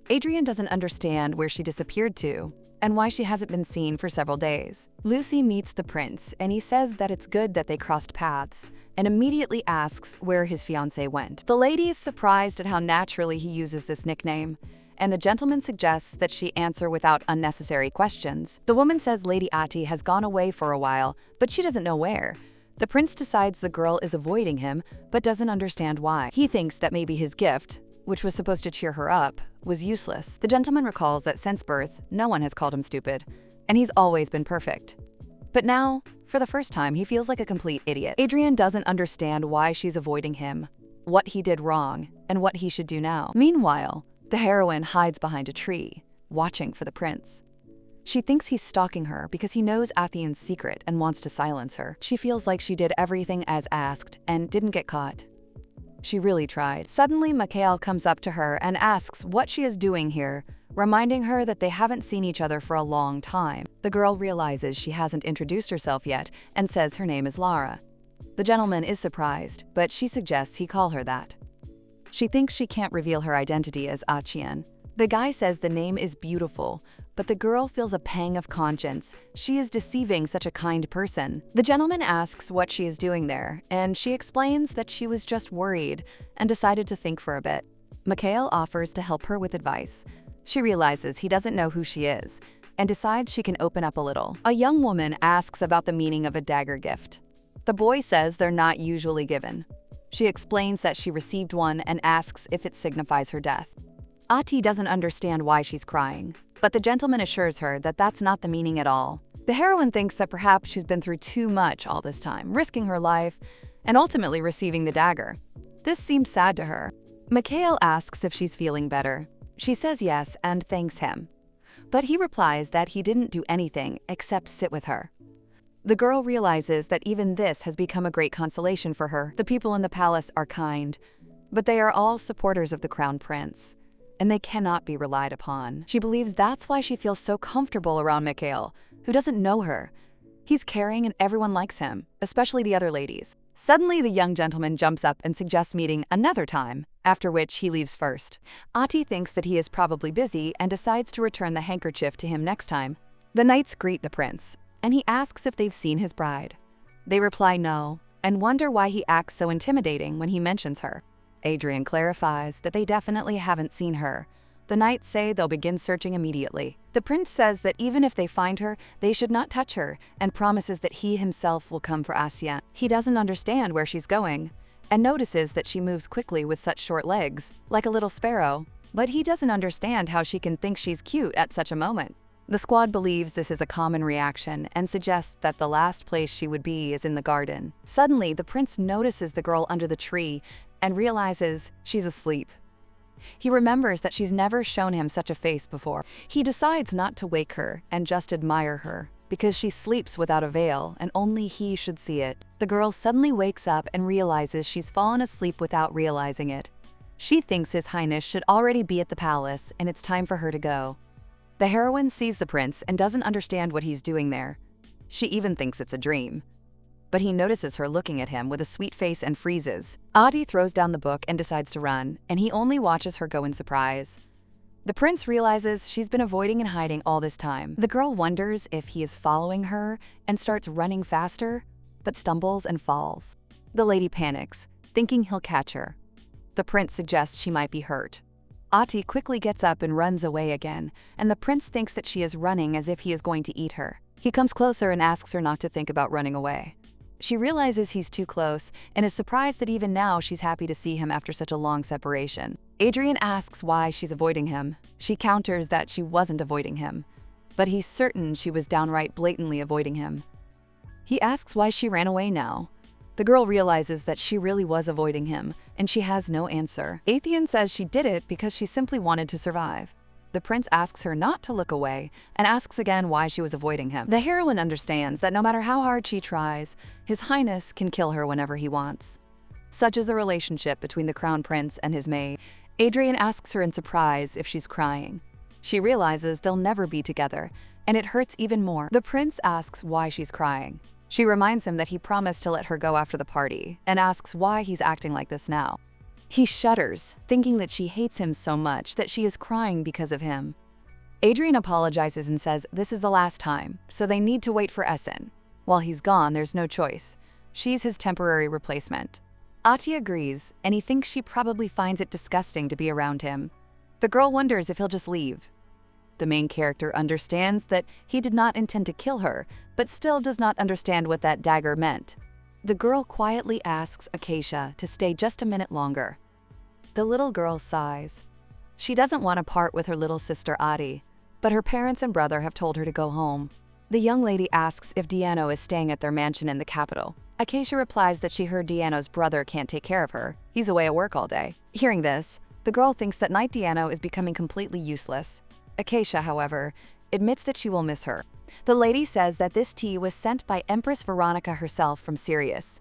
Adrian doesn't understand where she disappeared to, and why she hasn't been seen for several days. Lucy meets the prince, and he says that it's good that they crossed paths, and immediately asks where his fiancée went. The lady is surprised at how naturally he uses this nickname, and the gentleman suggests that she answer without unnecessary questions. The woman says Lady Atty has gone away for a while, but she doesn't know where. The prince decides the girl is avoiding him, but doesn't understand why. He thinks that maybe his gift, which was supposed to cheer her up, was useless. The gentleman recalls that since birth, no one has called him stupid, and he's always been perfect. But now, for the first time, he feels like a complete idiot. Adrian doesn't understand why she's avoiding him, what he did wrong, and what he should do now. Meanwhile, the heroine hides behind a tree, watching for the prince. She thinks he's stalking her because he knows Athien's secret and wants to silence her. She feels like she did everything as asked and didn't get caught. She really tried. Suddenly, Mikhail comes up to her and asks what she is doing here, reminding her that they haven't seen each other for a long time. The girl realizes she hasn't introduced herself yet and says her name is Lara. The gentleman is surprised, but she suggests he call her that. She thinks she can't reveal her identity as Etienne. The guy says the name is beautiful, but the girl feels a pang of conscience. She is deceiving such a kind person. The gentleman asks what she is doing there, and she explains that she was just worried and decided to think for a bit. Mikhail offers to help her with advice. She realizes he doesn't know who she is and decides she can open up a little. A young woman asks about the meaning of a dagger gift. The boy says they're not usually given. She explains that she received one and asks if it signifies her death. Atty doesn't understand why she's crying, but the gentleman assures her that that's not the meaning at all. The heroine thinks that perhaps she's been through too much all this time, risking her life and ultimately receiving the dagger. This seems sad to her. Mikhail asks if she's feeling better. She says yes and thanks him, but he replies that he didn't do anything except sit with her. The girl realizes that even this has become a great consolation for her. The people in the palace are kind, but they are all supporters of the crown prince, and they cannot be relied upon. She believes that's why she feels so comfortable around Mikhail, who doesn't know her. He's caring and everyone likes him, especially the other ladies. Suddenly, the young gentleman jumps up and suggests meeting another time, after which he leaves first. Atty thinks that he is probably busy and decides to return the handkerchief to him next time. The knights greet the prince, and he asks if they've seen his bride. They reply no, and wonder why he acts so intimidating when he mentions her. Adrian clarifies that they definitely haven't seen her, The knights say they'll begin searching immediately. The prince says that even if they find her, they should not touch her, and promises that he himself will come for Asian. He doesn't understand where she's going, and notices that she moves quickly with such short legs, like a little sparrow, but he doesn't understand how she can think she's cute at such a moment. The squad believes this is a common reaction and suggests that the last place she would be is in the garden. Suddenly, the prince notices the girl under the tree and realizes she's asleep. He remembers that she's never shown him such a face before. He decides not to wake her and just admire her, because she sleeps without a veil and only he should see it. The girl suddenly wakes up and realizes she's fallen asleep without realizing it. She thinks His Highness should already be at the palace and it's time for her to go. The heroine sees the prince and doesn't understand what he's doing there. She even thinks it's a dream. But he notices her looking at him with a sweet face and freezes. Adi throws down the book and decides to run, and he only watches her go in surprise. The prince realizes she's been avoiding and hiding all this time. The girl wonders if he is following her and starts running faster, but stumbles and falls. The lady panics, thinking he'll catch her. The prince suggests she might be hurt. Ati quickly gets up and runs away again, and the prince thinks that she is running as if he is going to eat her. He comes closer and asks her not to think about running away. She realizes he's too close and is surprised that even now she's happy to see him after such a long separation. Adrian asks why she's avoiding him. She counters that she wasn't avoiding him, but he's certain she was downright blatantly avoiding him. He asks why she ran away now. The girl realizes that she really was avoiding him, and she has no answer. Atheon says she did it because she simply wanted to survive. The prince asks her not to look away and asks again why she was avoiding him. The heroine understands that no matter how hard she tries, His Highness can kill her whenever he wants. Such is the relationship between the crown prince and his maid. Adrian asks her in surprise if she's crying. She realizes they'll never be together, and it hurts even more. The prince asks why she's crying. She reminds him that he promised to let her go after the party, and asks why he's acting like this now. He shudders, thinking that she hates him so much that she is crying because of him. Adrian apologizes and says this is the last time, so they need to wait for Essen. While he's gone, there's no choice. She's his temporary replacement. Ati agrees, and he thinks she probably finds it disgusting to be around him. The girl wonders if he'll just leave. The main character understands that he did not intend to kill her, but still does not understand what that dagger meant. The girl quietly asks Acacia to stay just a minute longer. The little girl sighs. She doesn't want to part with her little sister Adi, but her parents and brother have told her to go home. The young lady asks if Diano is staying at their mansion in the capital. Acacia replies that she heard Diano's brother can't take care of her. He's away at work all day. Hearing this, the girl thinks that Knight Diano is becoming completely useless. Acacia, however, admits that she will miss her. The lady says that this tea was sent by Empress Veronica herself from Sirius,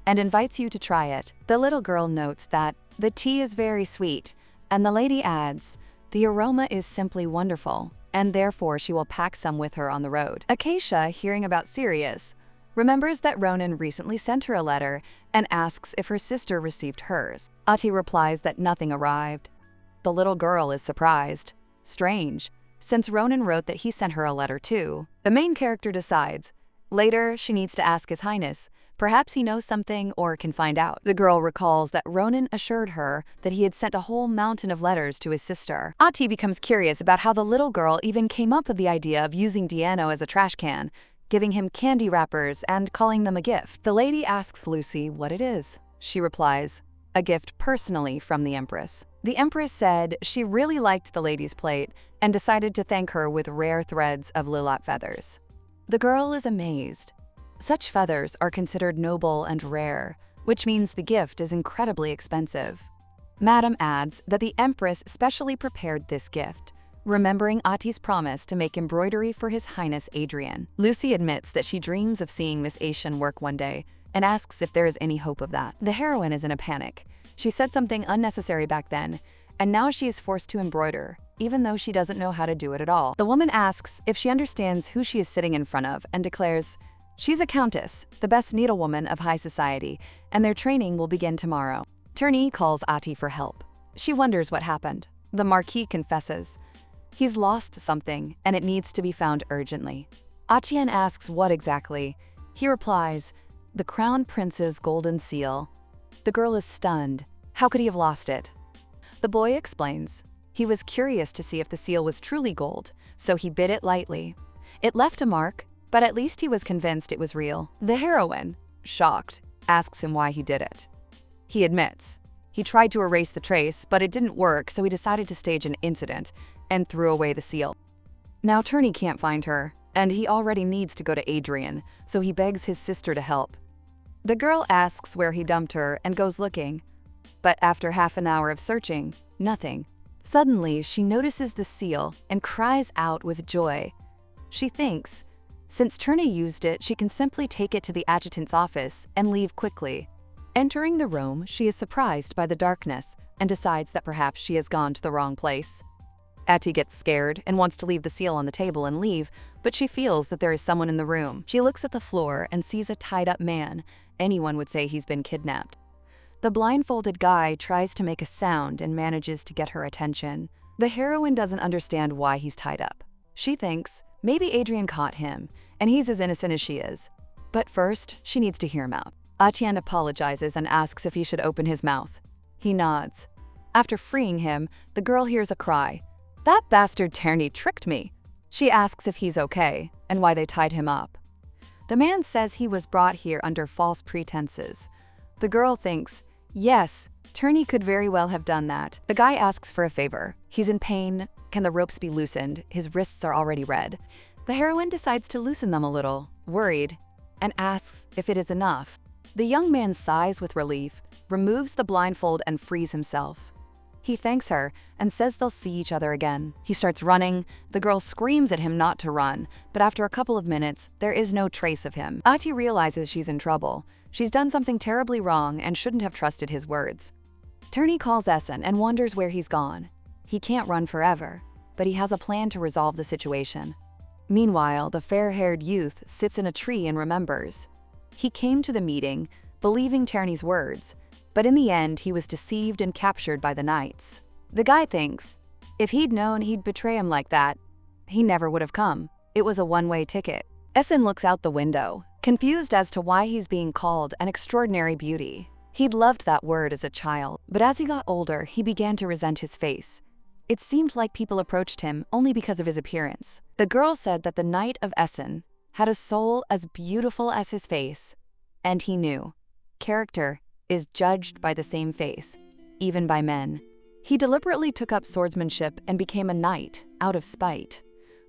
and invites you to try it. The little girl notes that the tea is very sweet, and the lady adds, the aroma is simply wonderful, and therefore she will pack some with her on the road. Acacia, hearing about Sirius, remembers that Ronan recently sent her a letter and asks if her sister received hers. Ati replies that nothing arrived. The little girl is surprised. Strange, since Ronan wrote that he sent her a letter too. The main character decides. Later, she needs to ask His Highness. Perhaps he knows something or can find out. The girl recalls that Ronan assured her that he had sent a whole mountain of letters to his sister. Ati becomes curious about how the little girl even came up with the idea of using Diano as a trash can, giving him candy wrappers and calling them a gift. The lady asks Lucy what it is. She replies, a gift personally from the Empress. The Empress said she really liked the lady's plate and decided to thank her with rare threads of lilac feathers. The girl is amazed. Such feathers are considered noble and rare, which means the gift is incredibly expensive. Madame adds that the Empress specially prepared this gift, remembering Ati's promise to make embroidery for His Highness Adrian. Lucy admits that she dreams of seeing Miss Asian work one day and asks if there is any hope of that. The heroine is in a panic. She said something unnecessary back then, and now she is forced to embroider, even though she doesn't know how to do it at all. The woman asks if she understands who she is sitting in front of and declares, she's a countess, the best needlewoman of high society, and their training will begin tomorrow. Turney calls Ati for help. She wonders what happened. The Marquis confesses. He's lost something, and it needs to be found urgently. Atian asks what exactly. He replies, the Crown Prince's golden seal. The girl is stunned. How could he have lost it? The boy explains. He was curious to see if the seal was truly gold, so he bit it lightly. It left a mark, but at least he was convinced it was real. The heroine, shocked, asks him why he did it. He admits. He tried to erase the trace, but it didn't work, so he decided to stage an incident and threw away the seal. Now Turney can't find her, and he already needs to go to Adrian, so he begs his sister to help. The girl asks where he dumped her and goes looking, but after half an hour of searching, nothing. Suddenly, she notices the seal and cries out with joy. She thinks, since Turney used it, she can simply take it to the adjutant's office and leave quickly. Entering the room, she is surprised by the darkness and decides that perhaps she has gone to the wrong place. Atty gets scared and wants to leave the seal on the table and leave, but she feels that there is someone in the room. She looks at the floor and sees a tied-up man. Anyone would say he's been kidnapped. The blindfolded guy tries to make a sound and manages to get her attention. The heroine doesn't understand why he's tied up. She thinks maybe Adrian caught him, and he's as innocent as she is. But first, she needs to hear him out. Etienne apologizes and asks if he should open his mouth. He nods. After freeing him, the girl hears a cry. "That bastard Turney tricked me." She asks if he's okay and why they tied him up. The man says he was brought here under false pretenses. The girl thinks, yes, Turney could very well have done that. The guy asks for a favor. He's in pain. Can the ropes be loosened? His wrists are already red. The heroine decides to loosen them a little, worried, and asks if it is enough. The young man sighs with relief, removes the blindfold and frees himself. He thanks her and says they'll see each other again. He starts running. The girl screams at him not to run, but after a couple of minutes, there is no trace of him. Ati realizes she's in trouble. She's done something terribly wrong and shouldn't have trusted his words. Turney calls Essen and wonders where he's gone. He can't run forever, but he has a plan to resolve the situation. Meanwhile, the fair-haired youth sits in a tree and remembers. He came to the meeting, believing Turney's words, but in the end, he was deceived and captured by the knights. The guy thinks, if he'd known he'd betray him like that, he never would have come. It was a one-way ticket. Essen looks out the window, confused as to why he's being called an extraordinary beauty. He'd loved that word as a child, but as he got older, he began to resent his face. It seemed like people approached him only because of his appearance. The girl said that the Knight of Essen had a soul as beautiful as his face, and he knew. Character is judged by the same face, even by men. He deliberately took up swordsmanship and became a knight out of spite.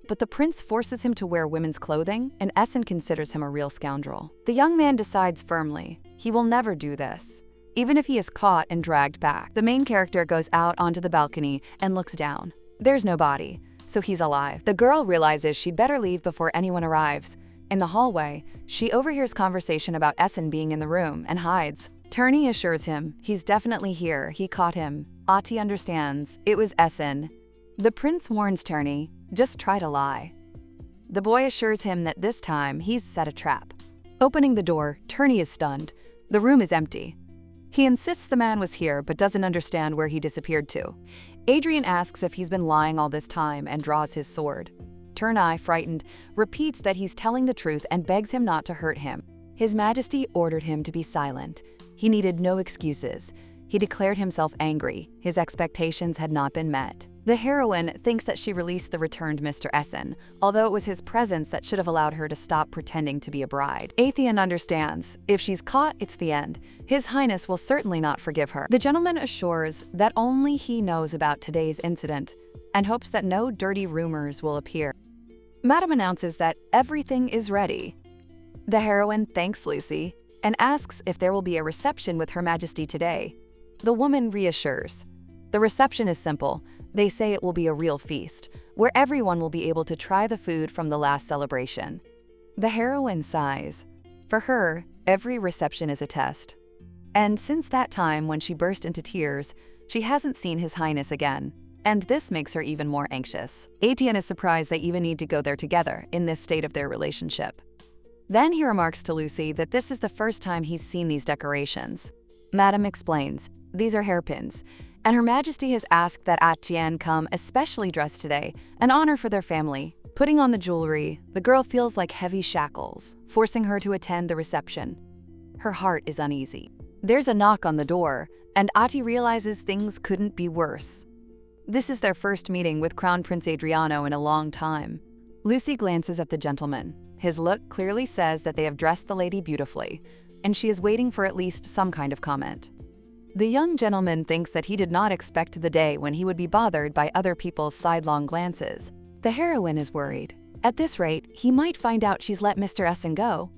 But the prince forces him to wear women's clothing, and Essen considers him a real scoundrel. The young man decides firmly he will never do this, even if he is caught and dragged back. The main character goes out onto the balcony and looks down. There's no body, so he's alive. The girl realizes she'd better leave before anyone arrives. In the hallway, she overhears conversation about Essen being in the room and hides. Turney assures him he's definitely here, he caught him. Ati understands it was Essen. The prince warns Turney, just try to lie. The boy assures him that this time he's set a trap. Opening the door, Turney is stunned. The room is empty. He insists the man was here but doesn't understand where he disappeared to. Adrian asks if he's been lying all this time and draws his sword. Turney, frightened, repeats that he's telling the truth and begs him not to hurt him. His Majesty ordered him to be silent. He needed no excuses. He declared himself angry. His expectations had not been met. The heroine thinks that she released the returned Mr. Essen, although it was his presence that should have allowed her to stop pretending to be a bride. Atheon understands. If she's caught, it's the end. His Highness will certainly not forgive her. The gentleman assures that only he knows about today's incident and hopes that no dirty rumors will appear. Madame announces that everything is ready. The heroine thanks Lucy and asks if there will be a reception with Her Majesty today. The woman reassures. The reception is simple. They say it will be a real feast, where everyone will be able to try the food from the last celebration. The heroine sighs. For her, every reception is a test. And since that time when she burst into tears, she hasn't seen His Highness again. And this makes her even more anxious. Etienne is surprised they even need to go there together in this state of their relationship. Then he remarks to Lucy that this is the first time he's seen these decorations. Madame explains, these are hairpins, and Her Majesty has asked that Etienne come especially dressed today, an honor for their family. Putting on the jewelry, the girl feels like heavy shackles, forcing her to attend the reception. Her heart is uneasy. There's a knock on the door, and Ati realizes things couldn't be worse. This is their first meeting with Crown Prince Adriano in a long time. Lucy glances at the gentleman. His look clearly says that they have dressed the lady beautifully, and she is waiting for at least some kind of comment. The young gentleman thinks that he did not expect the day when he would be bothered by other people's sidelong glances. The heroine is worried. At this rate, he might find out she's let Mr. Essen go.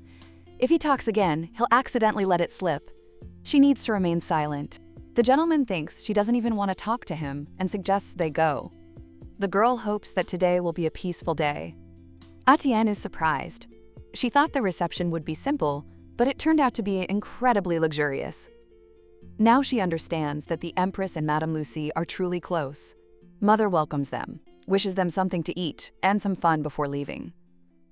If he talks again, he'll accidentally let it slip. She needs to remain silent. The gentleman thinks she doesn't even want to talk to him and suggests they go. The girl hopes that today will be a peaceful day. Atienne is surprised. She thought the reception would be simple, but it turned out to be incredibly luxurious. Now she understands that the Empress and Madame Lucy are truly close. Mother welcomes them, wishes them something to eat and some fun before leaving.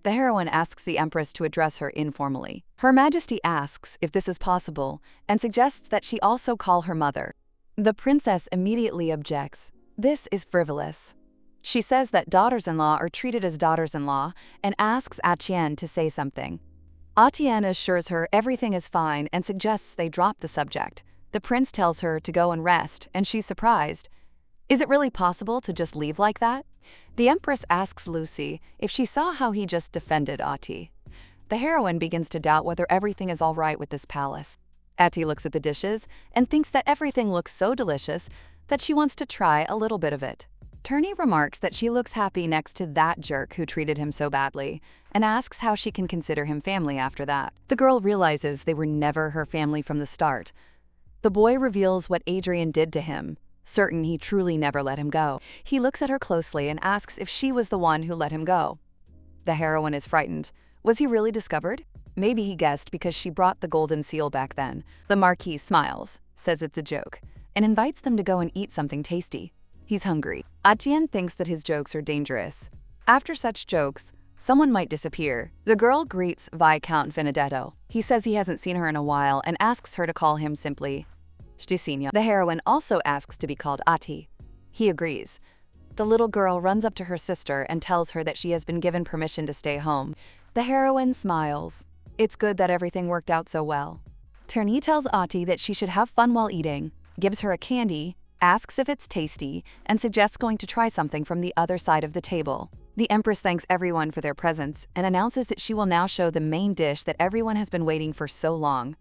The heroine asks the Empress to address her informally. Her Majesty asks if this is possible and suggests that she also call her mother. The princess immediately objects. This is frivolous. She says that daughters-in-law are treated as daughters-in-law and asks Atienne to say something. Atienne assures her everything is fine and suggests they drop the subject. The prince tells her to go and rest, and she's surprised. Is it really possible to just leave like that? The Empress asks Lucy if she saw how he just defended Ati. The heroine begins to doubt whether everything is all right with this palace. Ati looks at the dishes and thinks that everything looks so delicious that she wants to try a little bit of it. Turney remarks that she looks happy next to that jerk who treated him so badly, and asks how she can consider him family after that. The girl realizes they were never her family from the start. The boy reveals what Adrian did to him, certain he truly never let him go. He looks at her closely and asks if she was the one who let him go. The heroine is frightened. Was he really discovered? Maybe he guessed because she brought the golden seal back then. The Marquis smiles, says it's a joke, and invites them to go and eat something tasty. He's hungry. Atienne thinks that his jokes are dangerous. After such jokes, someone might disappear. The girl greets Viscount Benedetto. He says he hasn't seen her in a while and asks her to call him simply Stisina. The heroine also asks to be called Ati. He agrees. The little girl runs up to her sister and tells her that she has been given permission to stay home. The heroine smiles. It's good that everything worked out so well. Turney tells Ati that she should have fun while eating, gives her a candy, asks if it's tasty, and suggests going to try something from the other side of the table. The Empress thanks everyone for their presence and announces that she will now show the main dish that everyone has been waiting for so long.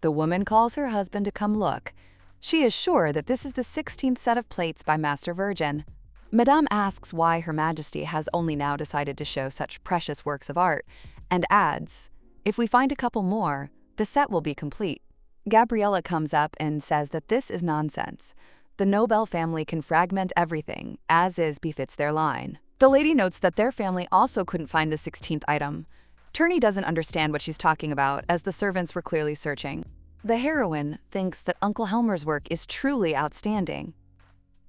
The woman calls her husband to come look. She is sure that this is the 16th set of plates by Master Virgin. Madame asks why Her Majesty has only now decided to show such precious works of art, and adds, if we find a couple more, the set will be complete. Gabriella comes up and says that this is nonsense. The Nobel family can fragment everything, as is befits their line. The lady notes that their family also couldn't find the 16th item. Turney doesn't understand what she's talking about, as the servants were clearly searching. The heroine thinks that Uncle Helmer's work is truly outstanding.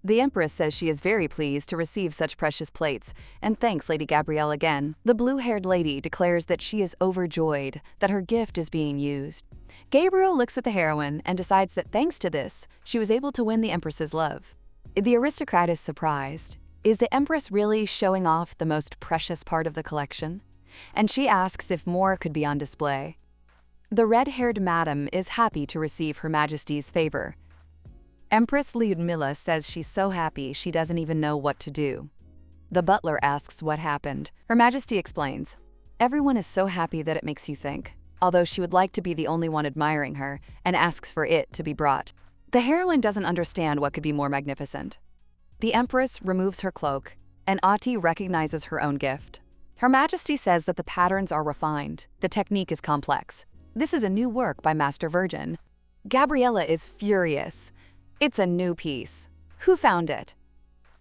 The Empress says she is very pleased to receive such precious plates, and thanks Lady Gabrielle again. The blue-haired lady declares that she is overjoyed that her gift is being used. Gabriel looks at the heroine and decides that thanks to this, she was able to win the Empress's love. The aristocrat is surprised. Is the Empress really showing off the most precious part of the collection? And she asks if more could be on display. The red-haired madam is happy to receive Her Majesty's favor. Empress Lyudmila says she's so happy she doesn't even know what to do. The butler asks what happened. Her Majesty explains, everyone is so happy that it makes you think, although she would like to be the only one admiring her, and asks for it to be brought. The heroine doesn't understand what could be more magnificent. The Empress removes her cloak, and Ati recognizes her own gift. Her Majesty says that the patterns are refined, the technique is complex. This is a new work by Master Virgin. Gabriella is furious. It's a new piece. Who found it?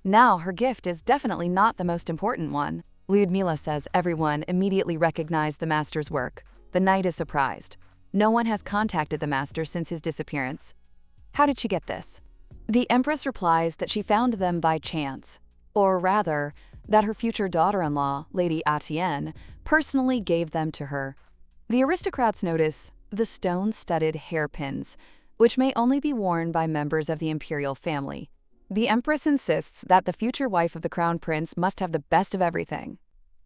Now her gift is definitely not the most important one. Lyudmila says everyone immediately recognized the master's work. The knight is surprised. No one has contacted the master since his disappearance. How did she get this? The Empress replies that she found them by chance, or rather, that her future daughter-in-law, Lady Atienne, personally gave them to her. The aristocrats notice the stone-studded hairpins, which may only be worn by members of the imperial family. The Empress insists that the future wife of the crown prince must have the best of everything.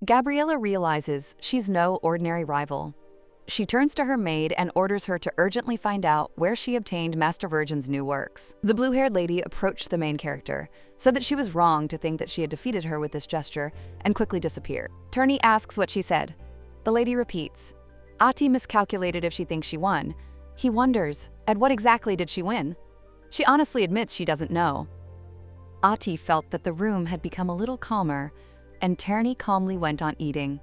Gabriella realizes she's no ordinary rival. She turns to her maid and orders her to urgently find out where she obtained Master Virgin's new works. The blue-haired lady approached the main character, said that she was wrong to think that she had defeated her with this gesture, and quickly disappeared. Turney asks what she said. The lady repeats. Ati miscalculated if she thinks she won. He wonders, at what exactly did she win? She honestly admits she doesn't know. Ati felt that the room had become a little calmer, and Turney calmly went on eating.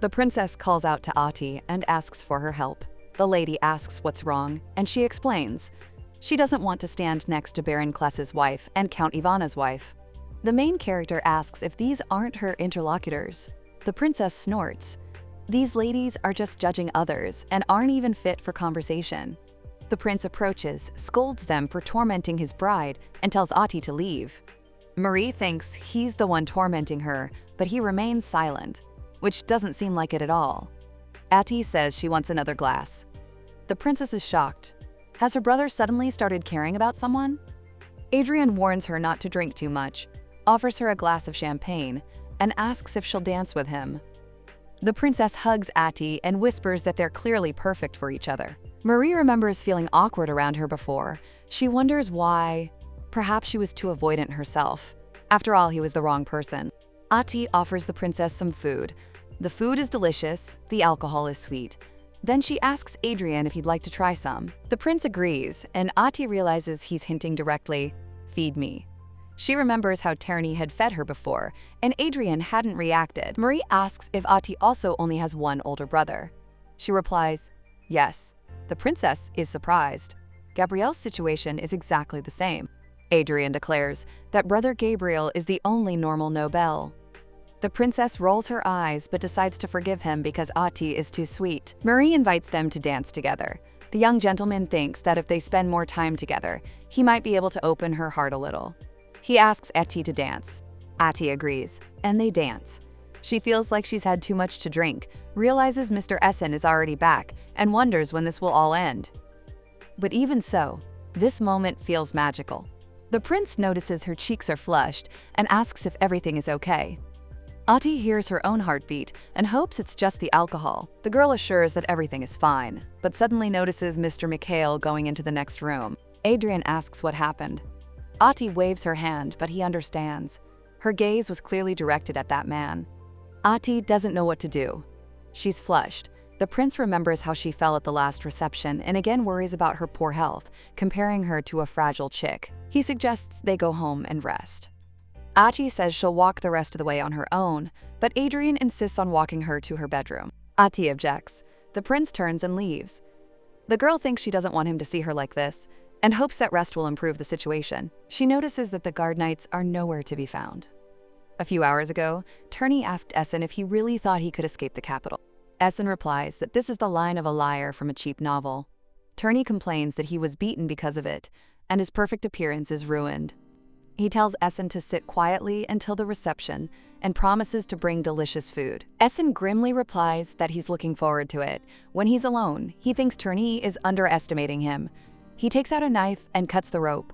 The princess calls out to Ati and asks for her help. The lady asks what's wrong, and she explains. She doesn't want to stand next to Baron Kless's wife and Count Ivana's wife. The main character asks if these aren't her interlocutors. The princess snorts. These ladies are just judging others and aren't even fit for conversation. The prince approaches, scolds them for tormenting his bride, and tells Ati to leave. Marie thinks he's the one tormenting her, but he remains silent, which doesn't seem like it at all. Ati says she wants another glass. The princess is shocked. Has her brother suddenly started caring about someone? Adrian warns her not to drink too much, offers her a glass of champagne, and asks if she'll dance with him. The princess hugs Ati and whispers that they're clearly perfect for each other. Marie remembers feeling awkward around her before. She wonders why. Perhaps she was too avoidant herself. After all, he was the wrong person. Ati offers the princess some food. The food is delicious, the alcohol is sweet. Then she asks Adrian if he'd like to try some. The prince agrees, and Ati realizes he's hinting directly, "Feed me." She remembers how Turney had fed her before, and Adrian hadn't reacted. Marie asks if Ati also only has one older brother. She replies, yes. The princess is surprised. Gabrielle's situation is exactly the same. Adrian declares that Brother Gabriel is the only normal Nobel. The princess rolls her eyes but decides to forgive him because Ati is too sweet. Marie invites them to dance together. The young gentleman thinks that if they spend more time together, he might be able to open her heart a little. He asks Ati to dance. Ati agrees, and they dance. She feels like she's had too much to drink, realizes Mr. Essen is already back, and wonders when this will all end. But even so, this moment feels magical. The prince notices her cheeks are flushed and asks if everything is okay. Ati hears her own heartbeat and hopes it's just the alcohol. The girl assures that everything is fine, but suddenly notices Mr. Mikhail going into the next room. Adrian asks what happened. Ati waves her hand, but he understands. Her gaze was clearly directed at that man. Ati doesn't know what to do. She's flushed. The prince remembers how she fell at the last reception and again worries about her poor health, comparing her to a fragile chick. He suggests they go home and rest. Ati says she'll walk the rest of the way on her own, but Adrian insists on walking her to her bedroom. Ati objects. The prince turns and leaves. The girl thinks she doesn't want him to see her like this, and hopes that rest will improve the situation. She notices that the guard knights are nowhere to be found. A few hours ago, Turney asked Essen if he really thought he could escape the capital. Essen replies that this is the line of a liar from a cheap novel. Turney complains that he was beaten because of it, and his perfect appearance is ruined. He tells Essen to sit quietly until the reception and promises to bring delicious food. Essen grimly replies that he's looking forward to it. When he's alone, he thinks Turney is underestimating him. He takes out a knife and cuts the rope.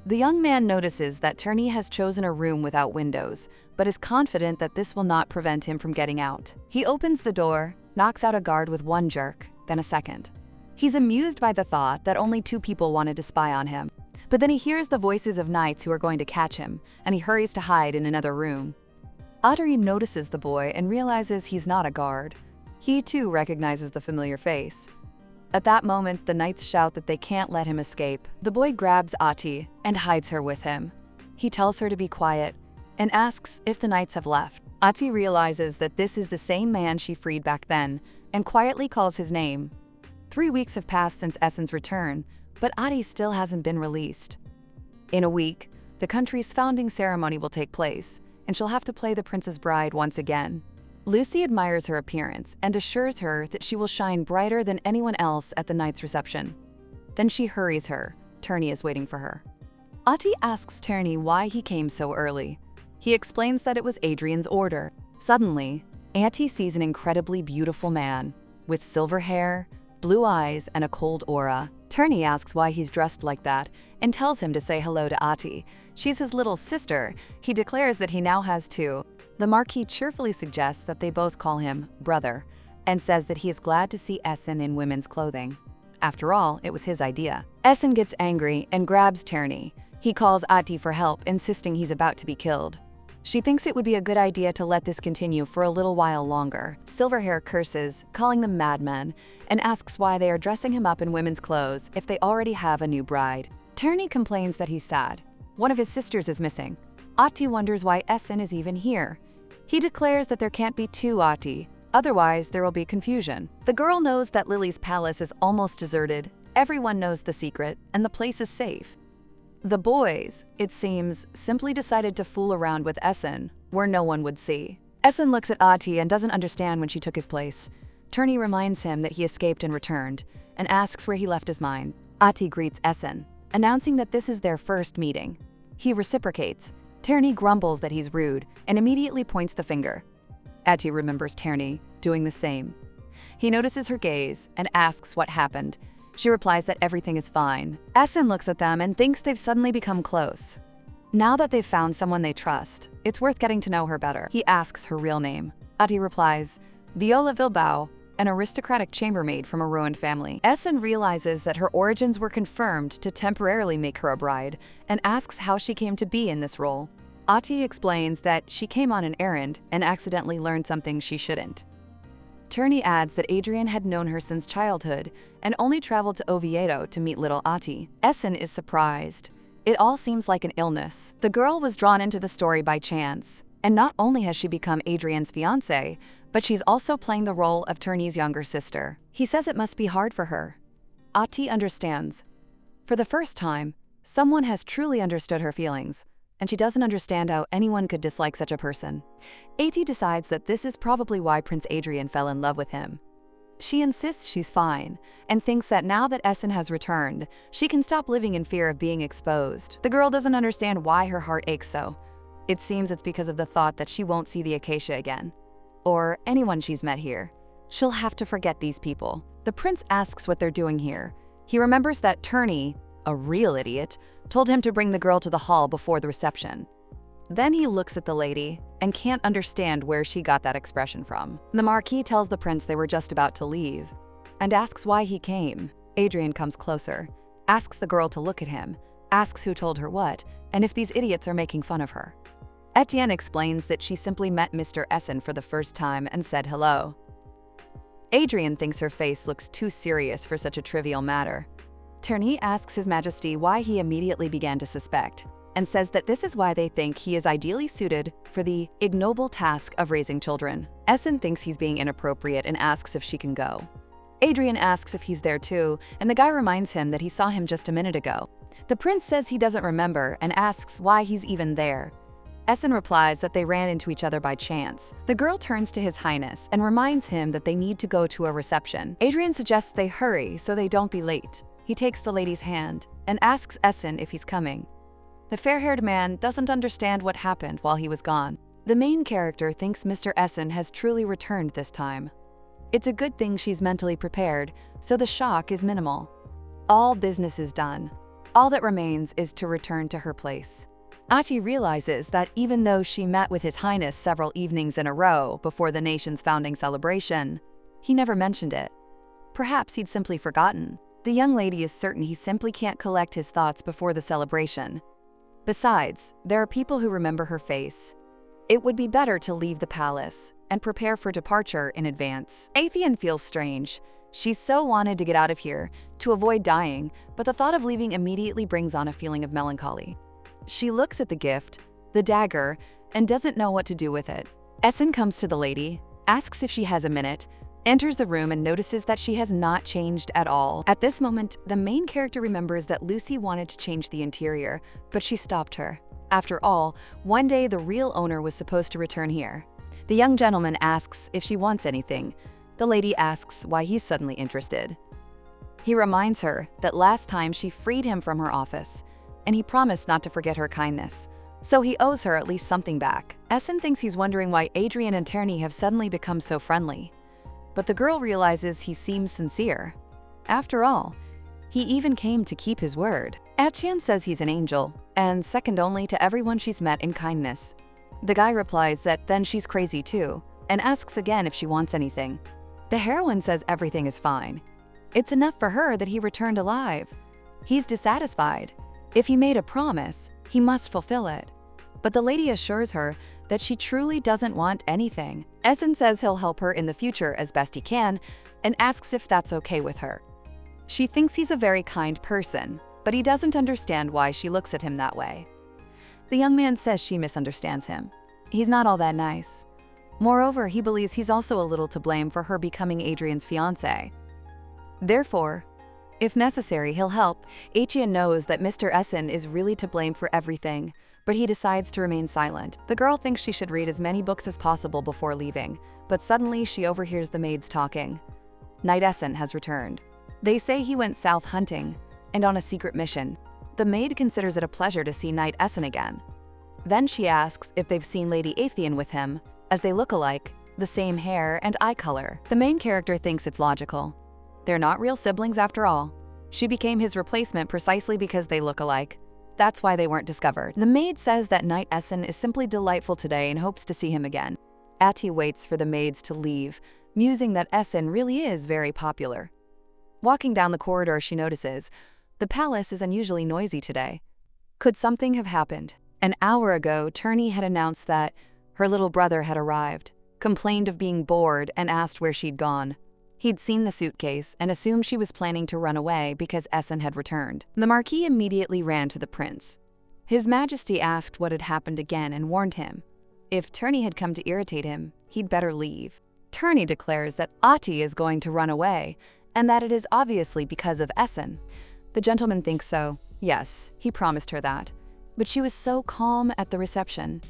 The young man notices that Turney has chosen a room without windows, but is confident that this will not prevent him from getting out. He opens the door, knocks out a guard with one jerk, then a second. He's amused by the thought that only 2 people wanted to spy on him. But then he hears the voices of knights who are going to catch him, and he hurries to hide in another room. Audrey notices the boy and realizes he's not a guard. He too recognizes the familiar face. At that moment, the knights shout that they can't let him escape. The boy grabs Ati and hides her with him. He tells her to be quiet and asks if the knights have left. Ati realizes that this is the same man she freed back then and quietly calls his name. 3 weeks have passed since Essen's return, but Ati still hasn't been released. In a week, the country's founding ceremony will take place, and she'll have to play the prince's bride once again. Lucy admires her appearance and assures her that she will shine brighter than anyone else at the night's reception. Then she hurries her. Turney is waiting for her. Ati asks Turney why he came so early. He explains that it was Adrian's order. Suddenly, Ati sees an incredibly beautiful man with silver hair, blue eyes, and a cold aura. Turney asks why he's dressed like that and tells him to say hello to Ati. She's his little sister. He declares that he now has 2. The Marquis cheerfully suggests that they both call him brother. and says that he is glad to see Essen in women's clothing. After all, it was his idea. Essen gets angry and grabs Tierney. He calls Ahti for help, insisting he's about to be killed. She thinks it would be a good idea to let this continue for a little while longer. Silverhair curses, calling them madmen, and asks why they are dressing him up in women's clothes if they already have a new bride. Tierney complains that he's sad. One of his sisters is missing. Ahti wonders why Essen is even here. He declares that there can't be two Ahti, otherwise there will be confusion. The girl knows that Lily's palace is almost deserted, everyone knows the secret, and the place is safe. The boys, it seems, simply decided to fool around with Essen, where no one would see. Essen looks at Ahti and doesn't understand when she took his place. Tierney reminds him that he escaped and returned, and asks where he left his mind. Ahti greets Essen, announcing that this is their first meeting. He reciprocates. Tierney grumbles that he's rude, and immediately points the finger. Ahti remembers Tierney, doing the same. He notices her gaze, and asks what happened. She replies that everything is fine. Essen looks at them and thinks they've suddenly become close. Now that they've found someone they trust, it's worth getting to know her better. He asks her real name. Ahti replies, Viola Bilbao, an aristocratic chambermaid from a ruined family. Essen realizes that her origins were confirmed to temporarily make her a bride, and asks how she came to be in this role. Ahti explains that she came on an errand and accidentally learned something she shouldn't. Tierney adds that Adrian had known her since childhood and only traveled to Oviedo to meet little Ahti. Essen is surprised. It all seems like an illness. The girl was drawn into the story by chance, and not only has she become Adrian's fiancée, but she's also playing the role of Tierney's younger sister. He says it must be hard for her. Ahti understands. For the first time, someone has truly understood her feelings, and she doesn't understand how anyone could dislike such a person. Ahti decides that this is probably why Prince Adrian fell in love with him. She insists she's fine, and thinks that now that Essen has returned, she can stop living in fear of being exposed. The girl doesn't understand why her heart aches so. It seems it's because of the thought that she won't see the Acacia again, or anyone she's met here. She'll have to forget these people. The prince asks what they're doing here. He remembers that Tierney, a real idiot, told him to bring the girl to the hall before the reception. Then he looks at the lady and can't understand where she got that expression from. The Marquis tells the prince they were just about to leave and asks why he came. Adrian comes closer, asks the girl to look at him, asks who told her what, and if these idiots are making fun of her. Etienne explains that she simply met Mr. Essen for the first time and said hello. Adrian thinks her face looks too serious for such a trivial matter. Tierney asks His Majesty why he immediately began to suspect, and says that this is why they think he is ideally suited for the ignoble task of raising children. Essen thinks he's being inappropriate and asks if she can go. Adrian asks if he's there too, and the guy reminds him that he saw him just a minute ago. The prince says he doesn't remember and asks why he's even there. Essen replies that they ran into each other by chance. The girl turns to His Highness and reminds him that they need to go to a reception. Adrian suggests they hurry so they don't be late. He takes the lady's hand and asks Essen if he's coming. The fair-haired man doesn't understand what happened while he was gone. The main character thinks Mr. Essen has truly returned this time. It's a good thing she's mentally prepared, so the shock is minimal. All business is done. All that remains is to return to her place. Ahti realizes that even though she met with His Highness several evenings in a row before the nation's founding celebration, he never mentioned it. Perhaps he'd simply forgotten. The young lady is certain he simply can't collect his thoughts before the celebration. Besides, there are people who remember her face. It would be better to leave the palace and prepare for departure in advance. Athene feels strange. She so wanted to get out of here, to avoid dying, but the thought of leaving immediately brings on a feeling of melancholy. She looks at the gift, the dagger, and doesn't know what to do with it. Essen comes to the lady, asks if she has a minute, enters the room and notices that she has not changed at all. At this moment, the main character remembers that Lucy wanted to change the interior, but she stopped her. After all, one day the real owner was supposed to return here. The young gentleman asks if she wants anything. The lady asks why he's suddenly interested. He reminds her that last time she freed him from her office, and he promised not to forget her kindness. So he owes her at least something back. Essen thinks he's wondering why Adrian and Tierney have suddenly become so friendly. But the girl realizes he seems sincere. After all, he even came to keep his word. Etienne says he's an angel, and second only to everyone she's met in kindness. The guy replies that then she's crazy too, and asks again if she wants anything. The heroine says everything is fine. It's enough for her that he returned alive. He's dissatisfied. If he made a promise, he must fulfill it. But the lady assures her that she truly doesn't want anything. Essen says he'll help her in the future as best he can and asks if that's okay with her. She thinks he's a very kind person, but he doesn't understand why she looks at him that way. The young man says she misunderstands him. He's not all that nice. Moreover, he believes he's also a little to blame for her becoming Adrian's fiancé. Therefore, if necessary, he'll help. Adrian knows that Mr. Essen is really to blame for everything, but he decides to remain silent. The girl thinks she should read as many books as possible before leaving, but suddenly she overhears the maids talking. Knight Essen has returned. They say he went south hunting and on a secret mission. The maid considers it a pleasure to see Knight Essen again. Then she asks if they've seen Lady Atheon with him, as they look alike, the same hair and eye color. The main character thinks it's logical. They're not real siblings after all. She became his replacement precisely because they look alike. That's why they weren't discovered. The maid says that Knight Essen is simply delightful today and hopes to see him again. Ati waits for the maids to leave, musing that Essen really is very popular. Walking down the corridor, she notices the palace is unusually noisy today. Could something have happened? An hour ago, Turney had announced that her little brother had arrived, complained of being bored, and asked where she'd gone. He'd seen the suitcase and assumed she was planning to run away because Essen had returned. The Marquis immediately ran to the prince. His Majesty asked what had happened again and warned him. If Turney had come to irritate him, he'd better leave. Turney declares that Ati is going to run away and that it is obviously because of Essen. The gentleman thinks so. Yes, he promised her that. But she was so calm at the reception.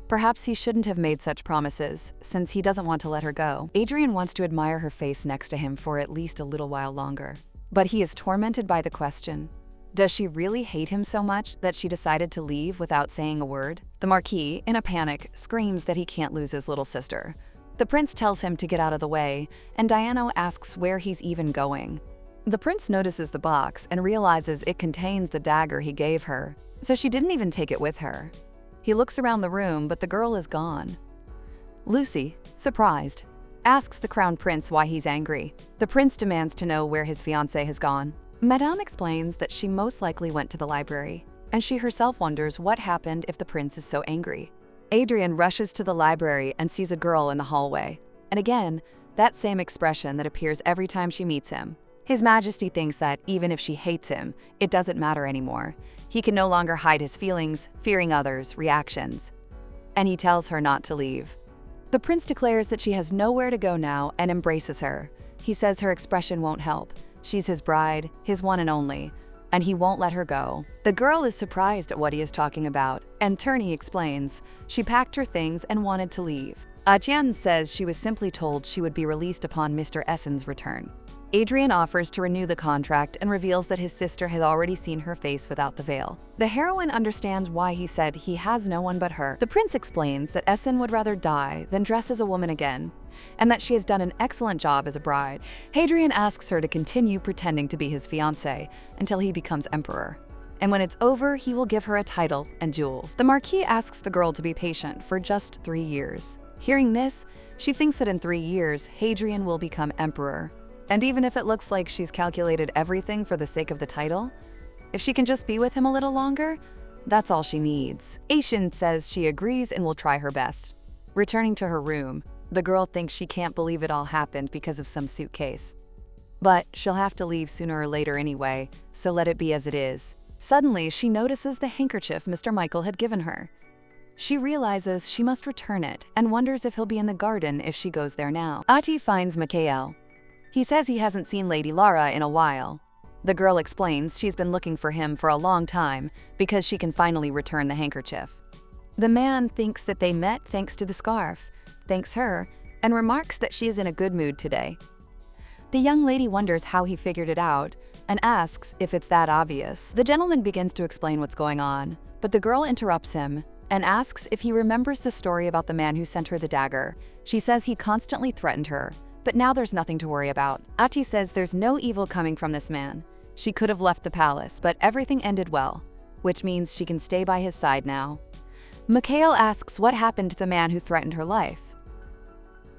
Perhaps he shouldn't have made such promises, since he doesn't want to let her go. Adrian wants to admire her face next to him for at least a little while longer. But he is tormented by the question. Does she really hate him so much that she decided to leave without saying a word? The Marquis, in a panic, screams that he can't lose his little sister. The prince tells him to get out of the way, and Diana asks where he's even going. The prince notices the box and realizes it contains the dagger he gave her, so she didn't even take it with her. He looks around the room, but the girl is gone. Lucy, surprised, asks the crown prince why he's angry. The prince demands to know where his fiancée has gone. Madame explains that she most likely went to the library, and she herself wonders what happened if the prince is so angry. Adrian rushes to the library and sees a girl in the hallway, and again, that same expression that appears every time she meets him. His Majesty thinks that even if she hates him, it doesn't matter anymore. He can no longer hide his feelings, fearing others' reactions. And he tells her not to leave. The prince declares that she has nowhere to go now and embraces her. He says her expression won't help. She's his bride, his one and only, and he won't let her go. The girl is surprised at what he is talking about, and Turney explains she packed her things and wanted to leave. Atian says she was simply told she would be released upon Mr. Essen's return. Adrian offers to renew the contract and reveals that his sister had already seen her face without the veil. The heroine understands why he said he has no one but her. The prince explains that Essen would rather die than dress as a woman again, and that she has done an excellent job as a bride. Adrian asks her to continue pretending to be his fiancé until he becomes emperor. And when it's over, he will give her a title and jewels. The Marquis asks the girl to be patient for just 3 years. Hearing this, she thinks that in 3 years, Hadrian will become emperor. And even if it looks like she's calculated everything for the sake of the title, if she can just be with him a little longer, that's all she needs. Aishin says she agrees and will try her best. Returning to her room, the girl thinks she can't believe it all happened because of some suitcase. But she'll have to leave sooner or later anyway, so let it be as it is. Suddenly, she notices the handkerchief Mr. Michael had given her. She realizes she must return it and wonders if he'll be in the garden if she goes there now. Ati finds Mikhail. He says he hasn't seen Lady Lara in a while. The girl explains she's been looking for him for a long time because she can finally return the handkerchief. The man thinks that they met thanks to the scarf, thanks her, and remarks that she is in a good mood today. The young lady wonders how he figured it out and asks if it's that obvious. The gentleman begins to explain what's going on, but the girl interrupts him and asks if he remembers the story about the man who sent her the dagger. She says he constantly threatened her, but now there's nothing to worry about. Ati says there's no evil coming from this man. She could have left the palace, but everything ended well, which means she can stay by his side now. Mikhail asks what happened to the man who threatened her life.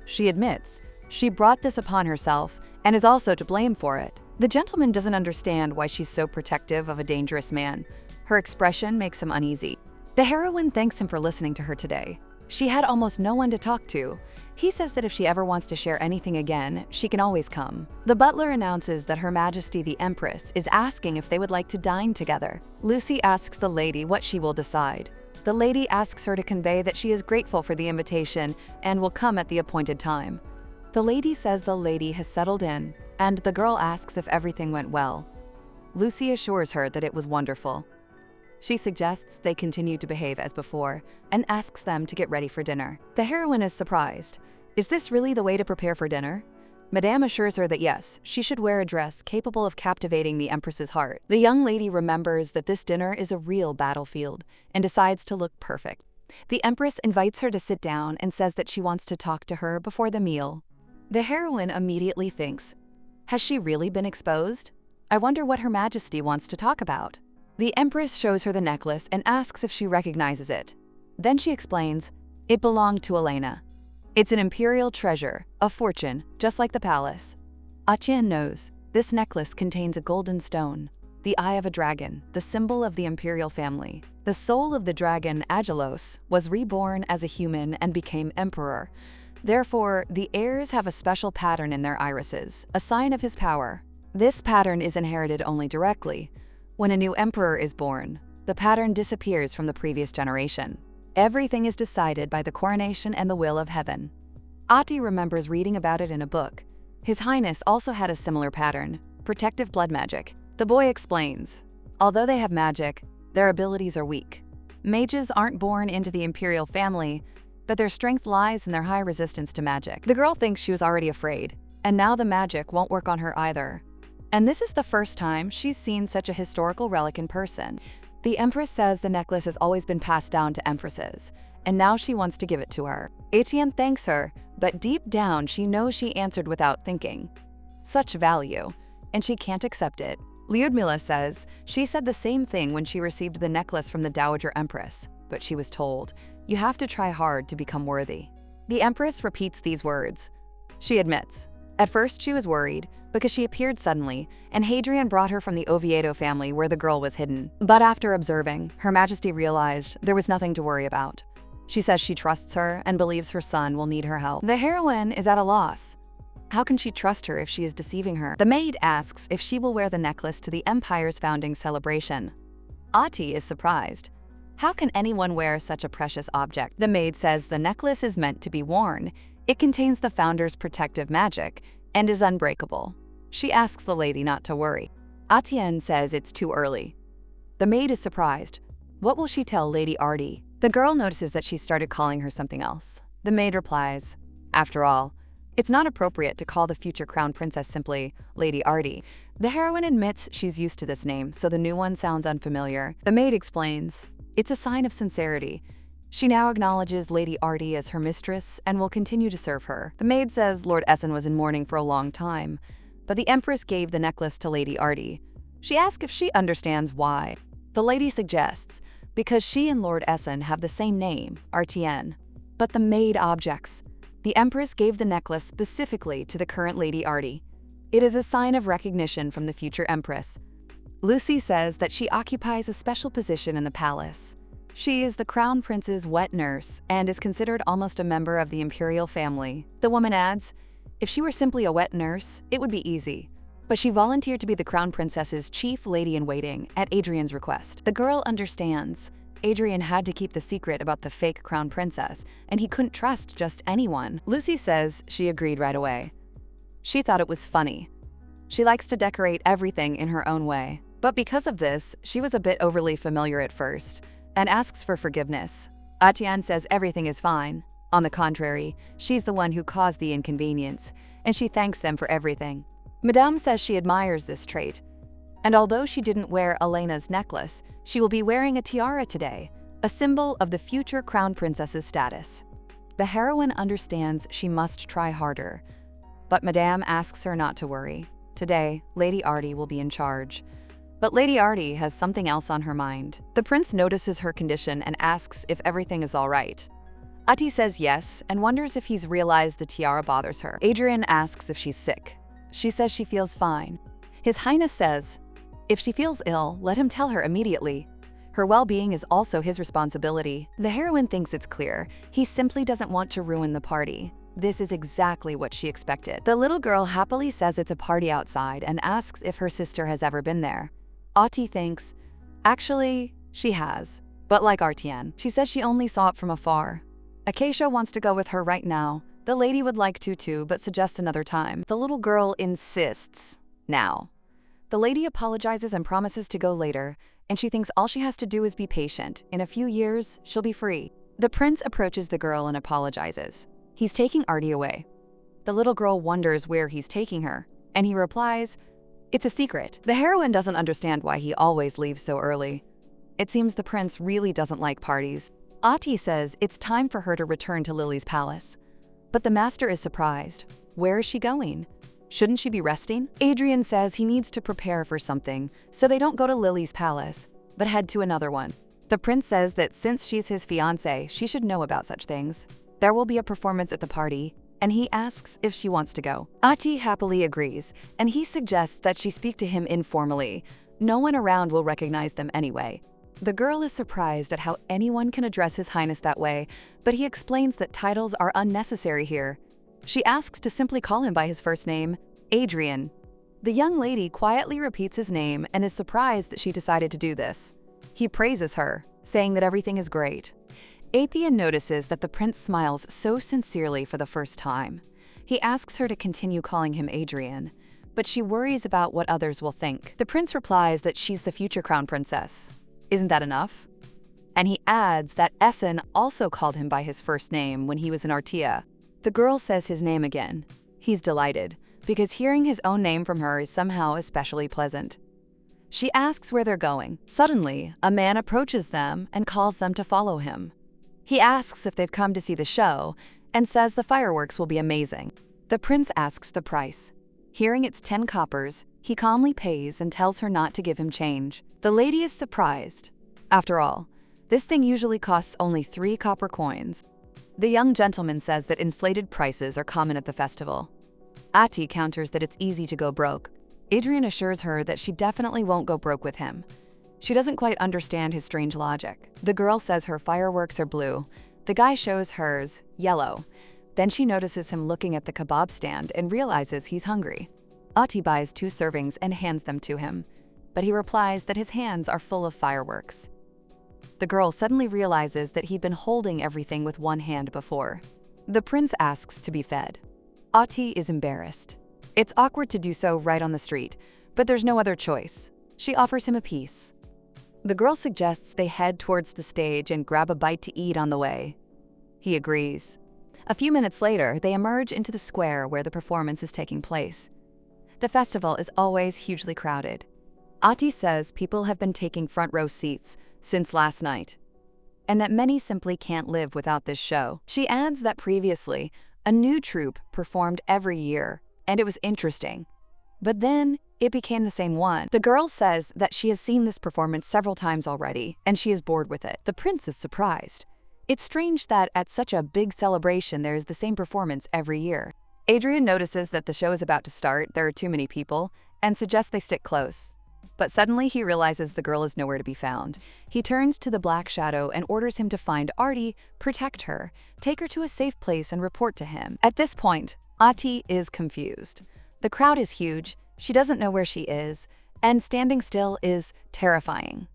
She admits She brought this upon herself and is also to blame for it. The gentleman doesn't understand why she's so protective of a dangerous man. Her expression makes him uneasy. The heroine thanks him for listening to her today. She had almost no one to talk to. He says that if she ever wants to share anything again, she can always come. The butler announces that Her Majesty the Empress is asking if they would like to dine together. Lucy asks the lady what she will decide. The lady asks her to convey that she is grateful for the invitation and will come at the appointed time. The lady says the lady has settled in, and the girl asks if everything went well. Lucy assures her that it was wonderful. She suggests they continue to behave as before and asks them to get ready for dinner. The heroine is surprised. Is this really the way to prepare for dinner? Madame assures her that yes, she should wear a dress capable of captivating the Empress's heart. The young lady remembers that this dinner is a real battlefield and decides to look perfect. The Empress invites her to sit down and says that she wants to talk to her before the meal. The heroine immediately thinks, has she really been exposed? I wonder what Her Majesty wants to talk about. The Empress shows her the necklace and asks if she recognizes it. Then she explains, it belonged to Elena. It's an imperial treasure, a fortune, just like the palace. Atian knows, this necklace contains a golden stone, the eye of a dragon, the symbol of the imperial family. The soul of the dragon, Agelos, was reborn as a human and became emperor. Therefore, the heirs have a special pattern in their irises, a sign of his power. This pattern is inherited only directly. When a new emperor is born, the pattern disappears from the previous generation. Everything is decided by the coronation and the will of heaven. Ati remembers reading about it in a book. His Highness also had a similar pattern, protective blood magic. The boy explains, although they have magic, their abilities are weak. Mages aren't born into the imperial family, but their strength lies in their high resistance to magic. The girl thinks she was already afraid, and now the magic won't work on her either. And this is the first time she's seen such a historical relic in person. The Empress says the necklace has always been passed down to Empresses, and now she wants to give it to her. Etienne thanks her, but deep down she knows she answered without thinking. Such value, and she can't accept it. Lyudmila says she said the same thing when she received the necklace from the Dowager Empress, but she was told, you have to try hard to become worthy. The Empress repeats these words. She admits, at first she was worried, because she appeared suddenly, and Hadrian brought her from the Oviedo family where the girl was hidden. But after observing, Her Majesty realized there was nothing to worry about. She says she trusts her and believes her son will need her help. The heroine is at a loss. How can she trust her if she is deceiving her? The maid asks if she will wear the necklace to the empire's founding celebration. Ati is surprised. How can anyone wear such a precious object? The maid says the necklace is meant to be worn. It contains the founder's protective magic and is unbreakable. She asks the lady not to worry. Atienne says it's too early. The maid is surprised. What will she tell Lady Artie? The girl notices that she started calling her something else. The maid replies, after all, it's not appropriate to call the future crown princess simply Lady Artie. The heroine admits she's used to this name, so the new one sounds unfamiliar. The maid explains, it's a sign of sincerity. She now acknowledges Lady Artie as her mistress and will continue to serve her. The maid says Lord Essen was in mourning for a long time, but the Empress gave the necklace to Lady Artie. She asks if she understands why. The lady suggests, because she and Lord Essen have the same name, Artienne. But the maid objects. The Empress gave the necklace specifically to the current Lady Artie. It is a sign of recognition from the future Empress. Lucy says that she occupies a special position in the palace. She is the Crown Prince's wet nurse and is considered almost a member of the imperial family. The woman adds, if she were simply a wet nurse, it would be easy. But she volunteered to be the Crown Princess's chief lady-in-waiting at Adrian's request. The girl understands. Adrian had to keep the secret about the fake Crown Princess, and he couldn't trust just anyone. Lucy says she agreed right away. She thought it was funny. She likes to decorate everything in her own way. But because of this, she was a bit overly familiar at first, and asks for forgiveness. Atienne says everything is fine. On the contrary, she's the one who caused the inconvenience, and she thanks them for everything. Madame says she admires this trait, and although she didn't wear Elena's necklace, she will be wearing a tiara today, a symbol of the future Crown Princess's status. The heroine understands she must try harder, but Madame asks her not to worry. Today, Lady Artie will be in charge. But Lady Artie has something else on her mind. The prince notices her condition and asks if everything is all right. Ati says yes and wonders if he's realized the tiara bothers her. Adrian asks if she's sick. She says she feels fine. His Highness says, if she feels ill, let him tell her immediately. Her well-being is also his responsibility. The heroine thinks it's clear. He simply doesn't want to ruin the party. This is exactly what she expected. The little girl happily says it's a party outside and asks if her sister has ever been there. Ati thinks, actually, she has. But like Artian, she says she only saw it from afar. Acacia wants to go with her right now. The lady would like to too, but suggests another time. The little girl insists. Now. The lady apologizes and promises to go later, and she thinks all she has to do is be patient. In a few years, she'll be free. The prince approaches the girl and apologizes. He's taking Artie away. The little girl wonders where he's taking her, and he replies, it's a secret. The heroine doesn't understand why he always leaves so early. It seems the prince really doesn't like parties. Ati says it's time for her to return to Lily's palace. But the master is surprised. Where is she going? Shouldn't she be resting? Adrian says he needs to prepare for something, so they don't go to Lily's palace, but head to another one. The prince says that since she's his fiancée, she should know about such things. There will be a performance at the party, and he asks if she wants to go. Ati happily agrees, and he suggests that she speak to him informally. No one around will recognize them anyway. The girl is surprised at how anyone can address His Highness that way, but he explains that titles are unnecessary here. She asks to simply call him by his first name, Adrian. The young lady quietly repeats his name and is surprised that she decided to do this. He praises her, saying that everything is great. Athean notices that the prince smiles so sincerely for the first time. He asks her to continue calling him Adrian, but she worries about what others will think. The prince replies that she's the future crown princess. Isn't that enough? And he adds that Essen also called him by his first name when he was in Artia. The girl says his name again. He's delighted, because hearing his own name from her is somehow especially pleasant. She asks where they're going. Suddenly, a man approaches them and calls them to follow him. He asks if they've come to see the show and says the fireworks will be amazing. The prince asks the price. Hearing it's 10 coppers, he calmly pays and tells her not to give him change. The lady is surprised. After all, this thing usually costs only 3 copper coins. The young gentleman says that inflated prices are common at the festival. Ati counters that it's easy to go broke. Adrian assures her that she definitely won't go broke with him. She doesn't quite understand his strange logic. The girl says her fireworks are blue. The guy shows hers, yellow. Then she notices him looking at the kebab stand and realizes he's hungry. Ati buys 2 servings and hands them to him, but he replies that his hands are full of fireworks. The girl suddenly realizes that he'd been holding everything with one hand before. The prince asks to be fed. Ati is embarrassed. It's awkward to do so right on the street, but there's no other choice. She offers him a piece. The girl suggests they head towards the stage and grab a bite to eat on the way. He agrees. A few minutes later, they emerge into the square where the performance is taking place. The festival is always hugely crowded. Ati says people have been taking front row seats since last night, and that many simply can't live without this show. She adds that previously, a new troupe performed every year, and it was interesting. But then, it became the same one. The girl says that she has seen this performance several times already, and she is bored with it. The prince is surprised. It's strange that at such a big celebration there is the same performance every year. Adrian notices that the show is about to start, there are too many people, and suggests they stick close. But suddenly he realizes the girl is nowhere to be found. He turns to the Black Shadow and orders him to find Artie, protect her, take her to a safe place and report to him. At this point, Ati is confused. The crowd is huge, she doesn't know where she is, and standing still is terrifying.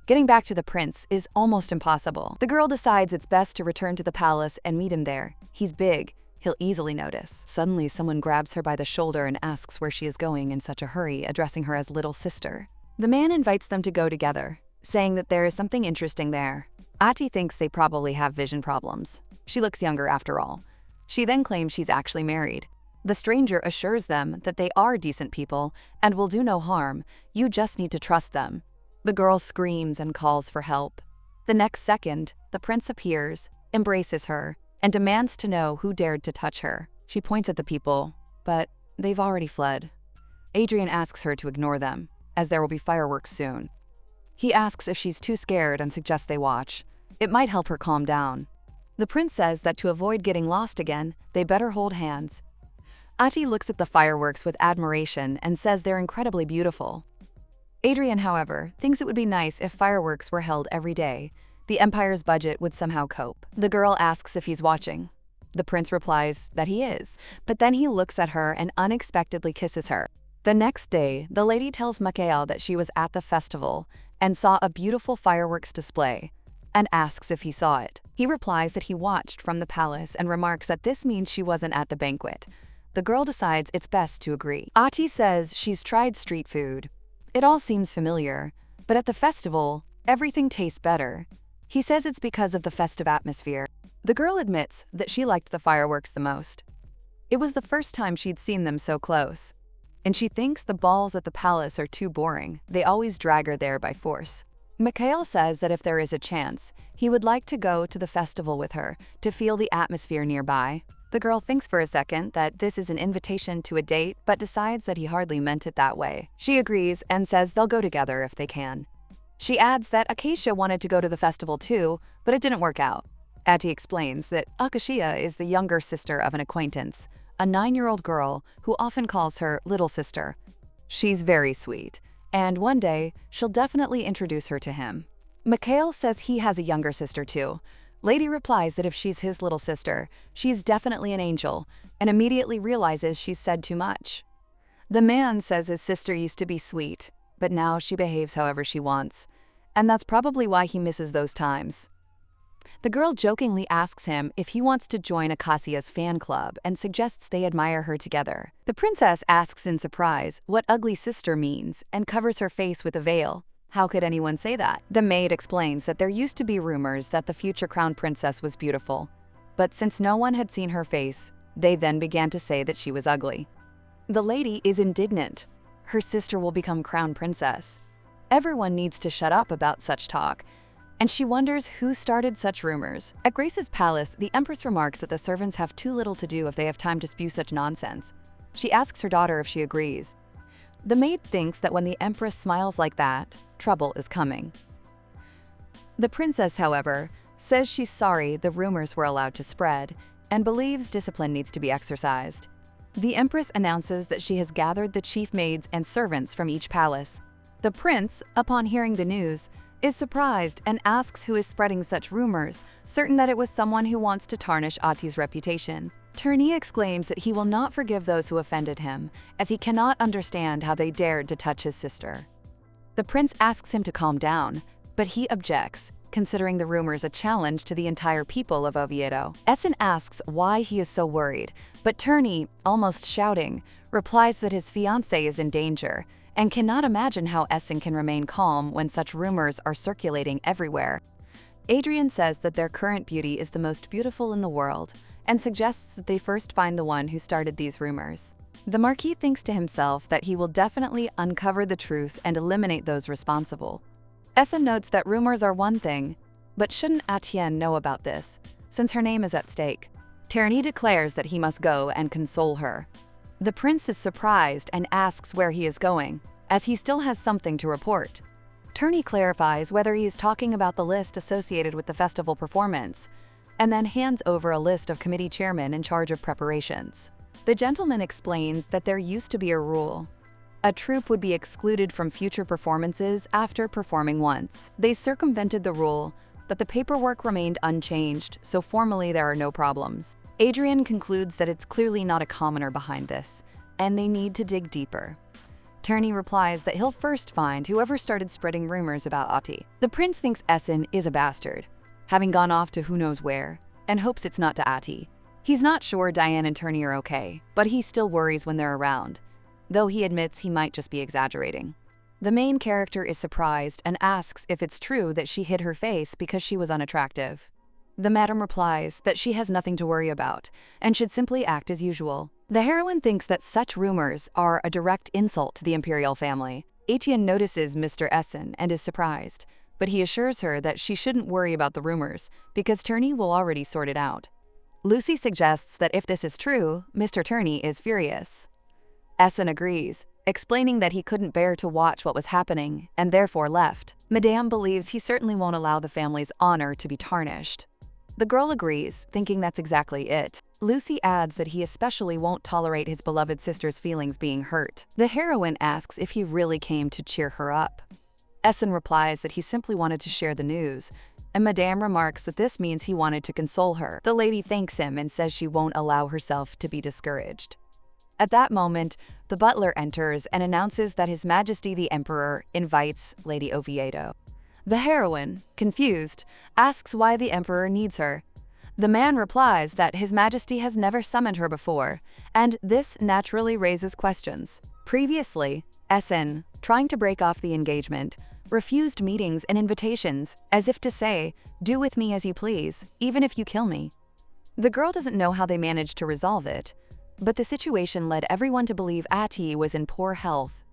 Getting back to the prince is almost impossible. The girl decides it's best to return to the palace and meet him there. He's big. He'll easily notice. Suddenly, someone grabs her by the shoulder and asks where she is going in such a hurry, addressing her as little sister. The man invites them to go together, saying that there is something interesting there. Ati thinks they probably have vision problems. She looks younger after all. She then claims she's actually married. The stranger assures them that they are decent people and will do no harm. You just need to trust them. The girl screams and calls for help. The next second, the prince appears, embraces her, and demands to know who dared to touch her. She points at the people, but they've already fled. Adrian asks her to ignore them, as there will be fireworks soon. He asks if she's too scared and suggests they watch. It might help her calm down. The prince says that to avoid getting lost again, they better hold hands. Ati looks at the fireworks with admiration and says they're incredibly beautiful. Adrian, however, thinks it would be nice if fireworks were held every day. The empire's budget would somehow cope. The girl asks if he's watching. The prince replies that he is, but then he looks at her and unexpectedly kisses her. The next day, the lady tells Mikhail that she was at the festival and saw a beautiful fireworks display, and asks if he saw it. He replies that he watched from the palace and remarks that this means she wasn't at the banquet. The girl decides it's best to agree. Ati says she's tried street food. It all seems familiar, but at the festival, everything tastes better. He says it's because of the festive atmosphere. The girl admits that she liked the fireworks the most. It was the first time she'd seen them so close. And she thinks the balls at the palace are too boring. They always drag her there by force. Mikhail says that if there is a chance, he would like to go to the festival with her to feel the atmosphere nearby. The girl thinks for a second that this is an invitation to a date, but decides that he hardly meant it that way. She agrees and says they'll go together if they can. She adds that Acacia wanted to go to the festival too, but it didn't work out. Ati explains that Acacia is the younger sister of an acquaintance, a 9-year-old girl who often calls her little sister. She's very sweet, and one day she'll definitely introduce her to him. Mikhail says he has a younger sister too. Lady replies that if she's his little sister, she's definitely an angel, and immediately realizes she's said too much. The man says his sister used to be sweet, but now she behaves however she wants, and that's probably why he misses those times. The girl jokingly asks him if he wants to join Acacia's fan club and suggests they admire her together. The princess asks in surprise what ugly sister means and covers her face with a veil. How could anyone say that? The maid explains that there used to be rumors that the future crown princess was beautiful, but since no one had seen her face, they then began to say that she was ugly. The lady is indignant. Her sister will become crown princess. Everyone needs to shut up about such talk, and she wonders who started such rumors. At Grace's palace, the Empress remarks that the servants have too little to do if they have time to spew such nonsense. She asks her daughter if she agrees. The maid thinks that when the Empress smiles like that, trouble is coming. The princess, however, says she's sorry the rumors were allowed to spread and believes discipline needs to be exercised. The Empress announces that she has gathered the chief maids and servants from each palace. The prince, upon hearing the news, is surprised and asks who is spreading such rumors, certain that it was someone who wants to tarnish Ati's reputation. Turney exclaims that he will not forgive those who offended him, as he cannot understand how they dared to touch his sister. The prince asks him to calm down, but he objects, considering the rumors a challenge to the entire people of Oviedo. Essen asks why he is so worried, but Turney, almost shouting, replies that his fiancée is in danger, and cannot imagine how Essen can remain calm when such rumors are circulating everywhere. Adrian says that their current beauty is the most beautiful in the world, and suggests that they first find the one who started these rumors. The Marquis thinks to himself that he will definitely uncover the truth and eliminate those responsible. Essen notes that rumors are one thing, but shouldn't Etienne know about this, since her name is at stake? Turney declares that he must go and console her. The prince is surprised and asks where he is going, as he still has something to report. Turney clarifies whether he is talking about the list associated with the festival performance, and then hands over a list of committee chairmen in charge of preparations. The gentleman explains that there used to be a rule. A troupe would be excluded from future performances after performing once. They circumvented the rule, but the paperwork remained unchanged, so formally there are no problems. Adrian concludes that it's clearly not a commoner behind this, and they need to dig deeper. Turney replies that he'll first find whoever started spreading rumors about Ati. The prince thinks Essen is a bastard, having gone off to who knows where, and hopes it's not to Ati. He's not sure Diane and Turney are okay, but he still worries when they're around, though he admits he might just be exaggerating. The main character is surprised and asks if it's true that she hid her face because she was unattractive. The madam replies that she has nothing to worry about and should simply act as usual. The heroine thinks that such rumors are a direct insult to the imperial family. Etienne notices Mr. Essen and is surprised, but he assures her that she shouldn't worry about the rumors because Turney will already sort it out. Lucy suggests that if this is true, Mr. Turney is furious. Essen agrees, explaining that he couldn't bear to watch what was happening and therefore left. Madame believes he certainly won't allow the family's honor to be tarnished. The girl agrees, thinking that's exactly it. Lucy adds that he especially won't tolerate his beloved sister's feelings being hurt. The heroine asks if he really came to cheer her up. Essen replies that he simply wanted to share the news, and Madame remarks that this means he wanted to console her. The lady thanks him and says she won't allow herself to be discouraged. At that moment, the butler enters and announces that His Majesty the Emperor invites Lady Oviedo. The heroine, confused, asks why the Emperor needs her. The man replies that His Majesty has never summoned her before, and this naturally raises questions. Previously, Essen, trying to break off the engagement, refused meetings and invitations, as if to say, "Do with me as you please, even if you kill me." The girl doesn't know how they managed to resolve it, but the situation led everyone to believe Ati was in poor health.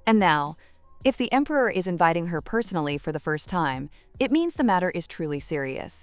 And now, if the Emperor is inviting her personally for the first time, it means the matter is truly serious.